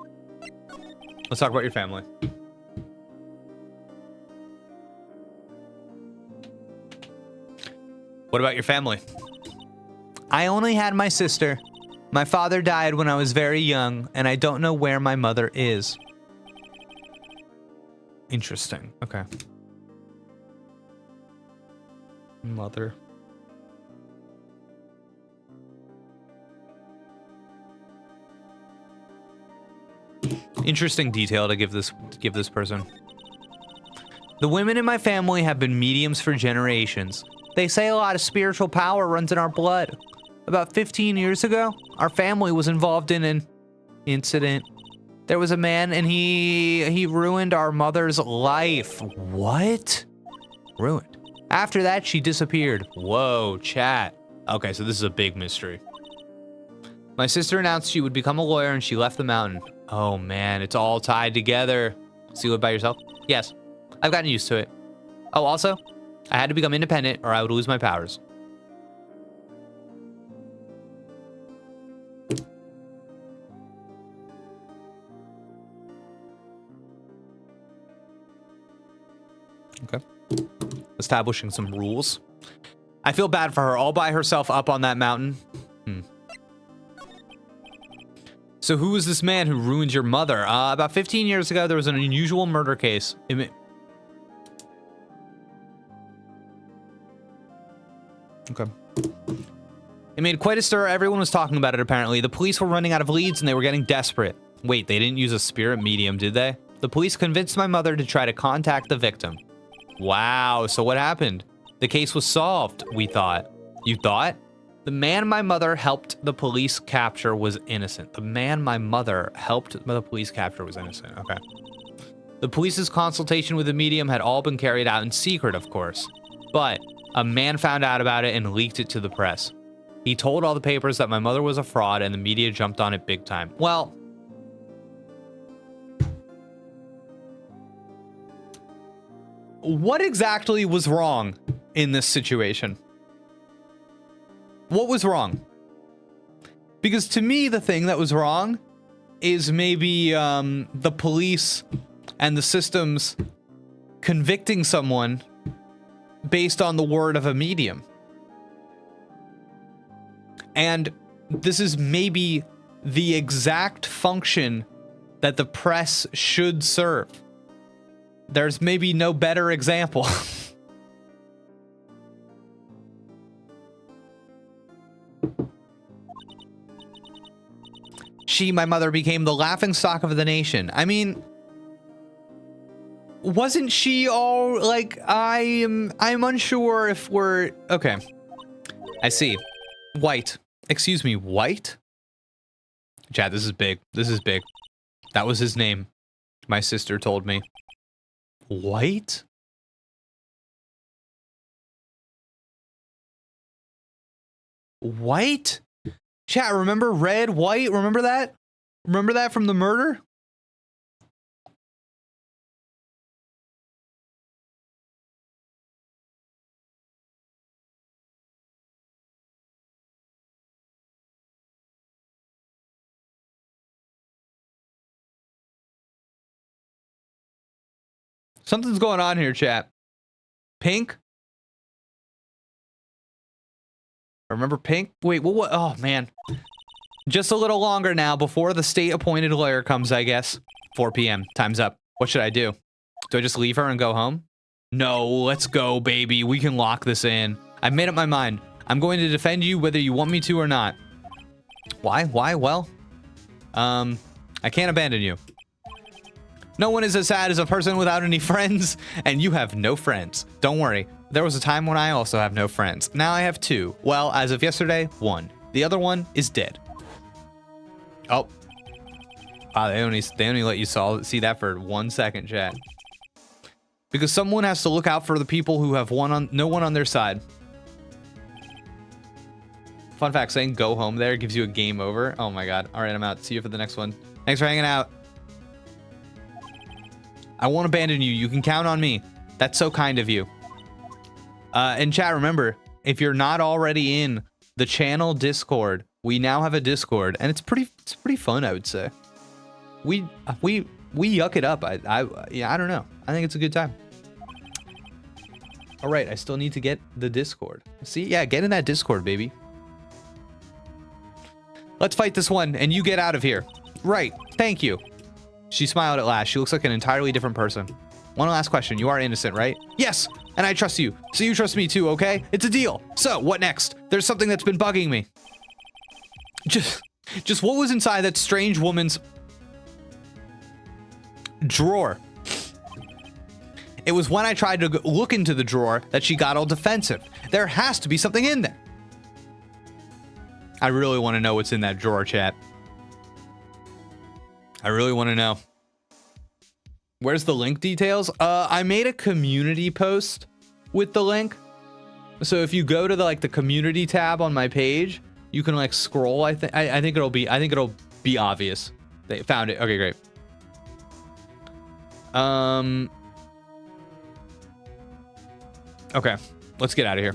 Let's talk about your family. What about your family? I only had my sister. My father died when I was very young, and I don't know where my mother is. Interesting. Okay. Mother. Interesting detail to give this person. The women in my family have been mediums for generations. They say a lot of spiritual power runs in our blood. About 15 years ago, our family was involved in an incident. There was a man and he ruined our mother's life. What? Ruined. After that, she disappeared. Whoa, chat. Okay, so this is a big mystery. My sister announced she would become a lawyer and she left the mountain. Oh man, it's all tied together. So you live by yourself? Yes. I've gotten used to it. Oh, also, I had to become independent or I would lose my powers. Okay. Establishing some rules. I feel bad for her all by herself up on that mountain. So who was this man who ruined your mother? About 15 years ago, there was an unusual murder case. Okay. It made quite a stir. Everyone was talking about it, apparently. The police were running out of leads and they were getting desperate. Wait, they didn't use a spirit medium, did they? The police convinced my mother to try to contact the victim. Wow, so what happened? The case was solved, we thought. You thought? The man my mother helped the police capture was innocent. The man my mother helped the police capture was innocent. Okay. The police's consultation with the medium had all been carried out in secret, of course. But a man found out about it and leaked it to the press. He told all the papers that my mother was a fraud and the media jumped on it big time. Well, what exactly was wrong in this situation? What was wrong? Because to me, the thing that was wrong is maybe the police and the systems convicting someone based on the word of a medium. And this is maybe the exact function that the press should serve. There's maybe no better example. She, my mother, became the laughing stock of the nation. I mean, wasn't she all like, I'm unsure if we're, okay. I see. White. Excuse me, White? Chat, this is big. This is big. That was his name. My sister told me. White? White? Chat, remember red, white? Remember that? Remember that from the murder? Something's going on here, chat. Pink? Remember Pink? Wait, what? Oh, man. Just a little longer now before the state-appointed lawyer comes, I guess. 4 p.m. Time's up. What should I do? Do I just leave her and go home? No, let's go, baby. We can lock this in. I've made up my mind. I'm going to defend you whether you want me to or not. Why? Why? Well, I can't abandon you. No one is as sad as a person without any friends, and you have no friends. Don't worry. There was a time when I also have no friends. Now I have 2. Well, as of yesterday, 1. The other one is dead. Oh. Wow, they only let you see that for 1 second, chat. Because someone has to look out for the people who have no one on their side. Fun fact, saying go home there gives you a game over. Oh my god. All right, I'm out. See you for the next one. Thanks for hanging out. I won't abandon you. You can count on me. That's so kind of you. And chat, remember, if you're not already in the channel Discord, we now have a Discord, and it's pretty fun, I would say. We yuck it up. Yeah, I don't know. I think it's a good time. All right, I still need to get the Discord. See, yeah, get in that Discord, baby. Let's fight this one, and you get out of here. Right. Thank you. She smiled at last. She looks like an entirely different person. One last question. You are innocent, right? Yes, and I trust you. So you trust me too, okay? It's a deal. So, what next? There's something that's been bugging me. Just what was inside that strange woman's drawer? It was when I tried to look into the drawer that she got all defensive. There has to be something in there. I really want to know what's in that drawer, chat. I really want to know. Where's the link details? I made a community post with the link. So if you go to the community tab on my page, you can like scroll. I think it'll be obvious. They found it. Okay, great. Okay, let's get out of here.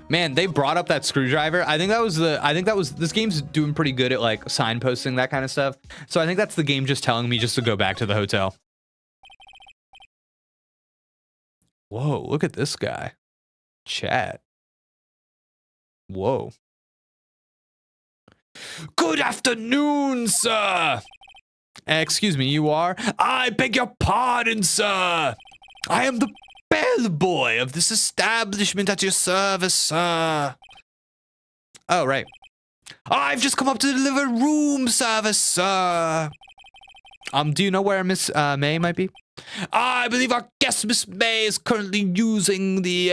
Man, they brought up that screwdriver. I think that was this game's doing pretty good at like signposting that kind of stuff. So I think that's the game just telling me just to go back to the hotel. Whoa, look at this guy. Chat. Whoa. Good afternoon, sir. Excuse me, you are? I beg your pardon, sir. I am the bellboy of this establishment at your service, sir. Oh, right. I've just come up to deliver room service, sir. Do you know where Miss May might be? I believe our guest, Miss May, is currently using the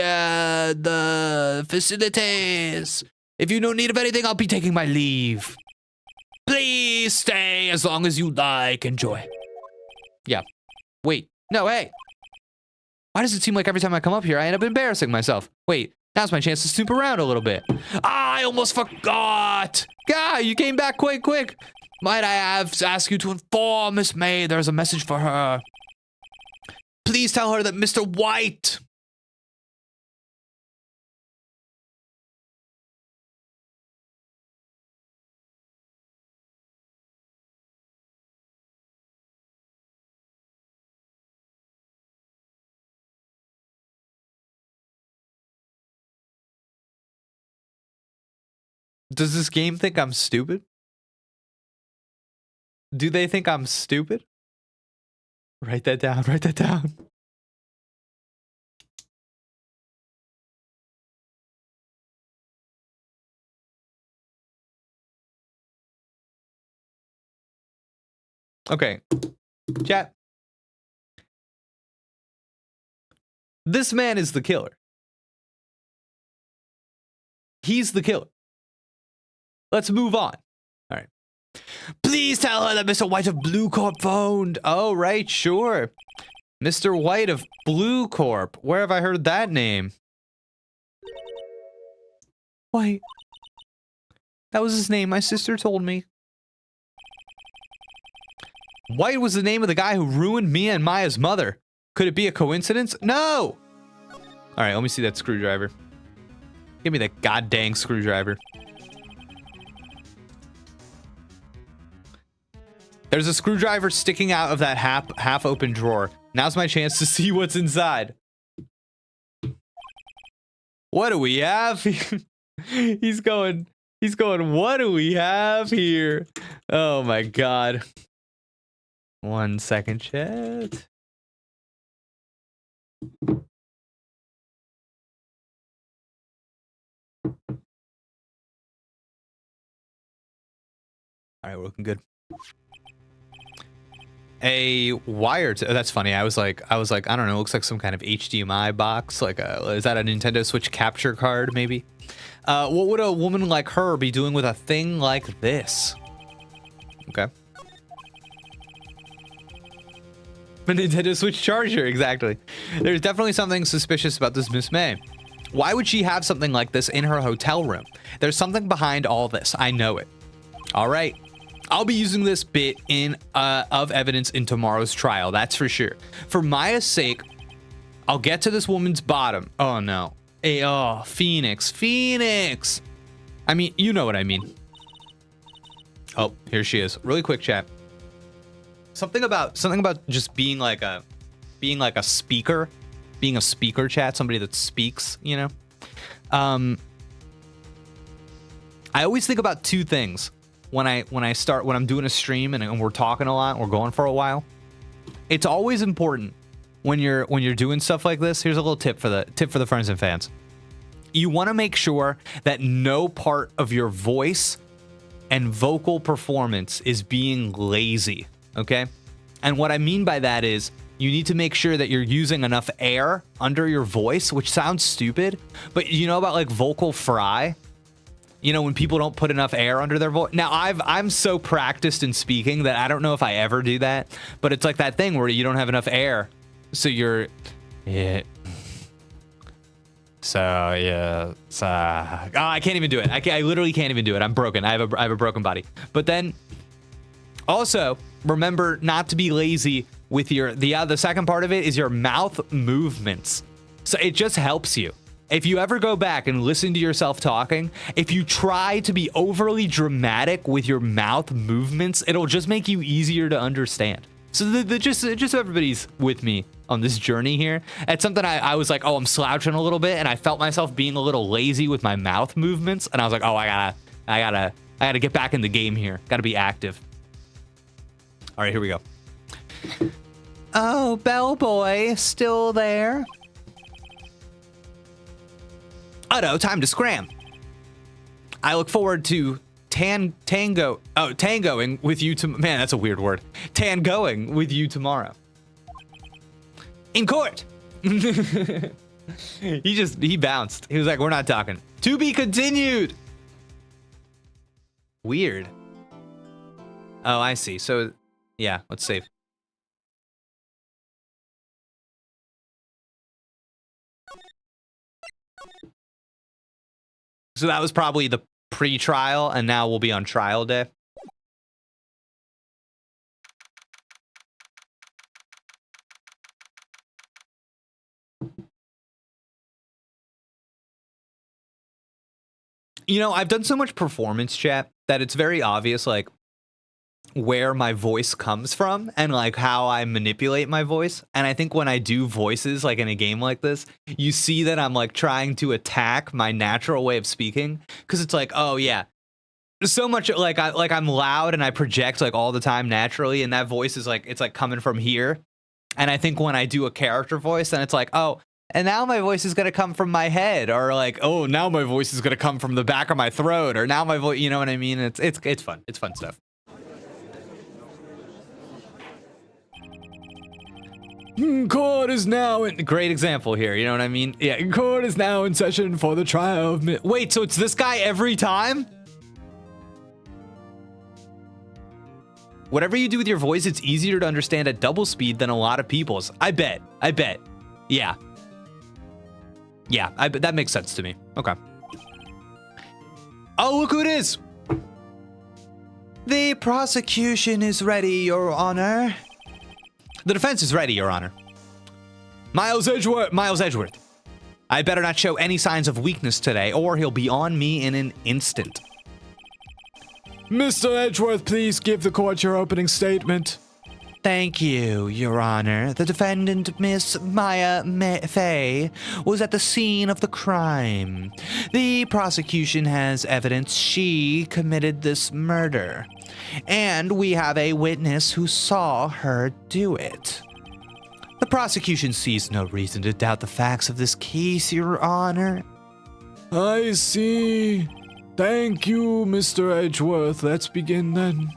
facilities. If you don't need of anything, I'll be taking my leave. Please stay as long as you like. Enjoy. Yeah. Wait. No, hey. Why does it seem like every time I come up here, I end up embarrassing myself? Wait, now's my chance to snoop around a little bit. I almost forgot. Guy, you came back quite quick. Might I ask you to inform Miss May there's a message for her? Please tell her that Mr. White... Does this game think I'm stupid? Do they think I'm stupid? Write that down, write that down. Okay. Chat. This man is the killer. He's the killer. Let's move on. All right. Please tell her that Mr. White of Blue Corp phoned. Oh, right, sure. Mr. White of Blue Corp. Where have I heard that name? White. That was his name. My sister told me. White was the name of the guy who ruined me and Maya's mother. Could it be a coincidence? No! All right, let me see that screwdriver. Give me that goddamn screwdriver. There's a screwdriver sticking out of that half-open drawer. Now's my chance to see what's inside. What do we have? He's going, what do we have here? Oh my God. 1 second, chat. All right, we're looking good. A wire. That's funny. I was like, I don't know. It looks like some kind of HDMI box. Like, is that a Nintendo Switch capture card? Maybe. What would a woman like her be doing with a thing like this? Okay. A Nintendo Switch charger, exactly. There's definitely something suspicious about this Miss May. Why would she have something like this in her hotel room? There's something behind all this. I know it. All right. I'll be using this bit of evidence in tomorrow's trial, that's for sure. For Maya's sake, I'll get to this woman's bottom. Oh no. Oh, Phoenix. I mean, you know what I mean. Oh, here she is. Really quick, chat. Something about just being like a speaker, being a speaker, chat, somebody that speaks, you know. I always think about two things when I'm doing a stream and we're talking a lot, we're going for a while. It's always important when you're doing stuff like this. Here's a little tip for the friends and fans. You want to make sure that no part of your voice and vocal performance is being lazy, okay? And what I mean by that is you need to make sure that you're using enough air under your voice, which sounds stupid, but you know about like vocal fry? You know, when people don't put enough air under their voice. Now, I'm so practiced in speaking that I don't know if I ever do that, but it's like that thing where you don't have enough air, so you're, yeah. So yeah, so oh, I can't even do it. I literally can't even do it. I'm broken. I have a broken body. But then, also remember not to be lazy with the second part of it is your mouth movements. So it just helps you. If you ever go back and listen to yourself talking, if you try to be overly dramatic with your mouth movements, it'll just make you easier to understand. So just everybody's with me on this journey here. It's something I was like, oh, I'm slouching a little bit, and I felt myself being a little lazy with my mouth movements, and I was like, oh, I gotta get back in the game here. Gotta be active. All right, here we go. Oh, bellboy, still there? Oh, time to scram. I look forward to tangoing with you man, that's a weird word. Tangoing with you tomorrow. In court. He bounced. He was like, we're not talking. To be continued. Weird. Oh, I see. So, yeah, let's save. So that was probably the pre-trial, and now we'll be on trial day. You know, I've done so much performance chat that it's very obvious, like, where my voice comes from and like how I manipulate my voice. And I think when I do voices like in a game like this, you see that I'm like trying to attack my natural way of speaking, because it's like, oh yeah, so much like I'm loud and I project like all the time naturally, and that voice is like, it's like coming from here. And I think when I do a character voice, then it's like, oh, and now my voice is gonna come from my head, or like, oh, now my voice is gonna come from the back of my throat, or now my voice, you know what I mean? It's fun. It's fun stuff. Court is now in. Great example here, you know what I mean? Yeah. Court is now in session for the trial of. Wait, so it's this guy every time? Whatever you do with your voice, it's easier to understand at double speed than a lot of people's. I bet. Yeah. Yeah, that makes sense to me. Okay. Oh, look who it is! The prosecution is ready, Your Honor. The defense is ready, Your Honor. Miles Edgeworth. I better not show any signs of weakness today, or he'll be on me in an instant. Mr. Edgeworth, please give the court your opening statement. Thank you, Your Honor. The defendant, Miss Maya Fey, was at the scene of the crime. The prosecution has evidence she committed this murder, and we have a witness who saw her do it. The prosecution sees no reason to doubt the facts of this case, Your Honor. I see. Thank you, Mr. Edgeworth. Let's begin then.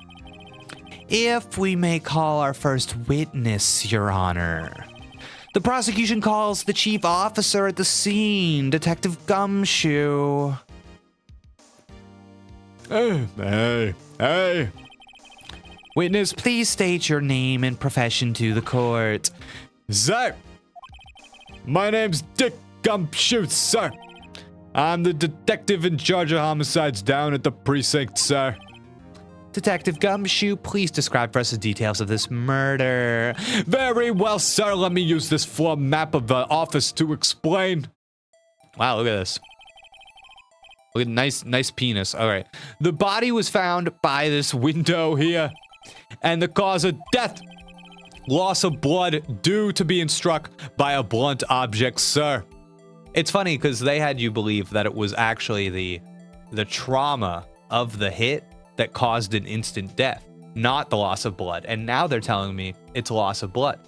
If we may call our first witness, Your Honor. The prosecution calls the chief officer at the scene, Detective Gumshoe. Hey. Witness, please state your name and profession to the court. Sir, my name's Dick Gumshoe, sir. I'm the detective in charge of homicides down at the precinct, sir. Detective Gumshoe, please describe for us the details of this murder. Very well, sir. Let me use this floor map of the office to explain. Wow, look at this. Look at nice penis. All right. The body was found by this window here, and the cause of death, loss of blood due to being struck by a blunt object, sir. It's funny because they had you believe that it was actually the trauma of the hit that caused an instant death, not the loss of blood. And now they're telling me it's loss of blood.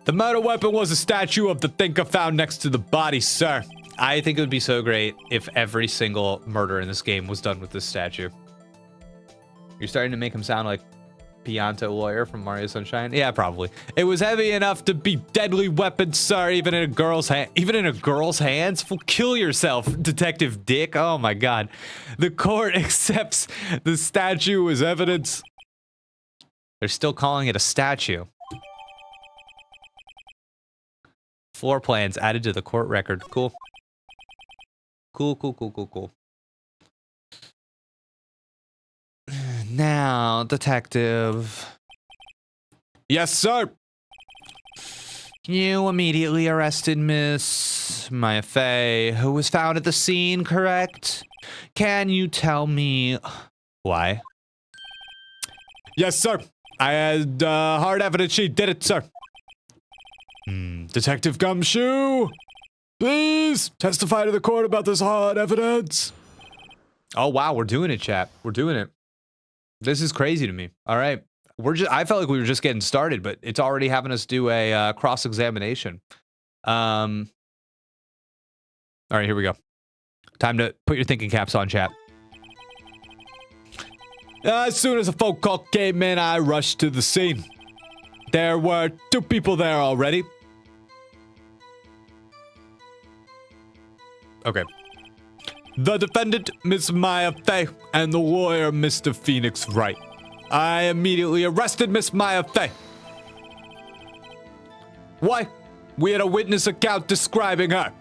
The murder weapon was a statue of the thinker found next to the body, sir. I think it would be so great if every single murder in this game was done with this statue. You're starting to make him sound like Pianto Lawyer from Mario Sunshine? Yeah, probably. It was heavy enough to be deadly weapon, sir, even in a girl's hand. Even in a girl's hands? Well, kill yourself, Detective Dick. Oh my god. The court accepts the statue as evidence. They're still calling it a statue. Floor plans added to the court record. Cool. Cool. Now, detective. Yes, sir. You immediately arrested Miss Maya Fey, who was found at the scene, correct? Can you tell me why? Yes, sir. I had hard evidence she did it, sir. Detective Gumshoe, please testify to the court about this hard evidence. Oh, wow. We're doing it, chap. We're doing it. This is crazy to me. All right. I felt like we were just getting started, but it's already having us do a cross-examination. All right, here we go. Time to put your thinking caps on, chat. As soon as a phone call came in, I rushed to the scene. There were 2 people there already. Okay. The defendant, Miss Maya Fey, and the lawyer, Mr. Phoenix Wright. I immediately arrested Miss Maya Fey. Why? We had a witness account describing her.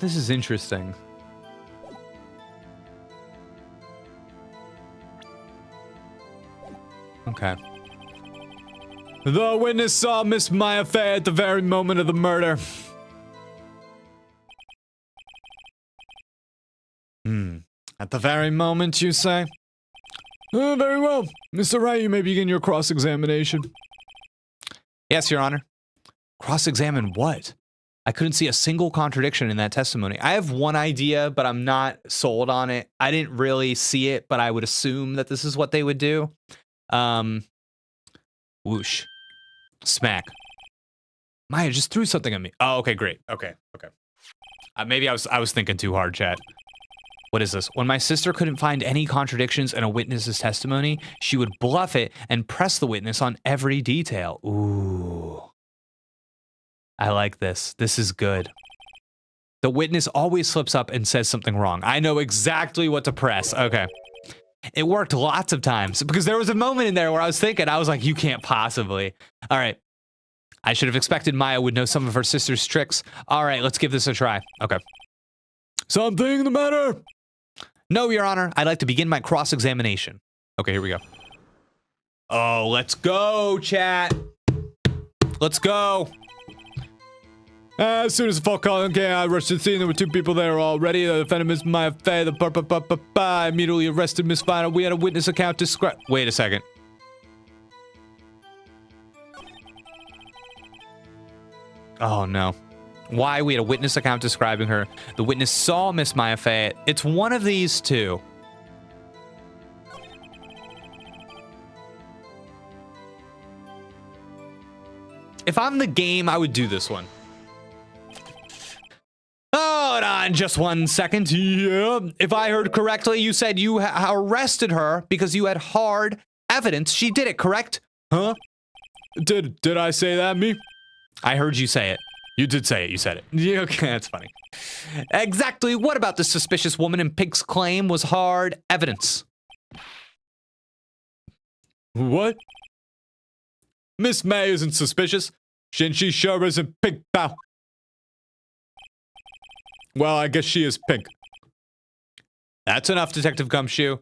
This is interesting. Okay. The witness saw Miss Maya Fey at the very moment of the murder. At the very moment, you say? Very well. Mr. Wright, you may begin your cross-examination. Yes, Your Honor. Cross-examine what? I couldn't see a single contradiction in that testimony. I have one idea, but I'm not sold on it. I didn't really see it, but I would assume that this is what they would do. Whoosh. Smack. Maya just threw something at me. Oh, okay, great. Okay. Maybe I was thinking too hard, chat. What is this? When my sister couldn't find any contradictions in a witness's testimony, she would bluff it and press the witness on every detail. Ooh. I like this. This is good. The witness always slips up and says something wrong. I know exactly what to press. Okay. It worked lots of times because there was a moment in there where I was thinking, I was like, you can't possibly. All right. I should have expected Maya would know some of her sister's tricks. All right, let's give this a try. Okay. Something the matter? No, Your Honor. I'd like to begin my cross-examination. Okay, here we go. Oh, let's go, chat. Let's go. As soon as the phone call came, I rushed to the scene. There were two people there already. The defendant, Miss Maya Fey, I immediately arrested Miss Fina. We had a witness account describe. Wait a second. Oh, no. Why? We had a witness account describing her. The witness saw Miss Maya Fey. It's one of these two. If I'm the game, I would do this one. Hold on just 1 second. Yeah. If I heard correctly, you said you arrested her because you had hard evidence she did it, correct? Huh? Did I say that, me? I heard you say it. You did say it. You said it. Yeah, okay, that's funny. Exactly what about the suspicious woman in Pig's claim was hard evidence? What? Miss May isn't suspicious. She sure isn't Pig Bow. Well, I guess she is pink. That's enough, Detective Gumshoe.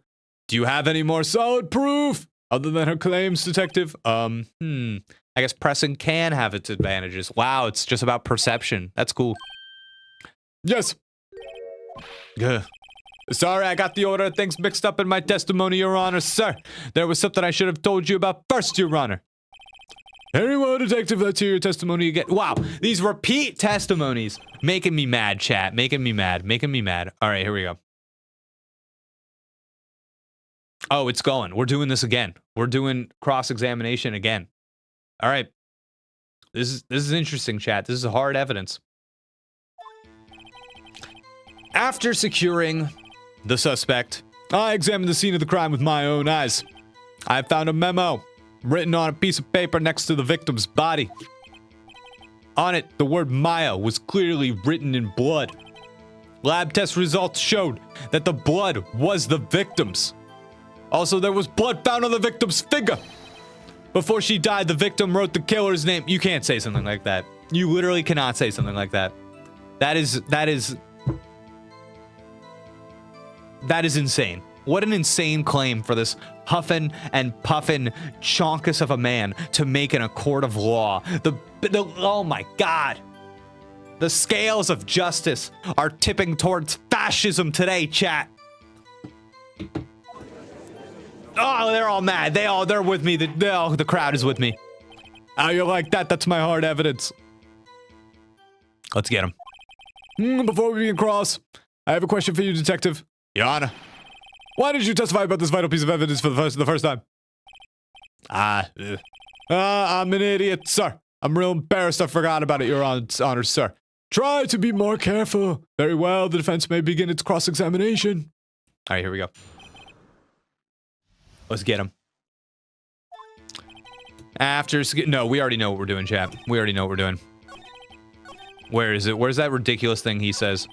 Do you have any more solid proof other than her claims, Detective? I guess pressing can have its advantages. Wow, it's just about perception. That's cool. Yes. Ugh. Sorry, I got the order of things mixed up in my testimony, Your Honor, sir. There was something I should have told you about first, Your Honor. Very well, Detective, let's hear your testimony again. Wow, these repeat testimonies. Making me mad, chat. Making me mad. All right, here we go. Oh, it's going. We're doing this again. We're doing cross-examination again. All right. This is interesting, chat. This is hard evidence. After securing the suspect, I examined the scene of the crime with my own eyes. I found a memo written on a piece of paper next to the victim's body. On it, the word Maya was clearly written in blood. Lab test results showed that the blood was the victim's. Also, there was blood found on the victim's finger. Before she died, the victim wrote the killer's name. You can't say something like that. You literally cannot say something like that. That is insane. What an insane claim for this huffin' and puffin' chonkus of a man to make in a court of law. Oh my God. The scales of justice are tipping towards fascism today, chat. Oh, they're all mad. They're with me. The crowd is with me. How you like that? That's my hard evidence. Let's get him. Before we begin cross, I have a question for you, Detective. Your Honor. Why did you testify about this vital piece of evidence for the first time? I'm an idiot, sir. I'm real embarrassed I forgot about it, Your Honor, sir. Try to be more careful. Very well, the defense may begin its cross-examination. All right, here we go. Let's get him. No, we already know what we're doing, chat. We already know what we're doing. Where is it? Where's that ridiculous thing he says?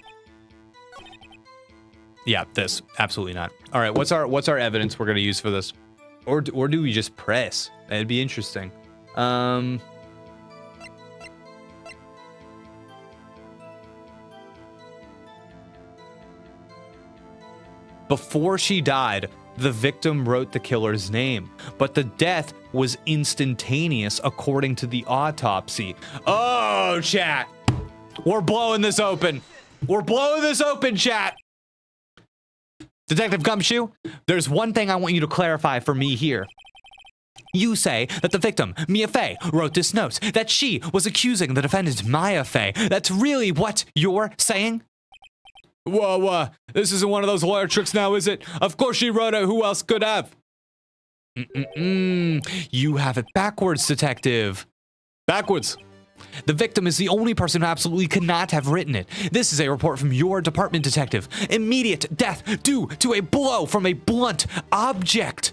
Yeah, this. Absolutely not. All right, what's our evidence we're going to use for this? Or do we just press? That'd be interesting. Before she died, The victim wrote the killer's name, but the death was instantaneous according to the autopsy. Oh, chat. We're blowing this open. We're blowing this open, chat. Detective Gumshoe, there's one thing I want you to clarify for me here. You say that the victim, Maya Fey, wrote this note, that she was accusing the defendant, Maya Fey. That's really what you're saying? Whoa, this isn't one of those lawyer tricks now, is it? Of course she wrote it. Who else could have? You have it backwards, detective. Backwards. The victim is the only person who absolutely could not have written it. This is a report from your department, detective. Immediate death due to a blow from a blunt object.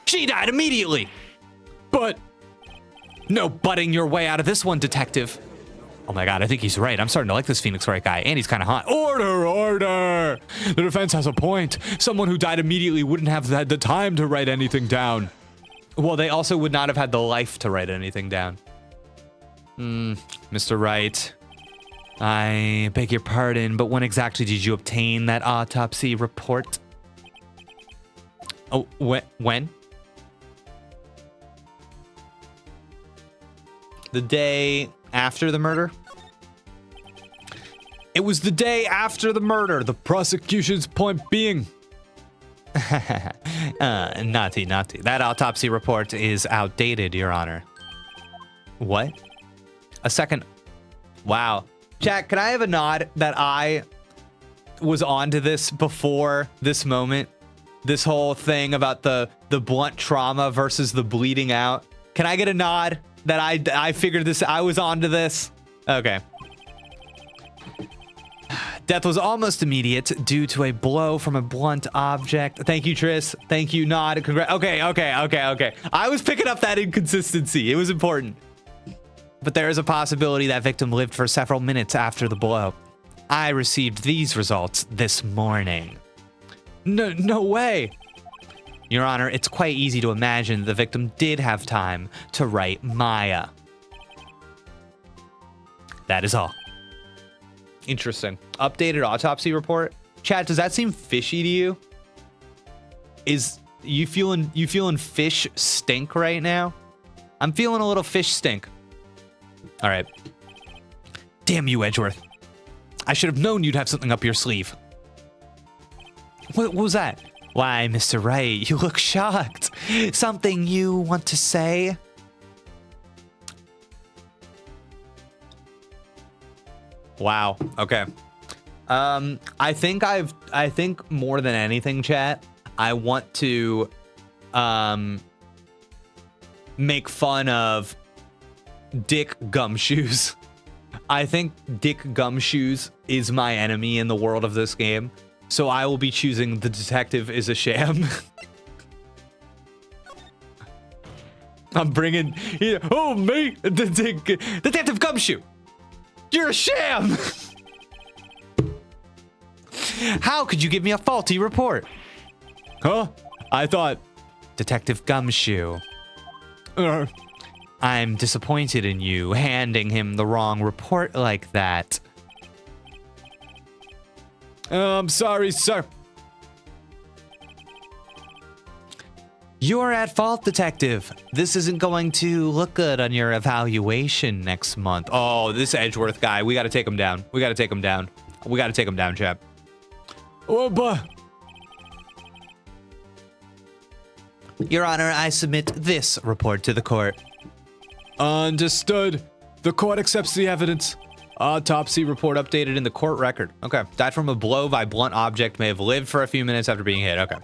She died immediately. But No butting your way out of this one, detective. Oh my god, I think he's right. I'm starting to like this Phoenix Wright guy, and he's kind of hot. order! The defense has a point. Someone who died immediately wouldn't have had the time to write anything down. Well, they also would not have had the life to write anything down. Mr. Wright, I beg your pardon, but when exactly did you obtain that autopsy report? Oh, when? The day after the murder? It was the day after the murder. The prosecution's point being... Naughty. That autopsy report is outdated, Your Honor. What? A second. Wow. Jack, can I have a nod that I was onto this before this moment? This whole thing about the blunt trauma versus the bleeding out. Can I get a nod that I figured this, I was onto this? Okay. Death was almost immediate due to a blow from a blunt object. Thank you, Tris. Thank you, Nod. Okay. I was picking up that inconsistency. It was important. But there is a possibility that victim lived for several minutes after the blow. I received these results this morning. No way. Your Honor, it's quite easy to imagine the victim did have time to write Maya. That is all. Interesting. Updated autopsy report. Chat, does that seem fishy to you? Is you feeling fish stink right now? I'm feeling a little fish stink. All right. Damn you, Edgeworth. I should have known you'd have something up your sleeve. What was that? Why, Mr. Wright, you look shocked. Something you want to say? Wow. Okay. I think more than anything, chat, I want to make fun of Dick Gumshoes. I think Dick Gumshoes is my enemy in the world of this game, so I will be choosing the detective is a sham. I'm bringing, oh me, Detective Gumshoe, you're a sham. How could you give me a faulty report? Huh? I thought... Detective Gumshoe. I'm disappointed in you handing him the wrong report like that. I'm sorry, sir. You're at fault, Detective. This isn't going to look good on your evaluation next month. Oh, this Edgeworth guy. We got to take him down. We got to take him down. We got to take him down, chap. Oh, but... Your Honor, I submit this report to the court. Understood. The court accepts the evidence. Autopsy report updated in the court record. Okay. Died from a blow by blunt object. May have lived for a few minutes after being hit. Okay.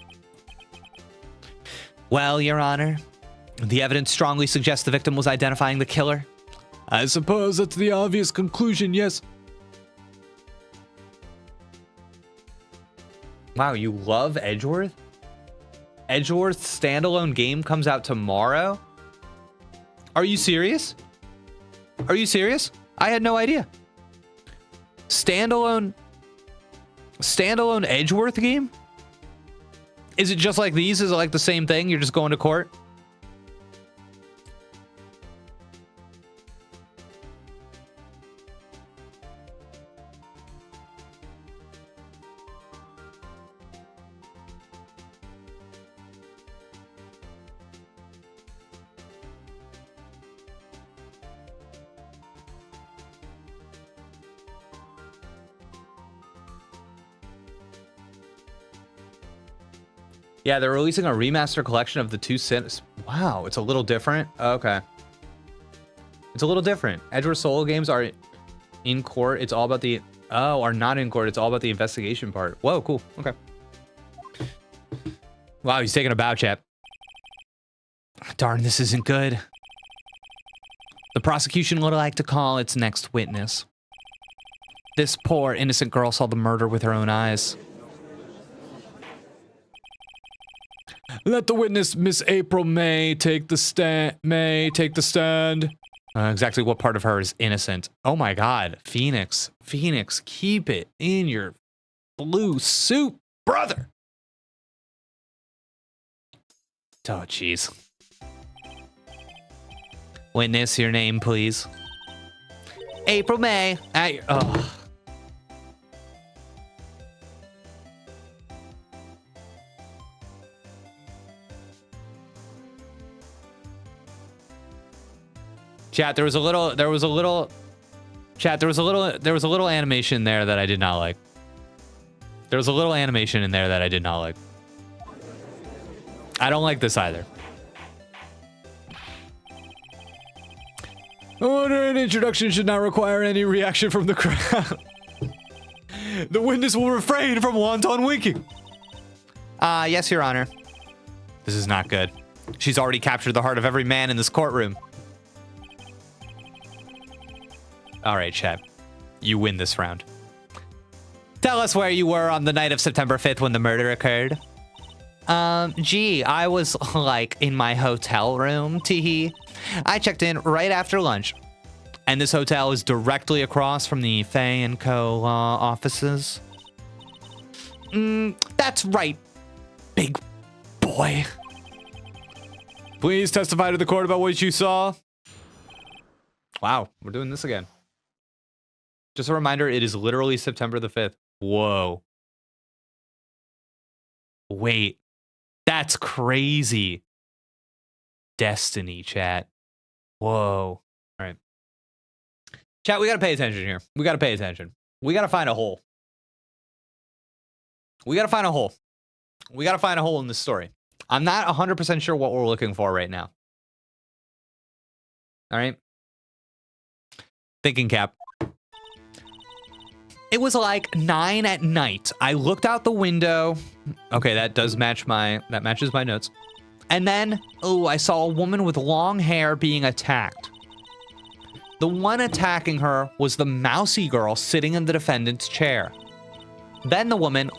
Well, Your Honor, the evidence strongly suggests the victim was identifying the killer. I suppose that's the obvious conclusion, yes. Wow, you love Edgeworth? Edgeworth's standalone game comes out tomorrow? Are you serious? Are you serious? I had no idea. Standalone Edgeworth game? Is it just like these? Is it like the same thing? You're just going to court? Yeah, they're releasing a remaster collection of the two sins. Wow, it's a little different. Okay. It's a little different. Edward solo games are in court. It's all about the... Oh, are not in court. It's all about the investigation part. Whoa, cool. Okay. Wow, he's taking a bow, chap. Darn, this isn't good. The prosecution would like to call its next witness. This poor, innocent girl saw the murder with her own eyes. Let the witness, Miss April May, take the stand. Exactly what part of her is innocent? Oh my god. Phoenix. Phoenix, keep it in your blue suit, brother. Oh, jeez. Witness, your name, please. April May. Oh. Chat, there was a little animation there that I did not like. There was a little animation in there that I did not like. I don't like this either. Order and introduction should not require any reaction from the crowd. The witness will refrain from wanton winking. Yes, Your Honor. This is not good. She's already captured the heart of every man in this courtroom. All right, Chad. You win this round. Tell us where you were on the night of September 5th when the murder occurred. Gee, I was, like, in my hotel room, teehee. I checked in right after lunch. And this hotel is directly across from the Fey & Co. law offices. That's right, big boy. Please testify to the court about what you saw. Wow, we're doing this again. Just a reminder, it is literally September the 5th. Whoa. Wait. That's crazy. Destiny, chat. Whoa. All right. Chat, we gotta pay attention here. We gotta pay attention. We gotta find a hole. We gotta find a hole. We gotta find a hole in this story. I'm not 100% sure what we're looking for right now. All right. Thinking cap. It was like 9 at night. I looked out the window. Okay, that matches my notes. And then, I saw a woman with long hair being attacked. The one attacking her was the mousy girl sitting in the defendant's chair. Then the woman,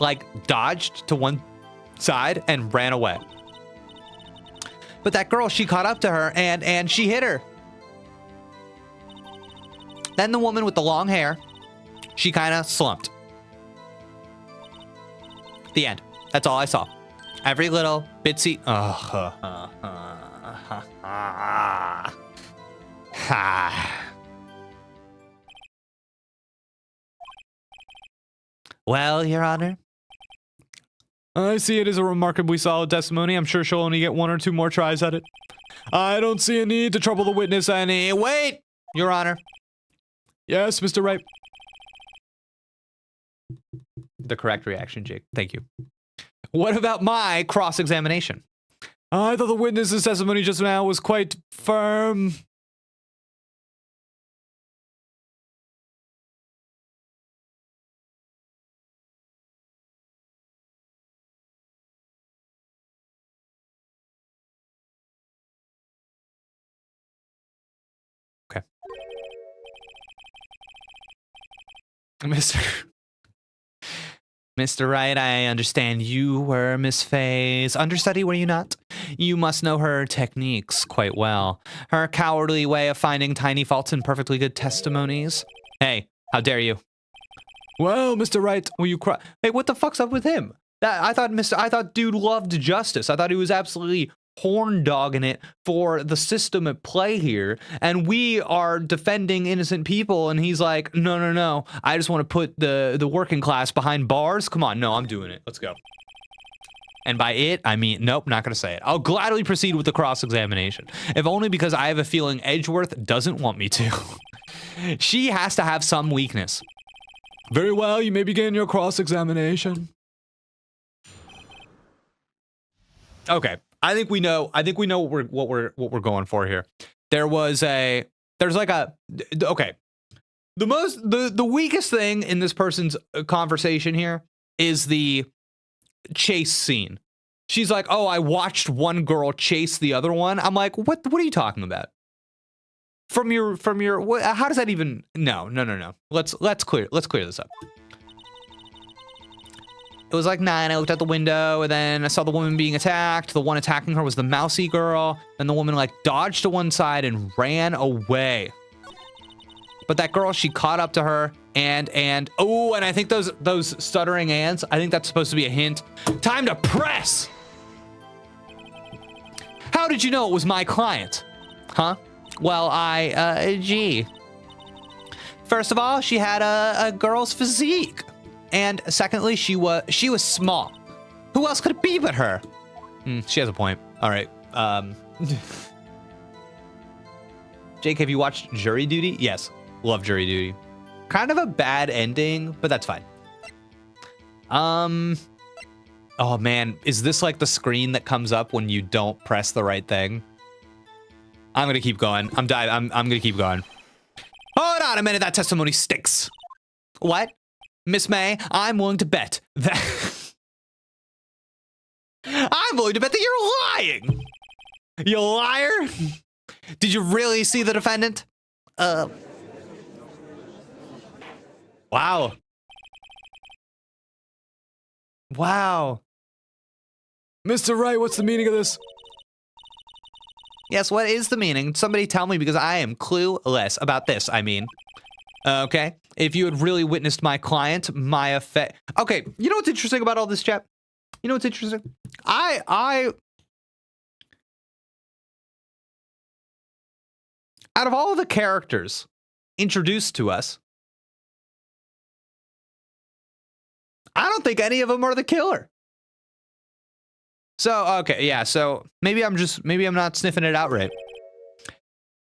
dodged to one side and ran away. But that girl, she caught up to her and she hit her. Then the woman with the long hair, she kind of slumped. The end. That's all I saw. Every little bitsy. Well, Your Honor. I see it as a remarkably solid testimony. I'm sure she'll only get 1 or 2 more tries at it. I don't see a need to trouble the witness any. Wait, Your Honor. Yes, Mr. Wright. The correct reaction, Jake. Thank you. What about my cross-examination? I thought the witness's testimony just now was quite firm. Okay. Mr. Wright, I understand you were Miss Fey's understudy, were you not? You must know her techniques quite well. Her cowardly way of finding tiny faults in perfectly good testimonies. Hey, how dare you? Well, Mr. Wright, Will you cry? Hey, what the fuck's up with him? I thought dude loved justice. I thought he was absolutely horn dogging it for the system at play here, and we are defending innocent people, and he's like, no, I just want to put the working class behind bars. Come on, no, I'm doing it. Let's go. And by it, I mean, nope, not gonna say it. I'll gladly proceed with the cross-examination, if only because I have a feeling Edgeworth doesn't want me to. She has to have some weakness. Very well, you may begin your cross-examination. Okay. I think we know what we're going for here. There's like a okay. The weakest thing in this person's conversation here is the chase scene. She's like, "Oh, I watched one girl chase the other one." I'm like, "What are you talking about?" From your how does that even No. Let's clear this up. It was like 9. I looked out the window and then I saw the woman being attacked. The one attacking her was the mousy girl. And the woman like dodged to one side and ran away. But that girl, she caught up to her and I think those stuttering ants, I think that's supposed to be a hint. Time to press. How did you know it was my client? Huh? Well, gee. First of all, she had a girl's physique. And secondly, she was small. Who else could it be but her? She has a point. All right. Jake, have you watched Jury Duty? Yes. Love Jury Duty. Kind of a bad ending, but that's fine. Oh man, is this like the screen that comes up when you don't press the right thing? I'm gonna keep going. I'm gonna keep going. Hold on a minute, that testimony stinks. What? Miss May, I'm willing to bet that I'm willing to bet that you're lying. You liar? Did you really see the defendant? Wow. Wow. Mr. Wright, what's the meaning of this? Yes, what is the meaning? Somebody tell me because I am clueless about this, I mean. Okay. If you had really witnessed my client, Maya Fey. Okay, you know what's interesting about all this, chat? You know what's interesting? Out of all of the characters introduced to us, I don't think any of them are the killer. So, okay, yeah, so maybe I'm not sniffing it out right.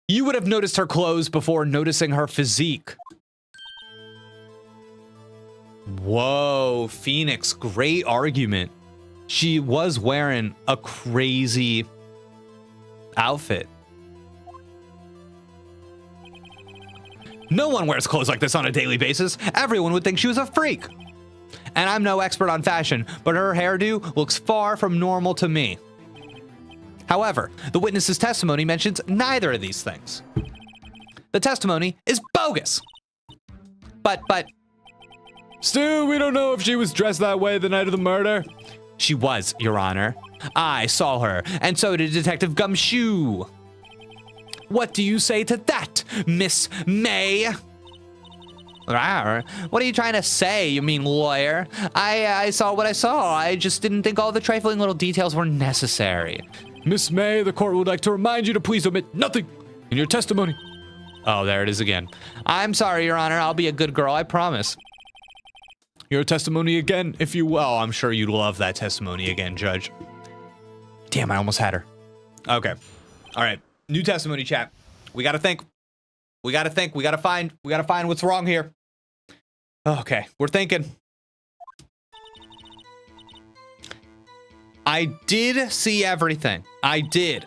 You would have noticed her clothes before noticing her physique. Whoa, Phoenix, great argument. She was wearing a crazy outfit. No one wears clothes like this on a daily basis. Everyone would think she was a freak. And I'm no expert on fashion, but her hairdo looks far from normal to me. However, the witness's testimony mentions neither of these things. The testimony is bogus. But... Stu, we don't know if she was dressed that way the night of the murder. She was, Your Honor. I saw her, and so did Detective Gumshoe. What do you say to that, Miss May? What are you trying to say, you mean lawyer? I saw what I saw. I just didn't think all the trifling little details were necessary. Miss May, the court would like to remind you to please omit nothing in your testimony. Oh, there it is again. I'm sorry, Your Honor. I'll be a good girl, I promise. Your testimony again, if you will. Oh, I'm sure you'd love that testimony again, Judge. Damn, I almost had her. Okay. All right. New testimony, chat. We gotta think. We gotta think. We gotta find what's wrong here. Okay, we're thinking. I did see everything. I did.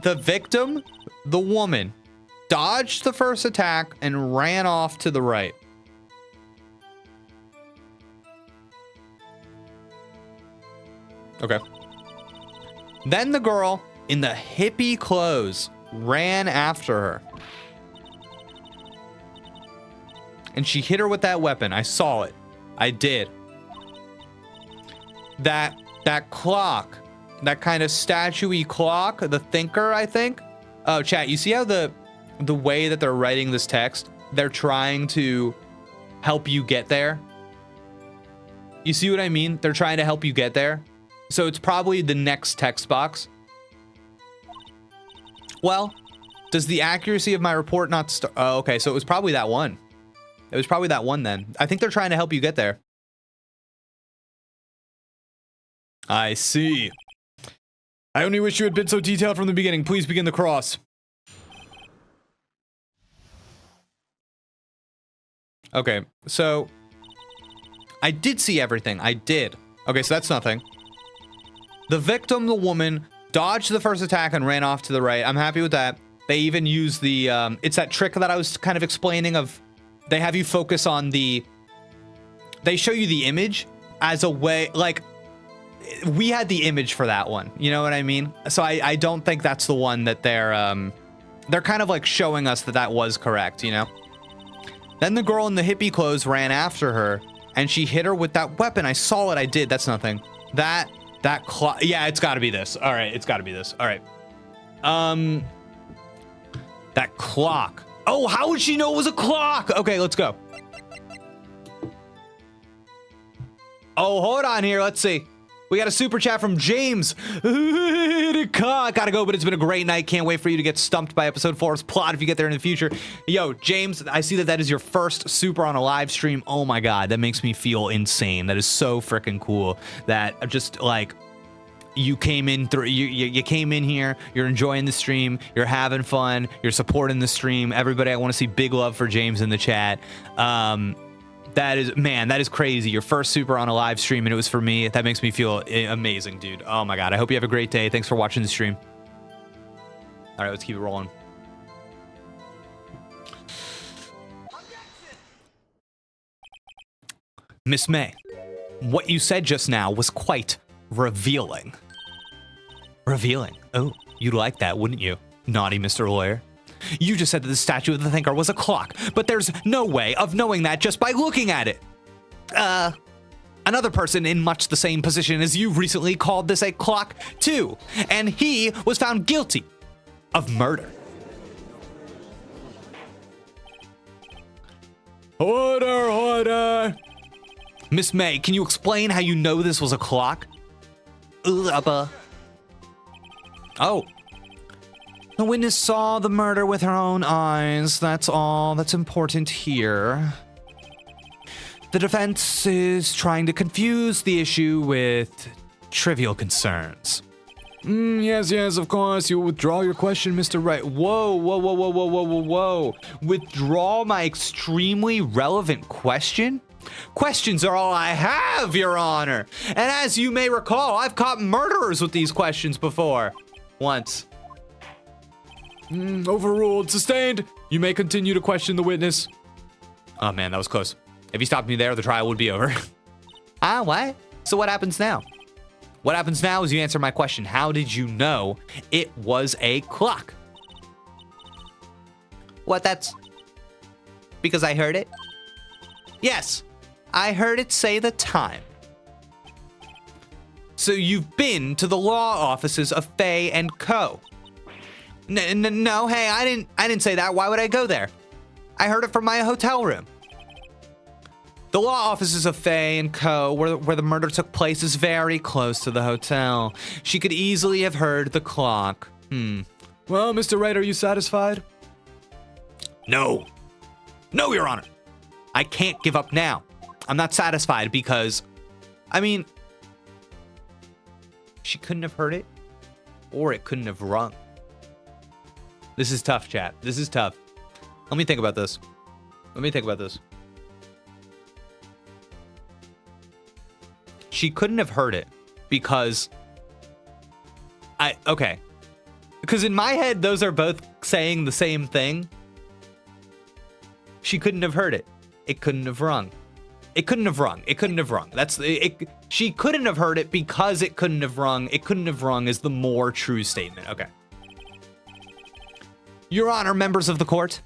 The victim, the woman, dodged the first attack and ran off to the right. Okay. Then the girl in the hippie clothes ran after her. And she hit her with that weapon. I saw it. I did. That clock, that kind of statue-y clock, the thinker, I think. Oh, chat, you see how the way that they're writing this text, they're trying to help you get there? You see what I mean? They're trying to help you get there. So it's probably the next text box. Well, does the accuracy of my report not start? Oh, okay, so it was probably that one. It was probably that one then. I think they're trying to help you get there. I see. I only wish you had been so detailed from the beginning. Please begin the cross. Okay, so I did see everything. I did. Okay, so that's nothing. The victim, the woman, dodged the first attack and ran off to the right. I'm happy with that. They even use the, it's that trick that I was kind of explaining of, they have you focus on the, they show you the image as a way, like, we had the image for that one. You know what I mean? So I don't think that's the one that they're kind of like showing us that that was correct, you know? Then the girl in the hippie clothes ran after her and she hit her with that weapon. I saw what I did. That's nothing. That clock. Yeah, it's got to be this. All right, it's got to be this. All right. That clock. Oh, how would she know it was a clock? Okay, let's go. Oh, hold on here. Let's see. We got a super chat from James. Gotta go, but it's been a great night. Can't wait for you to get stumped by episode 4's plot if you get there in the future. Yo, James, I see that that is your first super on a live stream. Oh my God, that makes me feel insane. That is so freaking cool. That just like you came in through, you came in here, you're enjoying the stream, you're having fun, you're supporting the stream. Everybody, I want to see big love for James in the chat. That is, man, that is crazy. Your first super on a live stream, and it was for me. That makes me feel amazing, dude. Oh my God. I hope you have a great day. Thanks for watching the stream. All right, let's keep it rolling. Miss May, what you said just now was quite revealing. Revealing? Oh, you'd like that, wouldn't you? Naughty Mr. Lawyer. You just said that the statue of the thinker was a clock, but there's no way of knowing that just by looking at it. Another person in much the same position as you recently called this a clock too, and he was found guilty of murder. Order. Miss May, can you explain how you know this was a clock? Oh. The witness saw the murder with her own eyes. That's all that's important here. The defense is trying to confuse the issue with trivial concerns. Yes, of course. You withdraw your question, Mr. Wright. Whoa. Withdraw my extremely relevant question? Questions are all I have, Your Honor. And as you may recall, I've caught murderers with these questions before. Once. Overruled. Sustained. You may continue to question the witness. Oh man, that was close. If you stopped me there, the trial would be over. What? So what happens now? What happens now is you answer my question. How did you know it was a clock? What, that's because I heard it? Yes, I heard it say the time. So you've been to the law offices of Fey and Co. No, hey, I didn't say that. Why would I go there? I heard it from my hotel room. The law offices of Fey and Co., where the murder took place, is very close to the hotel. She could easily have heard the clock. Well, Mr. Wright, are you satisfied? No, Your Honor. I can't give up now. I'm not satisfied because, I mean, she couldn't have heard it, or it couldn't have rung. This is tough, chat. This is tough. Let me think about this. She couldn't have heard it because because in my head, those are both saying the same thing. She couldn't have heard it. It couldn't have rung. It couldn't have rung. She couldn't have heard it because it couldn't have rung. It couldn't have rung is the more true statement. Okay. Your Honor, members of the court,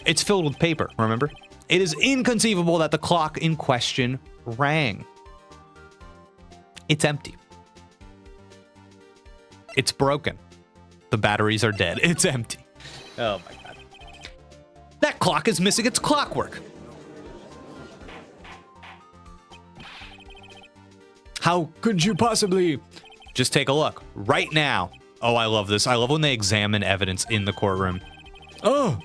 it's filled with paper, remember? It is inconceivable that the clock in question rang. It's empty. It's broken. The batteries are dead. It's empty. Oh my God. That clock is missing its clockwork. How could you possibly? Just take a look right now. Oh, I love this. I love when they examine evidence in the courtroom. Oh,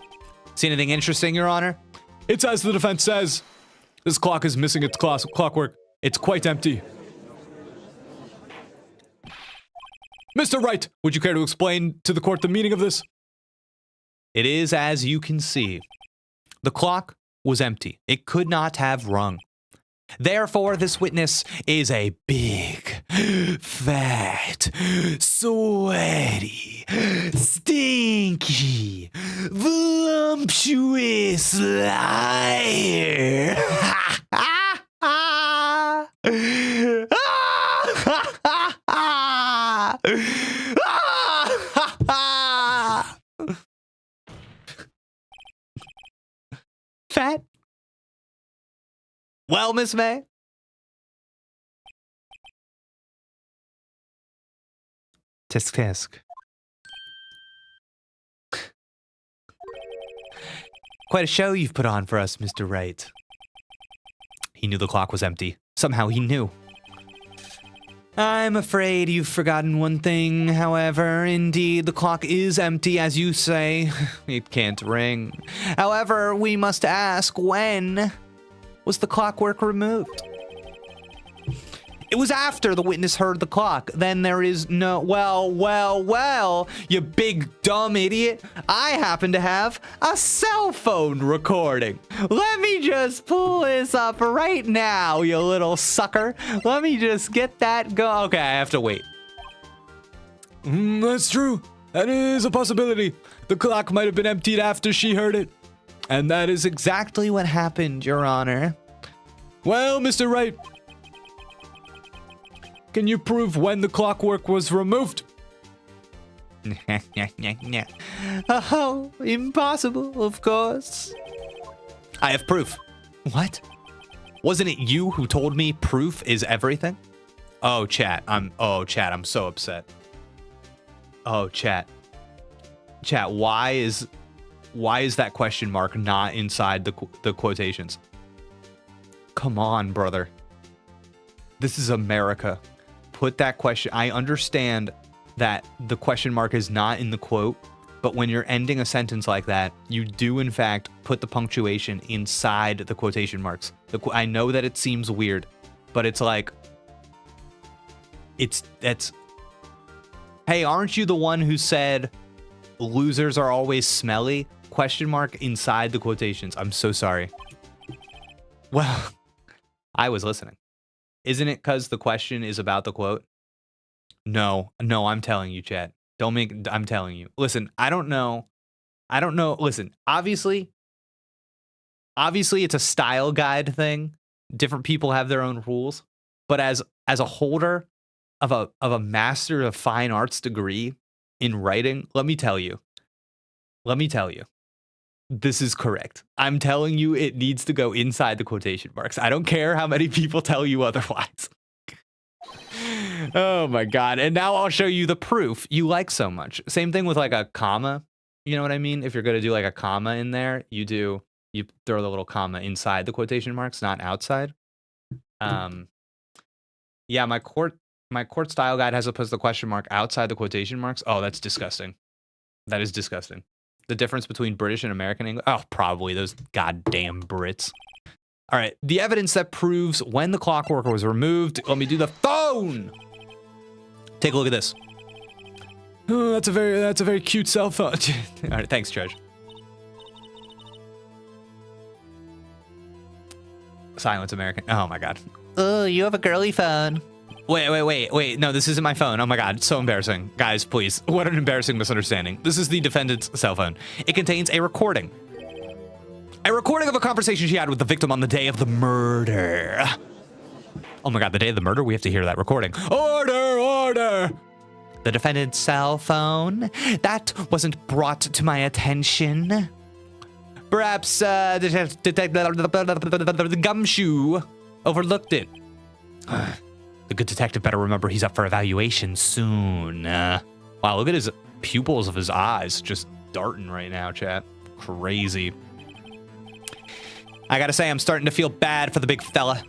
see anything interesting, Your Honor? It's as the defense says. This clock is missing its clockwork. It's quite empty. Mr. Wright, would you care to explain to the court the meaning of this? It is as you can see. The clock was empty. It could not have rung. Therefore, this witness is a big, fat, sweaty, stinky, voluptuous liar. Fat? Well, Miss May? Tisk tisk. Quite a show you've put on for us, Mr. Wright. He knew the clock was empty. Somehow he knew. I'm afraid you've forgotten one thing, however. Indeed, the clock is empty, as you say. It can't ring. However, we must ask, when was the clockwork removed? It was after the witness heard the clock. Then there is no... Well, you big dumb idiot. I happen to have a cell phone recording. Let me just pull this up right now, you little sucker. Let me just get that go... Okay, I have to wait. That's true. That is a possibility. The clock might have been emptied after she heard it. And that is Exactly what happened, Your Honor. Well, Mr. Wright, can you prove when the clockwork was removed? Oh, impossible, of course. I have proof. What? Wasn't it you who told me proof is everything? Oh, chat, I'm so upset. Oh, chat. Chat, why is that question mark not inside the quotations? Come on, brother. This is America. Put that question. I understand that the question mark is not in the quote, but when you're ending a sentence like that, you do in fact put the punctuation inside the quotation marks. I know that it seems weird, but it's like, that's, hey, aren't you the one who said losers are always smelly? Question mark inside the quotations. I'm so sorry. Well, I was listening. Isn't it because the question is about the quote? No, I'm telling you, chat. I'm telling you. Listen, I don't know. Listen, obviously it's a style guide thing. Different people have their own rules. But as a holder of a Master of Fine Arts degree in writing, let me tell you. This is correct. I'm telling you, it needs to go inside the quotation marks. I don't care how many people tell you otherwise. Oh my God. And now I'll show you the proof you like so much. Same thing with like a comma. You know what I mean? If you're going to do like a comma in there, you throw the little comma inside the quotation marks, not outside. Yeah, my court style guide has to put the question mark outside the quotation marks. Oh, that's disgusting. That is disgusting. The difference between British and American English? Oh, probably those goddamn Brits. All right, the evidence that proves when the clockwork was removed. Let me do the phone. Take a look at this. Oh, that's a very cute cell phone. All right, thanks, Judge. Silence, American. Oh my God. Oh, you have a girly phone. Wait. No, this isn't my phone. Oh my God, it's so embarrassing. Guys, please. What an embarrassing misunderstanding. This is the defendant's cell phone. It contains a recording. A recording of a conversation she had with the victim on the day of the murder. Oh my God, the day of the murder? We have to hear that recording. Order! The defendant's cell phone? That wasn't brought to my attention. Perhaps, the gumshoe overlooked it. The good detective better remember he's up for evaluation soon. Wow, look at his pupils of his eyes just darting right now, chat. Crazy. I gotta say, I'm starting to feel bad for the big fella.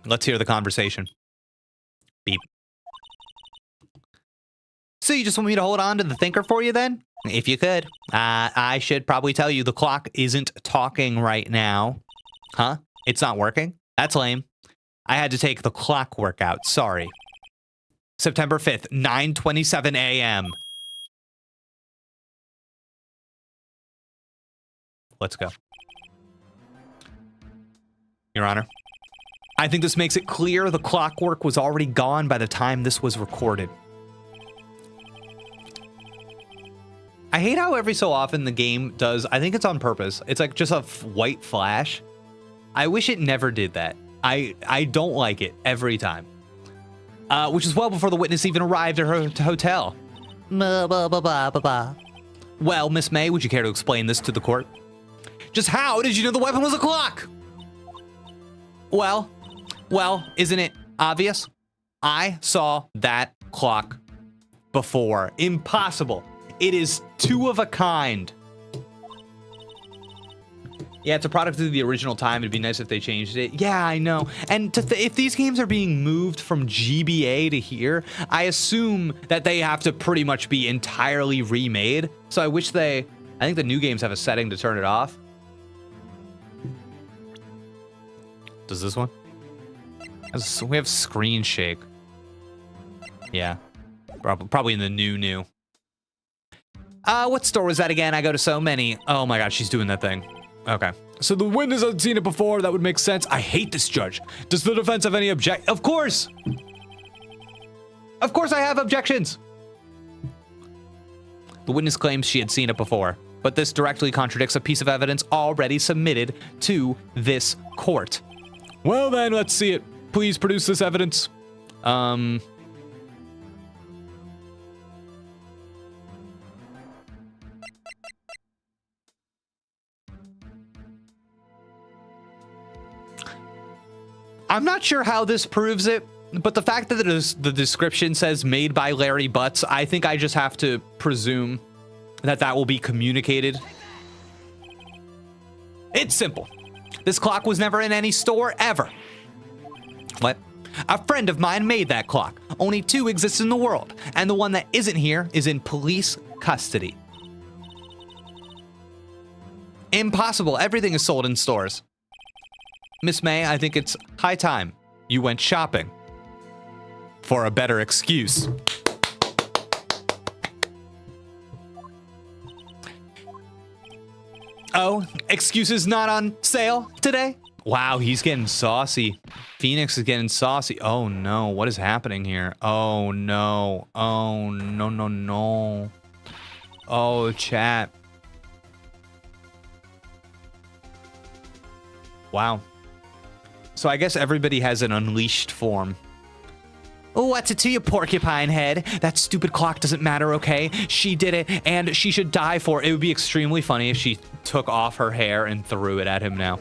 Let's hear the conversation. Beep. So you just want me to hold on to the thinker for you then? If you could. I should probably tell you the clock isn't talking right now. Huh? It's not working? That's lame. I had to take the clockwork out. Sorry. September 5th, 9:27 a.m. Let's go. Your Honor, I think this makes it clear the clockwork was already gone by the time this was recorded. I hate how every so often the game does, I think it's on purpose. It's like just a white flash. I wish it never did that. I don't like it every time. Which is well before the witness even arrived at her hotel. Well, Miss May, would you care to explain this to the court? Just how did you know the weapon was a clock? Well, isn't it obvious? I saw that clock before. Impossible. It is two of a kind. Yeah, it's a product of the original time. It'd be nice if they changed it. Yeah, I know. And if these games are being moved from GBA to here, I assume that they have to pretty much be entirely remade. So I think the new games have a setting to turn it off. Does this one? We have screen shake. Yeah, probably in the new. What store was that again? I go to so many. Oh my God, she's doing that thing. Okay. So the witness had seen it before. That would make sense. I hate this judge. Does the defense have any object? Of course. Of course I have objections. The witness claims she had seen it before, but this directly contradicts a piece of evidence already submitted to this court. Well then, let's see it. Please produce this evidence. I'm not sure how this proves it, but the fact that the description says made by Larry Butts, I think I just have to presume that will be communicated. It's simple. This clock was never in any store ever. What? A friend of mine made that clock. Only two exist in the world, and the one that isn't here is in police custody. Impossible. Everything is sold in stores. Miss May, I think it's high time you went shopping for a better excuse. Oh, excuses not on sale today? Wow, he's getting saucy. Phoenix is getting saucy. Oh no, what is happening here? Oh no. Oh no. Oh, chat. Wow. So I guess everybody has an unleashed form. What's it to you, porcupine head? That stupid clock doesn't matter, okay? She did it, and she should die for it. It would be extremely funny if she took off her hair and threw it at him now.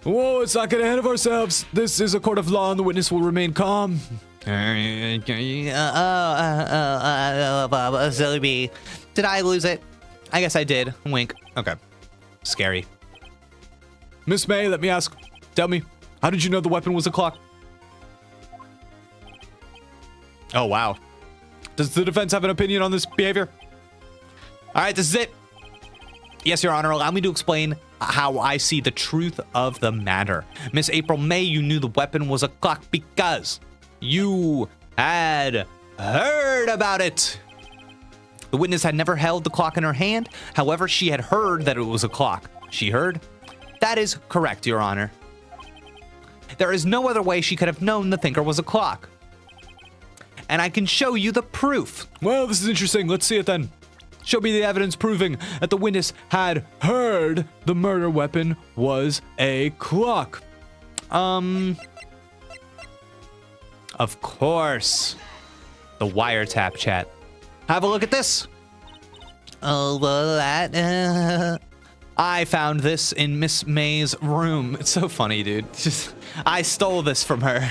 Whoa, let's not get ahead of ourselves. This is a court of law, and the witness will remain calm. Silly bee. Did I lose it? I guess I did. Wink. Okay. Scary. Miss May, let me ask. Tell me, how did you know the weapon was a clock? Oh, wow. Does the defense have an opinion on this behavior? All right, this is it. Yes, Your Honor, allow me to explain how I see the truth of the matter. Miss April May, you knew the weapon was a clock because you had heard about it. The witness had never held the clock in her hand. However, she had heard that it was a clock. She heard? That is correct, Your Honor. There is no other way she could have known the thinker was a clock. And I can show you the proof. Well, this is interesting. Let's see it then. Show me the evidence proving that the witness had heard the murder weapon was a clock. Of course. The wiretap chat. Have a look at this. Oh, that. I found this in Miss May's room. It's so funny, dude. I stole this from her.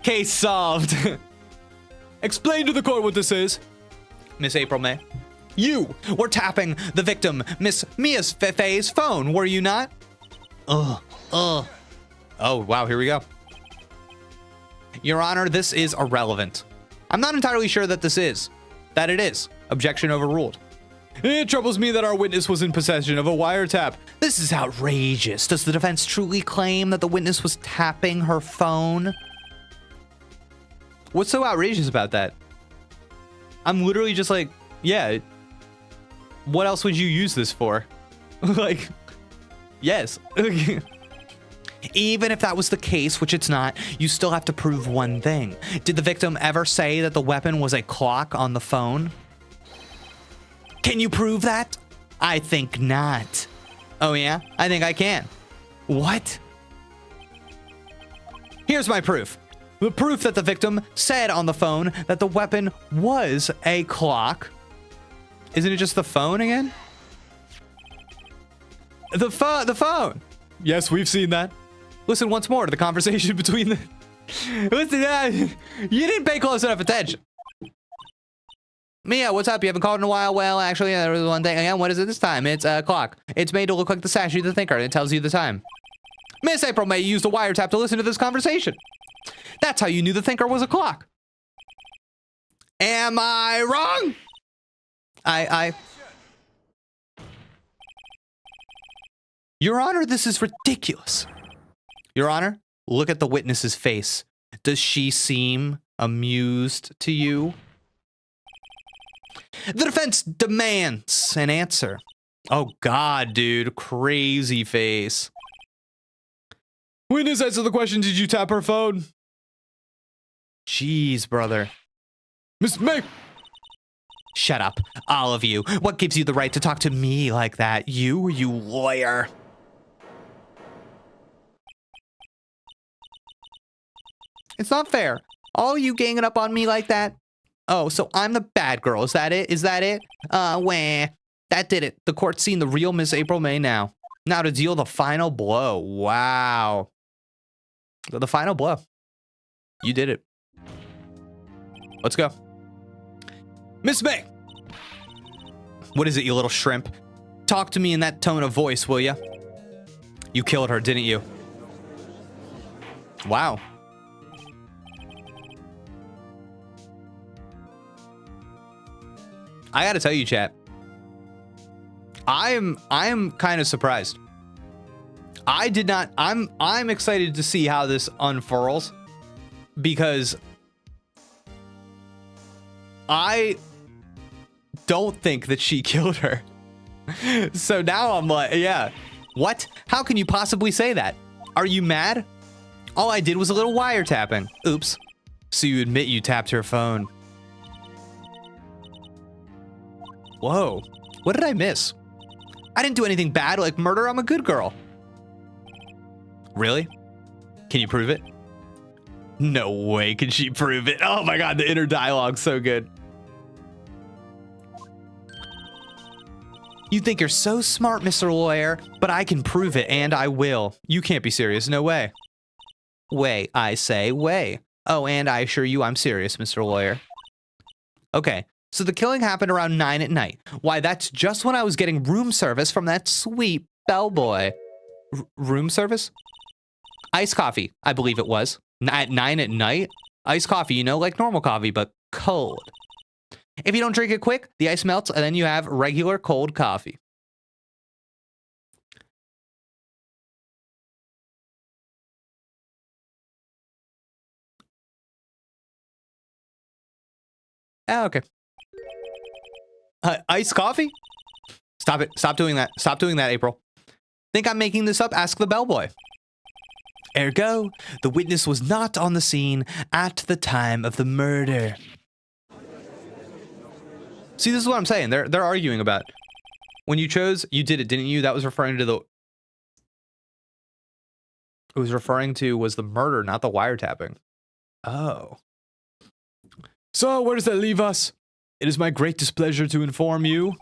Case solved. Explain to the court what this is. Miss April May. You were tapping the victim, Miss Maya Fey's phone, were you not? Oh, wow, here we go. Your Honor, this is irrelevant. I'm not entirely sure that it is. Objection overruled. It troubles me that our witness was in possession of a wiretap. This is outrageous. Does the defense truly claim that the witness was tapping her phone? What's so outrageous about that? I'm literally just like, yeah. What else would you use this for? Like, yes. Even if that was the case, which it's not, you still have to prove one thing. Did the victim ever say that the weapon was a clock on the phone? Can you prove that? I think not. Oh yeah? I think I can. What? Here's my proof. The proof that the victim said on the phone that the weapon was a clock. Isn't it just the phone again? The phone. Yes, we've seen that. Listen once more to the conversation between the... Listen, you didn't pay close enough attention. Mia, what's up? You haven't called in a while? Well, actually, there was one thing again. What is it this time? It's a clock. It's made to look like the statue of the thinker, and it tells you the time. Miss April May used a wiretap to listen to this conversation. That's how you knew the thinker was a clock. Am I wrong? Your Honor, this is ridiculous. Your Honor, look at the witness's face. Does she seem amused to you? The defense demands an answer. Oh God, dude, crazy face. Witness, answer the question, did you tap her phone? Jeez, brother. Miss May! Shut up, all of you. What gives you the right to talk to me like that? You lawyer. It's not fair. All you ganging up on me like that? Oh, so I'm the bad girl. Is that it? Is that it? Wah. That did it. The court's seen the real Miss April May now. Now to deal the final blow. Wow. The final blow. You did it. Let's go. Miss May. What is it, you little shrimp? Talk to me in that tone of voice, will ya? You killed her, didn't you? Wow. I gotta tell you, chat. I'm kind of surprised. I did not. I'm excited to see how this unfurls because I don't think that she killed her. So now I'm like, yeah. What? How can you possibly say that? Are you mad? All I did was a little wiretapping. Oops. So you admit you tapped her phone. Whoa. What did I miss? I didn't do anything bad like murder. I'm a good girl. Really? Can you prove it? No way can she prove it. Oh my God, the inner dialogue's so good. You think you're so smart, Mr. Lawyer, but I can prove it, and I will. You can't be serious. No way. Way, I say, way. Oh, and I assure you I'm serious, Mr. Lawyer. Okay, so the killing happened around 9 at night. Why, that's just when I was getting room service from that sweet bellboy. Room service? Iced coffee, I believe it was. At 9 at night? Iced coffee, you know, like normal coffee, but cold. If you don't drink it quick, the ice melts, and then you have regular cold coffee. Ah, okay. Iced coffee? Stop it. Stop doing that. Stop doing that, April. Think I'm making this up? Ask the bellboy. Ergo, the witness was not on the scene at the time of the murder. See, this is what I'm saying. They're arguing about. When you chose, you did it, didn't you? That was referring to the... It was referring to was the murder, not the wiretapping. Oh. So, where does that leave us? It is my great displeasure to inform you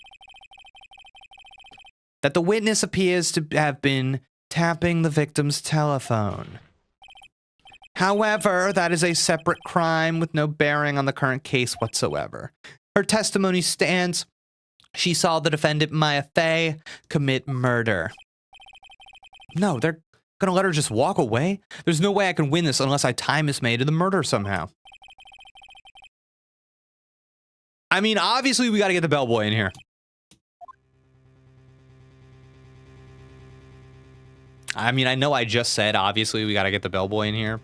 that the witness appears to have been tapping the victim's telephone. However, that is a separate crime with no bearing on the current case whatsoever. Her testimony stands. She saw the defendant, Maya Fey, commit murder. No, they're gonna let her just walk away? There's no way I can win this unless I tie Miss May to the murder somehow. I mean, obviously we gotta get the bellboy in here. I mean, I know I just said, obviously we gotta get the bellboy in here.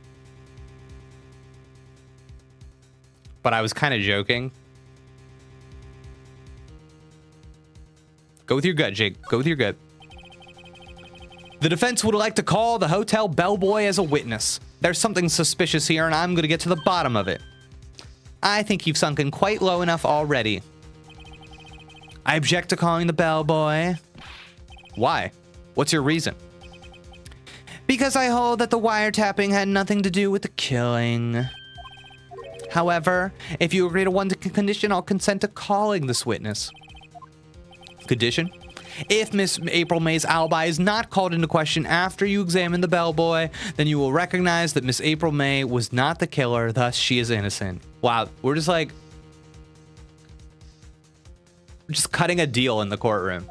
But I was kind of joking. Go with your gut, Jake. Go with your gut. The defense would like to call the hotel bellboy as a witness. There's something suspicious here, and I'm going to get to the bottom of it. I think you've sunken quite low enough already. I object to calling the bellboy. Why? What's your reason? Because I hold that the wiretapping had nothing to do with the killing. However, if you agree to one condition, I'll consent to calling this witness. Condition? If Miss April May's alibi is not called into question after you examine the bellboy, then you will recognize that Miss April May was not the killer, thus she is innocent. Wow, we're just like... we're just cutting a deal in the courtroom.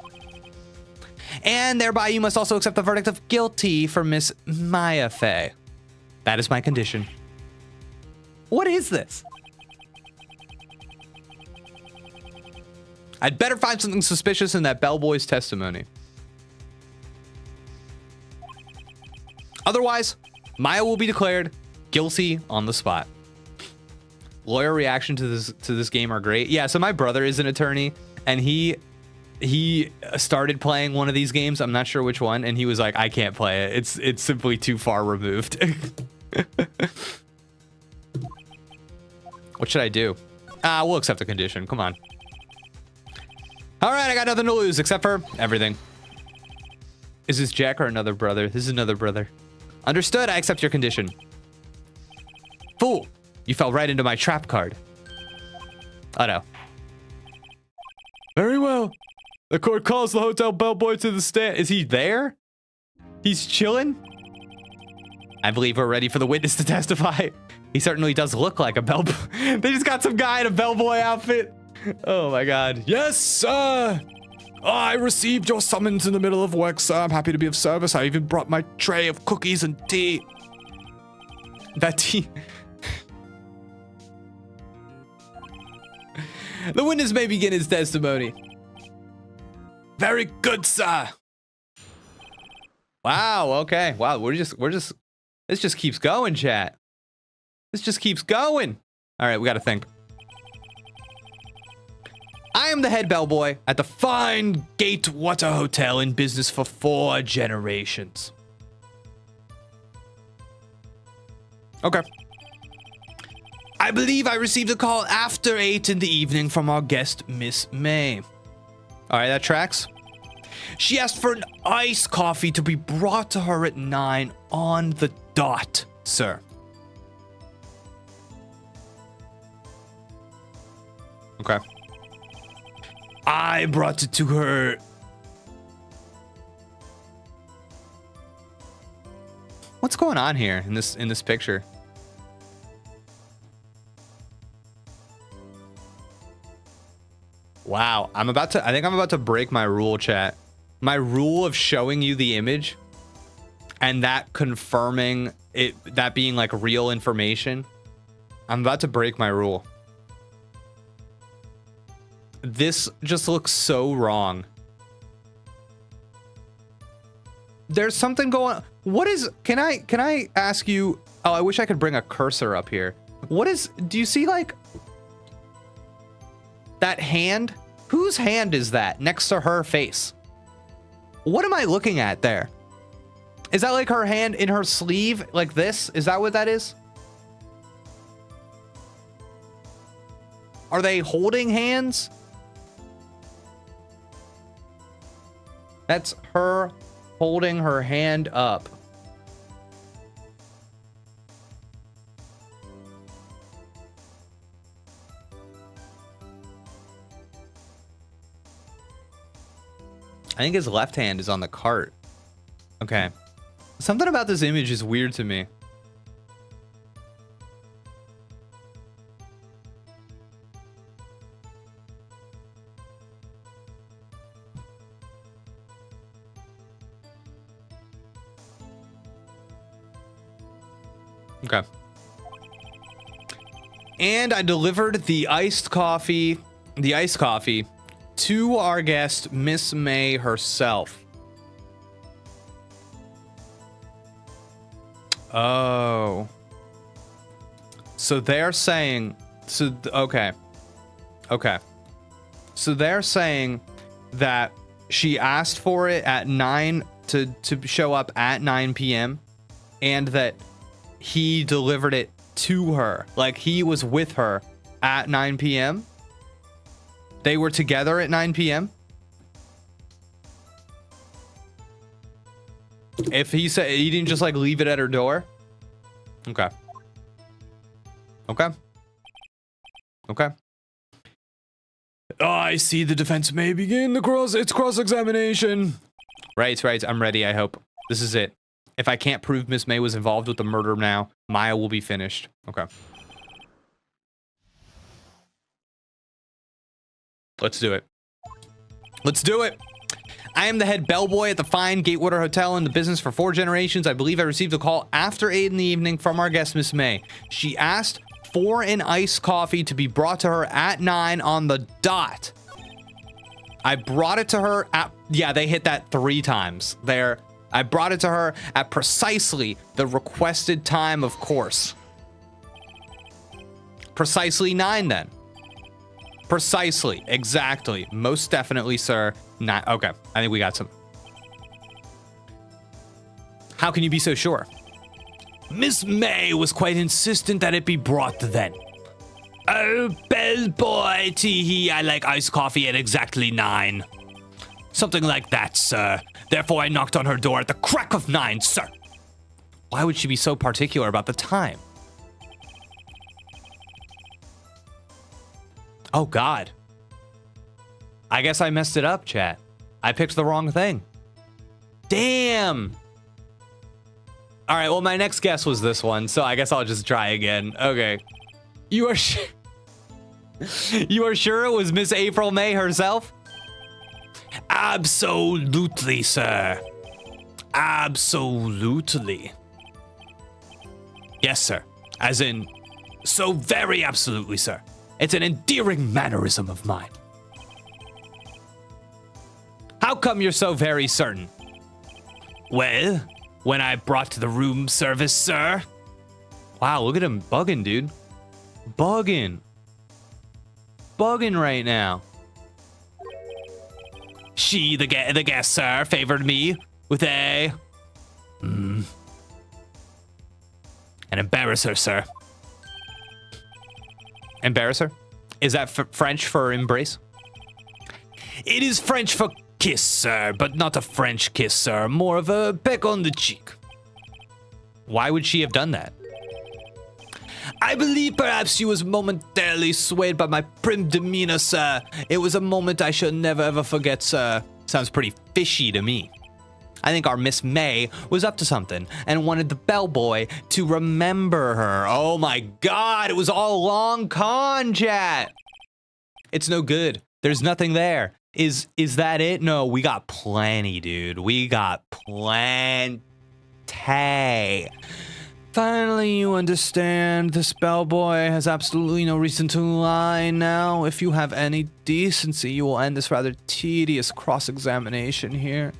And thereby you must also accept the verdict of guilty for Miss Maya Fey. That is my condition. What is this? I'd better find something suspicious in that bellboy's testimony. Otherwise, Maya will be declared guilty on the spot. Lawyer reaction to this game are great. Yeah, so my brother is an attorney, and he started playing one of these games. I'm not sure which one, and he was like, I can't play it. It's simply too far removed. What should I do? We'll accept the condition. Come on. All right, I got nothing to lose except for everything. Is this Jack or another brother? This is another brother. Understood, I accept your condition. Fool, you fell right into my trap card. Oh no. Very well. The court calls the hotel bellboy to the stand. Is he there? He's chilling? I believe we're ready for the witness to testify. He certainly does look like a bellboy. They just got some guy in a bellboy outfit. Oh my god. Yes, sir. I received your summons in the middle of work, sir. I'm happy to be of service. I even brought my tray of cookies and tea. That tea. The witness may begin his testimony. Very good, sir. Wow, okay. Wow, this just keeps going, chat. This just keeps going. All right, we got to think. I am the head bellboy at the fine Gatewater Hotel, in business for 4 generations. Okay. I believe I received a call after 8 in the evening from our guest, Miss May. All right, that tracks. She asked for an iced coffee to be brought to her at 9 on the dot, sir. Okay. I brought it to her. What's going on here in this picture? Wow, I think I'm about to break my rule, chat. My rule of showing you the image and that confirming it, that being like real information. I'm about to break my rule. This just looks so wrong. There's something going on. What is, can I ask you, oh, I wish I could bring a cursor up here. What is, do you see like that hand? Whose hand is that next to her face? What am I looking at there? Is that like her hand in her sleeve like this? Is that what that is? Are they holding hands? That's her holding her hand up. I think his left hand is on the cart. Okay. Something about this image is weird to me. Okay. And I delivered the iced coffee to our guest, Miss May herself. Oh. So they're saying, okay. Okay. So they're saying that she asked for it at 9 to show up at 9 p.m. and that he delivered it to her. Like, he was with her at 9 p.m. They were together at 9 p.m. If he said he didn't just like leave it at her door. Okay. Okay. Okay. I see the defense may begin. It's cross-examination. Right. I'm ready, I hope. This is it. If I can't prove Miss May was involved with the murder now, Maya will be finished. Okay. Let's do it. Let's do it. I am the head bellboy at the fine Gatewater Hotel, in the business for 4 generations. I believe I received a call after 8 in the evening from our guest, Miss May. She asked for an iced coffee to be brought to her at 9 on the dot. I brought it to her at, yeah, they hit that 3 times there. I brought it to her at precisely the requested time, of course. Precisely 9 then. Precisely, exactly, most definitely, sir. Not okay. I think we got some. How can you be so sure? Miss May was quite insistent that it be brought then. Oh, bellboy, tee-hee, I like iced coffee at exactly 9. Something like that, sir. Therefore, I knocked on her door at the crack of 9, sir. Why would she be so particular about the time? Oh, God. I guess I messed it up, chat. I picked the wrong thing. Damn. All right, well, my next guess was this one, so I guess I'll just try again. Okay. You are sure? You are sure it was Miss April May herself? Absolutely, sir. Absolutely. Yes, sir. As in, so very absolutely, sir. It's an endearing mannerism of mine. How come you're so very certain? Well, when I brought to the room service, sir. Wow, look at him bugging, dude. Bugging. Bugging right now. She, the guest, sir, favored me with an embarrasser, sir. Embarrasser? Is that French for embrace? It is French for kiss, sir, but not a French kiss, sir. More of a peck on the cheek. Why would she have done that? I believe perhaps she was momentarily swayed by my prim demeanor, sir. It was a moment I shall never ever forget, sir. Sounds pretty fishy to me. I think our Miss May was up to something and wanted the bellboy to remember her. Oh my God, it was all a long con, chat. It's no good. There's nothing there. Is that it? No, we got plenty, dude. We got plenty. Finally, you understand. This bellboy has absolutely no reason to lie now. If you have any decency, you will end this rather tedious cross-examination here.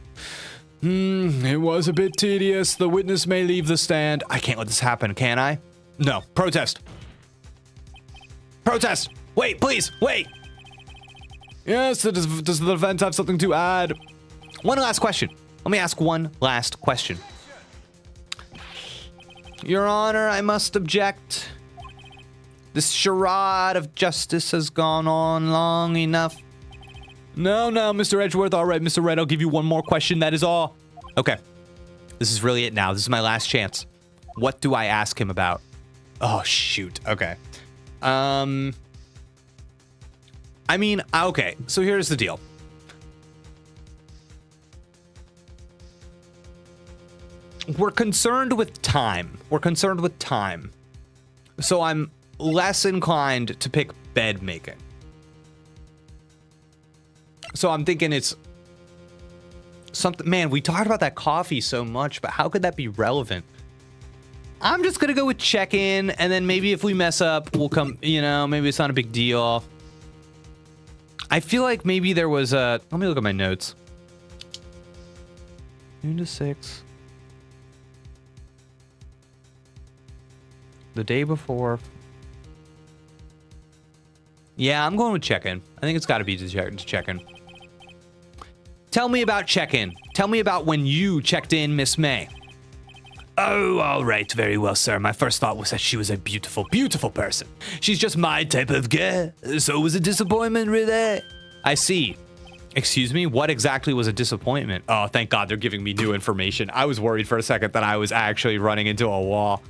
It was a bit tedious. The witness may leave the stand. I can't let this happen, can I? No. Protest. Protest. Wait, please, wait. Yes, does the defense have something to add? One last question. Let me ask one last question. Your Honor, I must object. This charade of justice has gone on long enough. No, Mr. Edgeworth. All right, Mr. Red, I'll give you one more question. That is all. Okay. This is really it now. This is my last chance. What do I ask him about? Oh, shoot. Okay. I mean, okay. So here's the deal. We're concerned with time. So I'm less inclined to pick bed making. So I'm thinking it's something. Man, we talked about that coffee so much, but how could that be relevant? I'm just gonna go with check-in, and then maybe if we mess up, we'll come, maybe it's not a big deal. I feel like maybe there was a, let me look at my notes. 2 to 6. The day before. Yeah, I'm going with check-in. I think it's got to be to check-in. Tell me about check-in. Tell me about when you checked in Miss May. Oh, all right. Very well, sir. My first thought was that she was a beautiful, beautiful person. She's just my type of girl. So it was a disappointment, really. I see. Excuse me, what exactly was a disappointment? Oh, thank God they're giving me new information. I was worried for a second that I was actually running into a wall.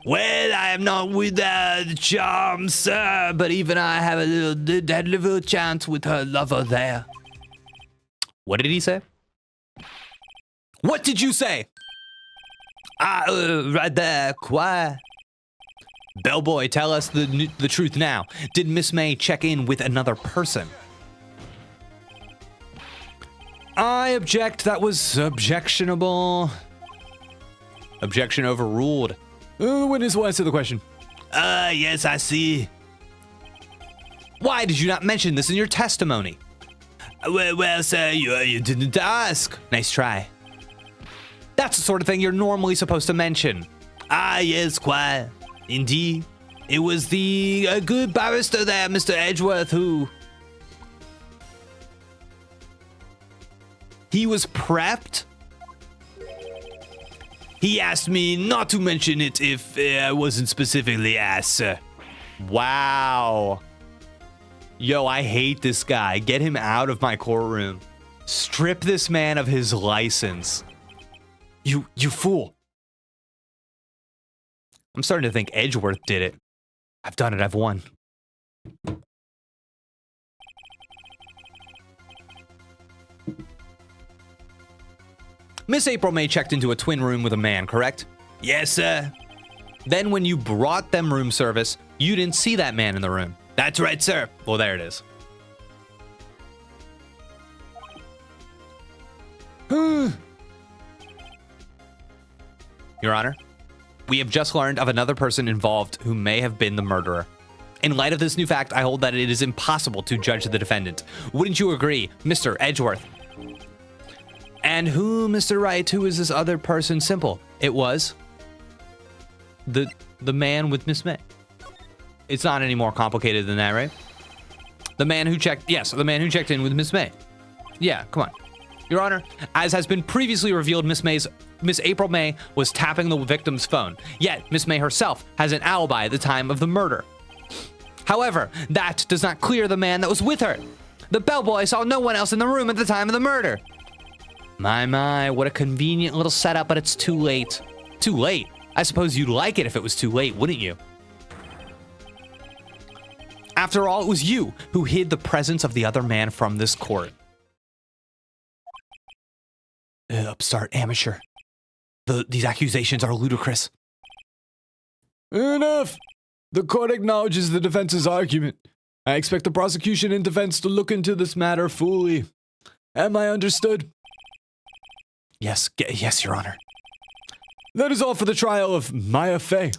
Well, I am not without charm, sir, but even I have had a little chance with her lover there. What did he say? What did you say? Right there, quiet. Bellboy, tell us the truth now. Did Miss May check in with another person? I object. That was objectionable. Objection overruled. The witness will answer the question. Yes, I see. Why did you not mention this in your testimony? Well, sir, you didn't ask. Nice try. That's the sort of thing you're normally supposed to mention. Yes, quite. Indeed. It was the good barrister there, Mr. Edgeworth, who... He was prepped? He asked me not to mention it if I wasn't specifically asked, sir. Wow. Yo, I hate this guy. Get him out of my courtroom. Strip this man of his license. You fool. I'm starting to think Edgeworth did it. I've done it. I've won. Miss April May checked into a twin room with a man, correct? Yes, sir. Then when you brought them room service, you didn't see that man in the room. That's right, sir. Well, there it is. Your Honor, we have just learned of another person involved who may have been the murderer. In light of this new fact, I hold that it is impossible to judge the defendant. Wouldn't you agree, Mr. Edgeworth? And who, Mr. Wright, who is this other person? Simple. It was the man with Miss May. It's not any more complicated than that, right? The man who checked, yes, the man who checked in with Miss May. Yeah, come on. Your Honor, as has been previously revealed, Miss April May was tapping the victim's phone. Yet, Miss May herself has an alibi at the time of the murder. However, that does not clear the man that was with her. The bellboy saw no one else in the room at the time of the murder. My, what a convenient little setup, but it's too late. Too late? I suppose you'd like it if it was too late, wouldn't you? After all, it was you who hid the presence of the other man from this court. Upstart amateur. These accusations are ludicrous. Enough! The court acknowledges the defense's argument. I expect the prosecution and defense to look into this matter fully. Am I understood? Yes, Your Honor. That is all for the trial of Maya Fey.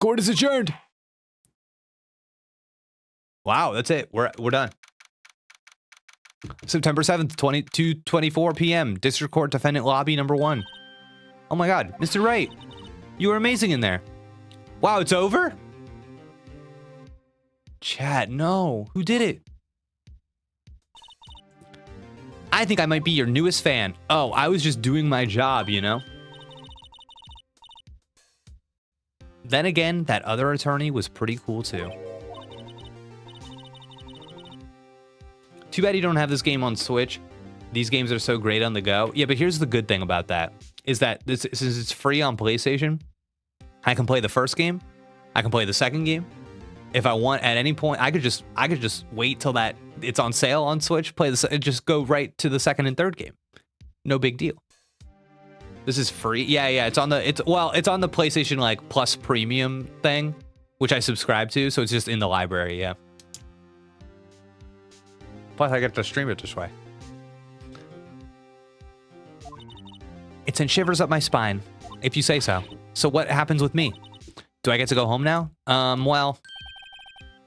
Court is adjourned. Wow, that's it. We're done. September 7th, 2:24 p.m. District Court Defendant Lobby number 1. Oh my God, Mr. Wright, you were amazing in there. Wow, it's over? Chat, no. Who did it? I think I might be your newest fan. Oh, I was just doing my job, you know? Then again, that other attorney was pretty cool too. Too bad you don't have this game on Switch. These games are so great on the go. Yeah, but here's the good thing about that, is that since it's free on PlayStation, I can play the first game, I can play the second game. If I want at any point, I could just wait till that it's on sale on Switch, just go right to the second and third game. No big deal. This is free. Yeah, it's on the PlayStation like Plus Premium thing, which I subscribe to, so it's just in the library, yeah. Plus I get to stream it this way. It sent shivers up my spine, if you say so. So what happens with me? Do I get to go home now? Well,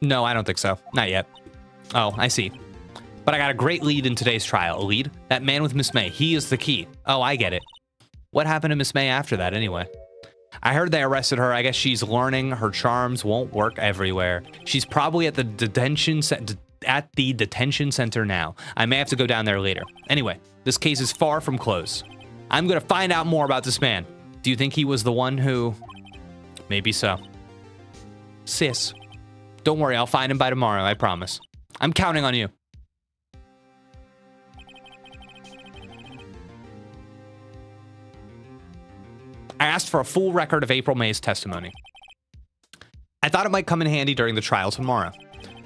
no, I don't think so. Not yet. Oh, I see. But I got a great lead in today's trial. A lead? That man with Miss May. He is the key. Oh, I get it. What happened to Miss May after that, anyway? I heard they arrested her. I guess she's learning her charms won't work everywhere. She's probably at the detention center. at the detention center now. I may have to go down there later. Anyway, this case is far from closed. I'm gonna find out more about this man. Do you think he was the one who... Maybe so. Sis. Don't worry, I'll find him by tomorrow, I promise. I'm counting on you. I asked for a full record of April May's testimony. I thought it might come in handy during the trial tomorrow.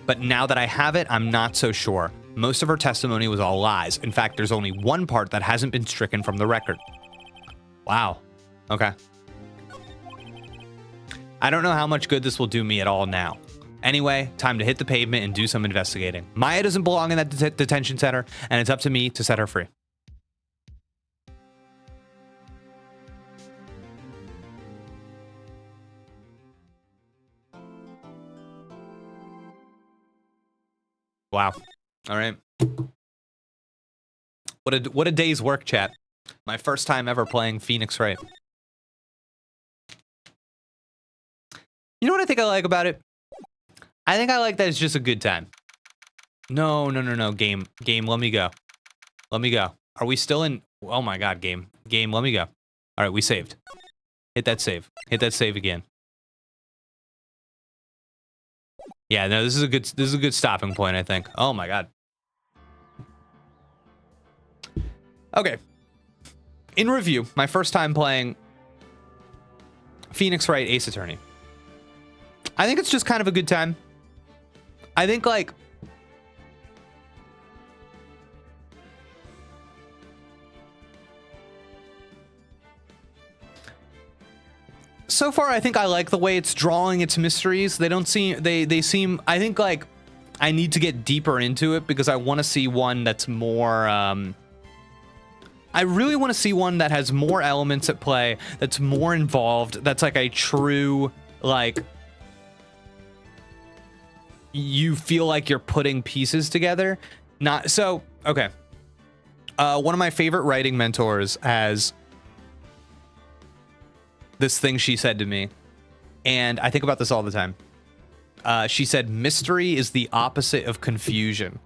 But now that I have it, I'm not so sure. Most of her testimony was all lies. In fact, there's only one part that hasn't been stricken from the record. Wow. Okay. I don't know how much good this will do me at all now. Anyway, time to hit the pavement and do some investigating. Maya doesn't belong in that detention center, and it's up to me to set her free. Wow. All right. What a day's work, chat. My first time ever playing Phoenix Wright. You know what I think I like about it? I think I like that it's just a good time. No, game. Game, let me go. Let me go. Are we still in? Oh my god, game. Game, let me go. All right, we saved. Hit that save. Hit that save again. Yeah, no, this is a good stopping point, I think. Oh my god. Okay. In review, my first time playing Phoenix Wright Ace Attorney. I think it's just kind of a good time. I think, like, so far, I think I like the way it's drawing its mysteries. They don't seem, they seem, I think, like, I need to get deeper into it because I want to see one that's more, I really want to see one that has more elements at play, that's more involved, that's like a true, like, you feel like you're putting pieces together. Not so, okay. One of my favorite writing mentors has this thing she said to me, and I think about this all the time. She said, mystery is the opposite of confusion.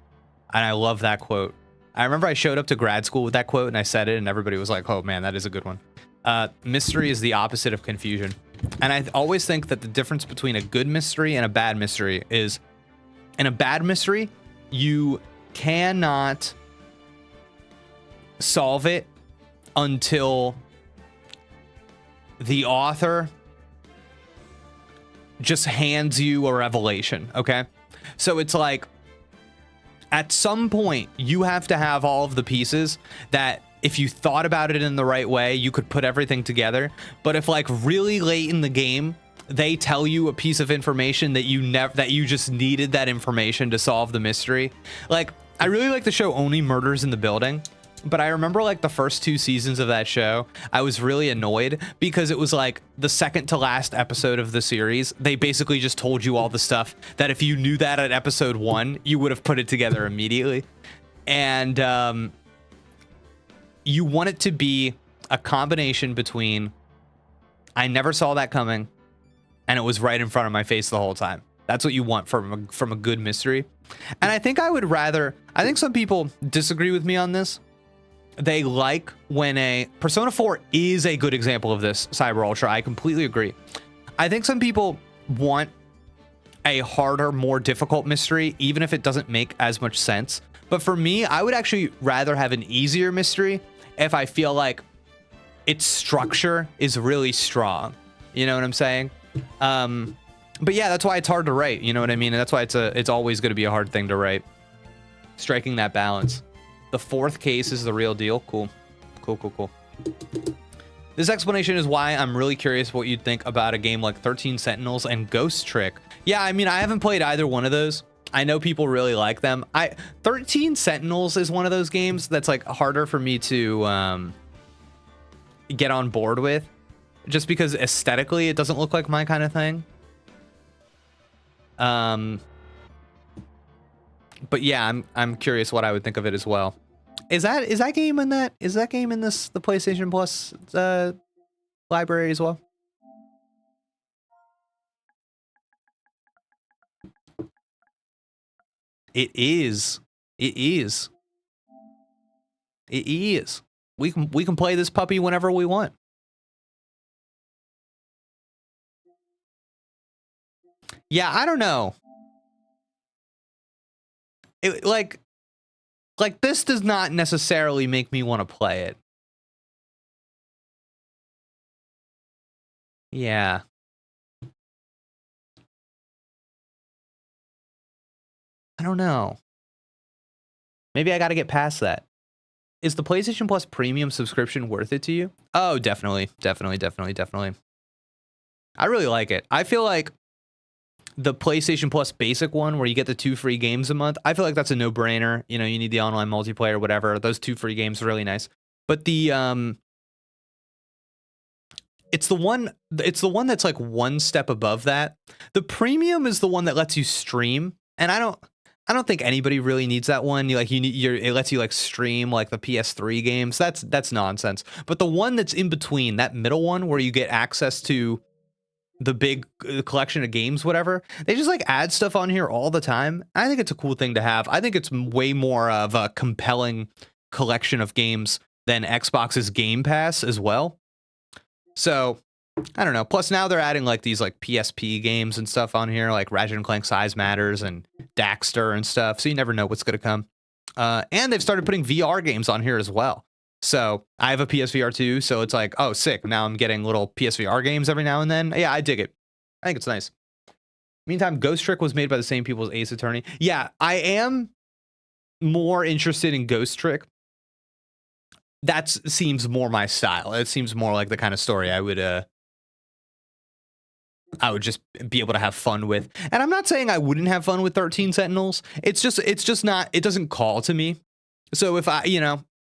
And I love that quote. I remember I showed up to grad school with that quote and I said it and everybody was like, oh man, that is a good one. Mystery is the opposite of confusion. And I always think that the difference between a good mystery and a bad mystery is, in a bad mystery, you cannot solve it until the author just hands you a revelation, okay? So it's like, at some point, you have to have all of the pieces that if you thought about it in the right way, you could put everything together. But if, like, really late in the game, they tell you a piece of information that you just needed that information to solve the mystery. Like, I really like the show Only Murders in the Building, but I remember, like, the first 2 seasons of that show, I was really annoyed because it was like the second to last episode of the series. They basically just told you all the stuff that if you knew that at episode 1, you would have put it together immediately. And you want it to be a combination between I never saw that coming and it was right in front of my face the whole time. That's what you want from a good mystery. And I think I think some people disagree with me on this. They like when Persona 4 is a good example of this, Cyber Ultra. I completely agree. I think some people want a harder, more difficult mystery, even if it doesn't make as much sense. But for me, I would actually rather have an easier mystery if I feel like its structure is really strong. You know what I'm saying? But yeah, that's why it's hard to write. You know what I mean? And that's why it's always going to be a hard thing to write. Striking that balance. The 4th case is the real deal. Cool. Cool. This explanation is why I'm really curious what you'd think about a game like 13 Sentinels and Ghost Trick. Yeah, I mean, I haven't played either one of those. I know people really like them. 13 Sentinels is one of those games that's like harder for me to get on board with, just because aesthetically it doesn't look like my kind of thing. But yeah, I'm curious what I would think of it as well. Is that game in the PlayStation Plus library as well? It is. It is. It is. We can play this puppy whenever we want. Yeah, I don't know. It, like this does not necessarily make me want to play it. Yeah. I don't know. Maybe I got to get past that. Is the PlayStation Plus premium subscription worth it to you? Oh, definitely. Definitely, definitely, definitely. I really like it. I feel like the PlayStation Plus basic one where you get the 2 free games a month, I feel like that's a no-brainer. You know, you need the online multiplayer, whatever. Those 2 free games are really nice. But the it's the one that's like one step above that. The premium is the one that lets you stream, and I don't think anybody really needs that one. It lets you like stream like the PS3 games. That's nonsense. But the one that's in between, that middle one where you get access to the big collection of games, whatever, they just like add stuff on here all the time. I think it's a cool thing to have. I think it's way more of a compelling collection of games than Xbox's Game Pass as well. So I don't know. Plus now they're adding like these like PSP games and stuff on here, like Ratchet and Clank Size Matters and Daxter and stuff. So you never know what's going to come. And they've started putting VR games on here as well. So I have a PSVR 2, so it's like, oh, sick. Now I'm getting little PSVR games every now and then. Yeah, I dig it. I think it's nice. Meantime, Ghost Trick was made by the same people as Ace Attorney. Yeah, I am more interested in Ghost Trick. That seems more my style. It seems more like the kind of story I would just be able to have fun with. And I'm not saying I wouldn't have fun with 13 Sentinels. It's just not, it doesn't call to me. So if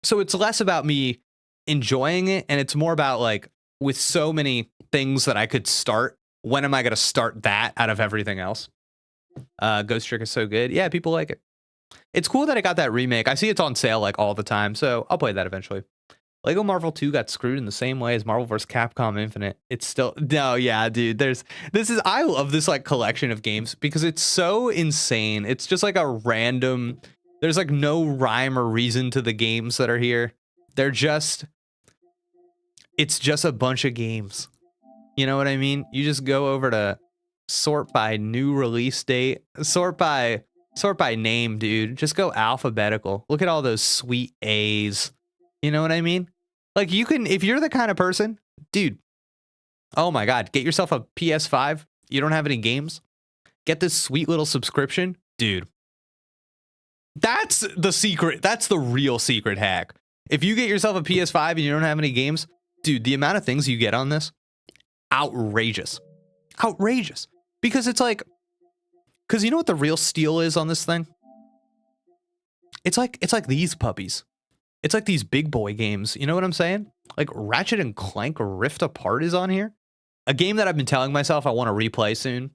so it's less about me enjoying it, and it's more about like, with so many things that I could start, when am I going to start that out of everything else? Ghost Trick is so good. Yeah, people like it. It's cool that I got that remake. I see it's on sale like all the time, so I'll play that eventually. Lego Marvel 2 got screwed in the same way as Marvel vs. Capcom Infinite. It's still, no, yeah, dude, I love this like collection of games because it's so insane. It's just like a random, there's like no rhyme or reason to the games that are here. It's just a bunch of games. You know what I mean? You just go over to sort by new release date, sort by name, dude. Just go alphabetical. Look at all those sweet A's. You know what I mean? Like, you can, if you're the kind of person, dude, oh my God, get yourself a PS5. You don't have any games. Get this sweet little subscription. Dude, that's the secret. That's the real secret hack. If you get yourself a PS5 and you don't have any games, dude, the amount of things you get on this, outrageous. Outrageous. Because it's like, because you know what the real steal is on this thing? It's like these puppies. It's like these big boy games. You know what I'm saying? Like Ratchet and Clank Rift Apart is on here. A game that I've been telling myself I want to replay soon.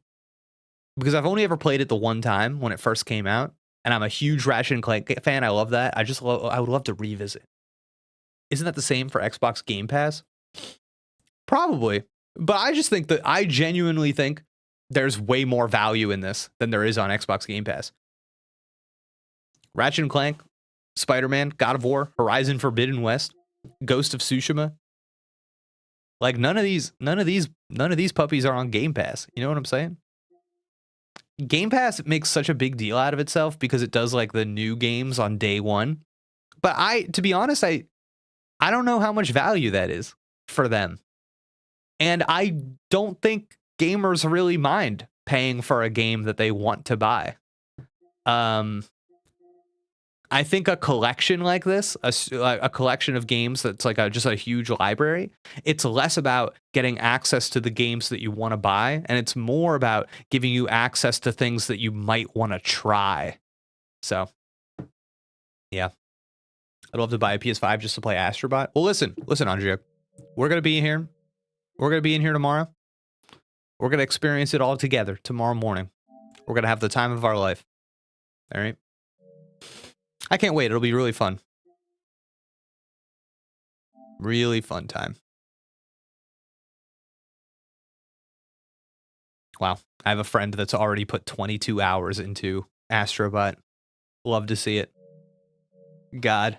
Because I've only ever played it the one time when it first came out. And I'm a huge Ratchet and Clank fan. I love that. I would love to revisit. Isn't that the same for Xbox Game Pass? Probably. But I genuinely think there's way more value in this than there is on Xbox Game Pass. Ratchet and Clank, Spider-Man, God of War, Horizon Forbidden West, Ghost of Tsushima. Like none of these puppies are on Game Pass. You know what I'm saying? Game Pass makes such a big deal out of itself because it does like the new games on day one. But to be honest, I don't know how much value that is for them. And I don't think gamers really mind paying for a game that they want to buy. I think a collection like this, a collection of games that's like just a huge library, it's less about getting access to the games that you want to buy, and it's more about giving you access to things that you might want to try. So, yeah. I'd love to buy a PS5 just to play Astrobot. Well, listen, Andrea. We're going to be here. We're going to be in here tomorrow. We're going to experience it all together tomorrow morning. We're going to have the time of our life. All right? I can't wait. It'll be really fun. Really fun time. Wow. I have a friend that's already put 22 hours into Astrobot. Love to see it. God.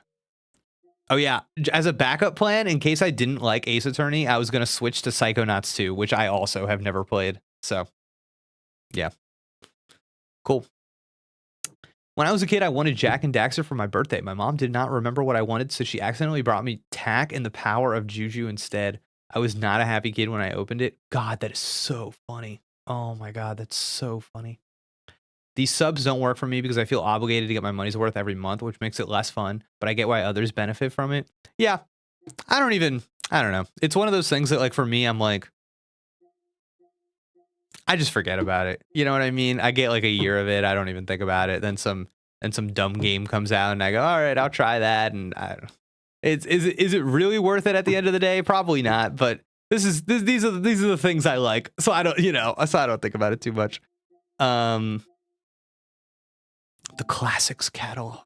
Oh yeah, as a backup plan, in case I didn't like Ace Attorney, I was gonna switch to Psychonauts 2, which I also have never played. So, yeah. Cool. When I was a kid, I wanted Jak and Daxter for my birthday. My mom did not remember what I wanted, so she accidentally brought me Tak and the Power of Juju instead. I was not a happy kid when I opened it. God, that is so funny. Oh my God, that's so funny. These subs don't work for me because I feel obligated to get my money's worth every month, which makes it less fun, but I get why others benefit from it. Yeah, I don't know. It's one of those things that, like, for me, I'm like, I just forget about it. You know what I mean? I get like a year of it. I don't even think about it. Then some dumb game comes out and I go, all right, I'll try that. And I don't know. Is it really worth it at the end of the day? Probably not. But these are the things I like. So I don't think about it too much. The classics catalog.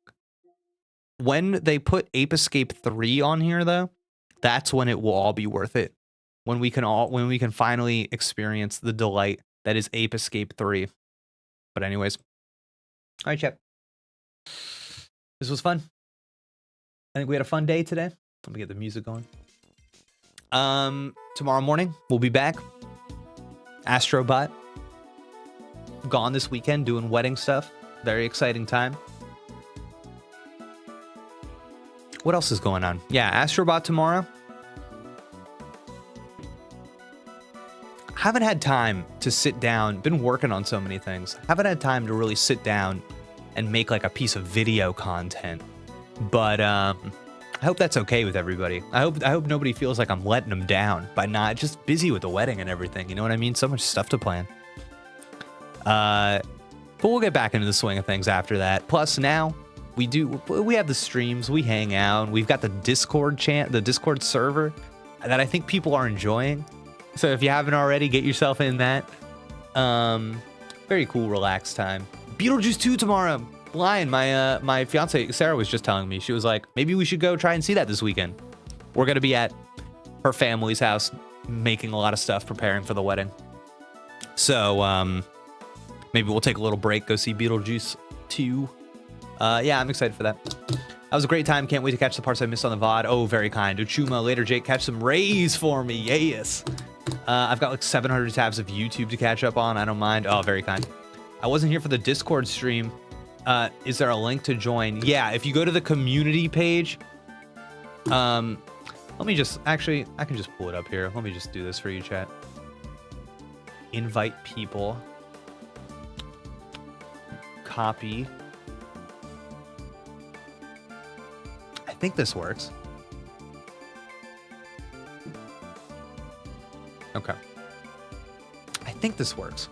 When they put Ape Escape 3 on here, though, that's when it will all be worth it. When we can finally experience the delight that is Ape Escape 3. But anyways. All right, chat. This was fun. I think we had a fun day today. Let me get the music going. Tomorrow morning, we'll be back. Astrobot. Gone this weekend doing wedding stuff. Very exciting time. What else is going on? Yeah, Astrobot tomorrow. Haven't had time to sit down. Been working on so many things. Haven't had time to really sit down and make like a piece of video content. But I hope that's okay with everybody. I hope nobody feels like I'm letting them down by not just busy with the wedding and everything. You know what I mean? So much stuff to plan. But we'll get back into the swing of things after that. Plus now we have the streams, we hang out, and we've got the Discord the Discord server that I think people are enjoying. So if you haven't already, get yourself in that. Very cool, relaxed time. Beetlejuice 2 tomorrow. Lion, my fiance Sarah was just telling me. She was like, maybe we should go try and see that this weekend. We're gonna be at her family's house, making a lot of stuff, preparing for the wedding. So maybe we'll take a little break, go see Beetlejuice 2. Yeah, I'm excited for that. That was a great time. Can't wait to catch the parts I missed on the VOD. Oh, very kind. Uchuma, later, Jake. Catch some rays for me. Yes. I've got like 700 tabs of YouTube to catch up on. I don't mind. Oh, very kind. I wasn't here for the Discord stream. Is there a link to join? Yeah, if you go to the community page. Let me just, actually, I can just pull it up here. Let me just do this for you, chat. Invite people. Copy. I think this works. Okay. I think this works.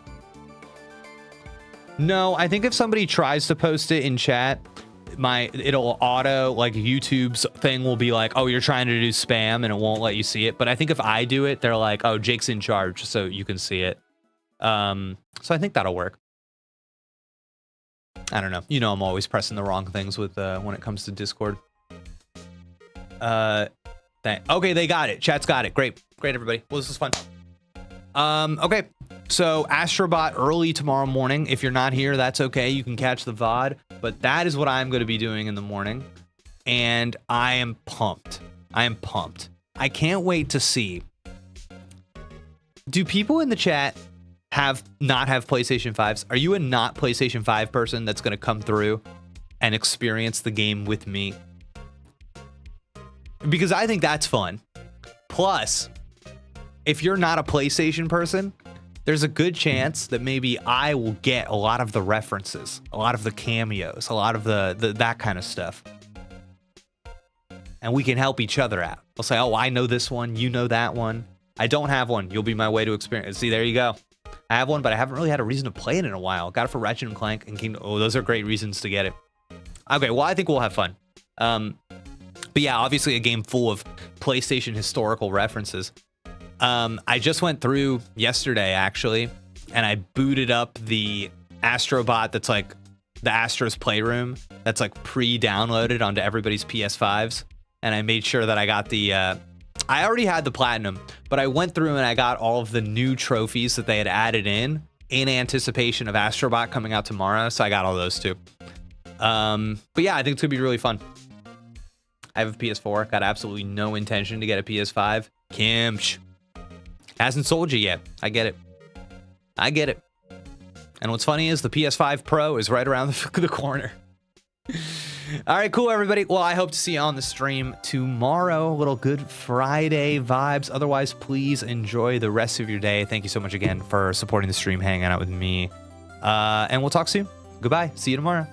No, I think if somebody tries to post it in chat, it'll auto, like YouTube's thing will be like, oh, you're trying to do spam, and it won't let you see it. But I think if I do it, they're like, oh, Jake's in charge, so you can see it. So I think that'll work. I don't know. You know, I'm always pressing the wrong things with when it comes to Discord. Okay, they got it. Chat's got it. Great, everybody. Well, this was fun. Okay, so Astrobot early tomorrow morning. If you're not here, that's okay. You can catch the VOD. But that is what I'm going to be doing in the morning, and I am pumped. I can't wait to see. Do people in the chat not have PlayStation 5s? Are you a not PlayStation 5 person that's going to come through and experience the game with me? Because I think that's fun. Plus, if you're not a PlayStation person, there's a good chance that maybe I will get a lot of the references, a lot of the cameos, a lot of the that kind of stuff. And we can help each other out. I'll say, oh, I know this one, you know that one. I don't have one. You'll be my way to experience. See, there you go. I have one, but I haven't really had a reason to play it in a while. Got it for Ratchet and Clank and Kingdom. Oh, those are great reasons to get it. Okay, well, I think we'll have fun. But yeah, obviously a game full of PlayStation historical references. I just went through yesterday, actually, and I booted up the Astrobot that's like the Astro's Playroom that's like pre-downloaded onto everybody's PS5s. And I made sure that I got the... I already had the Platinum, but I went through and I got all of the new trophies that they had added in anticipation of Astrobot coming out tomorrow. So I got all those too. But yeah, I think it's gonna be really fun. I have a PS4. Got absolutely no intention to get a PS5. Kimch. Hasn't sold you yet. I get it. I get it. And what's funny is the PS5 Pro is right around the corner. All right, cool, everybody. Well, I hope to see you on the stream tomorrow. A little Good Friday vibes. Otherwise, please enjoy the rest of your day. Thank you so much again for supporting the stream, hanging out with me. And we'll talk soon. Goodbye. See you tomorrow.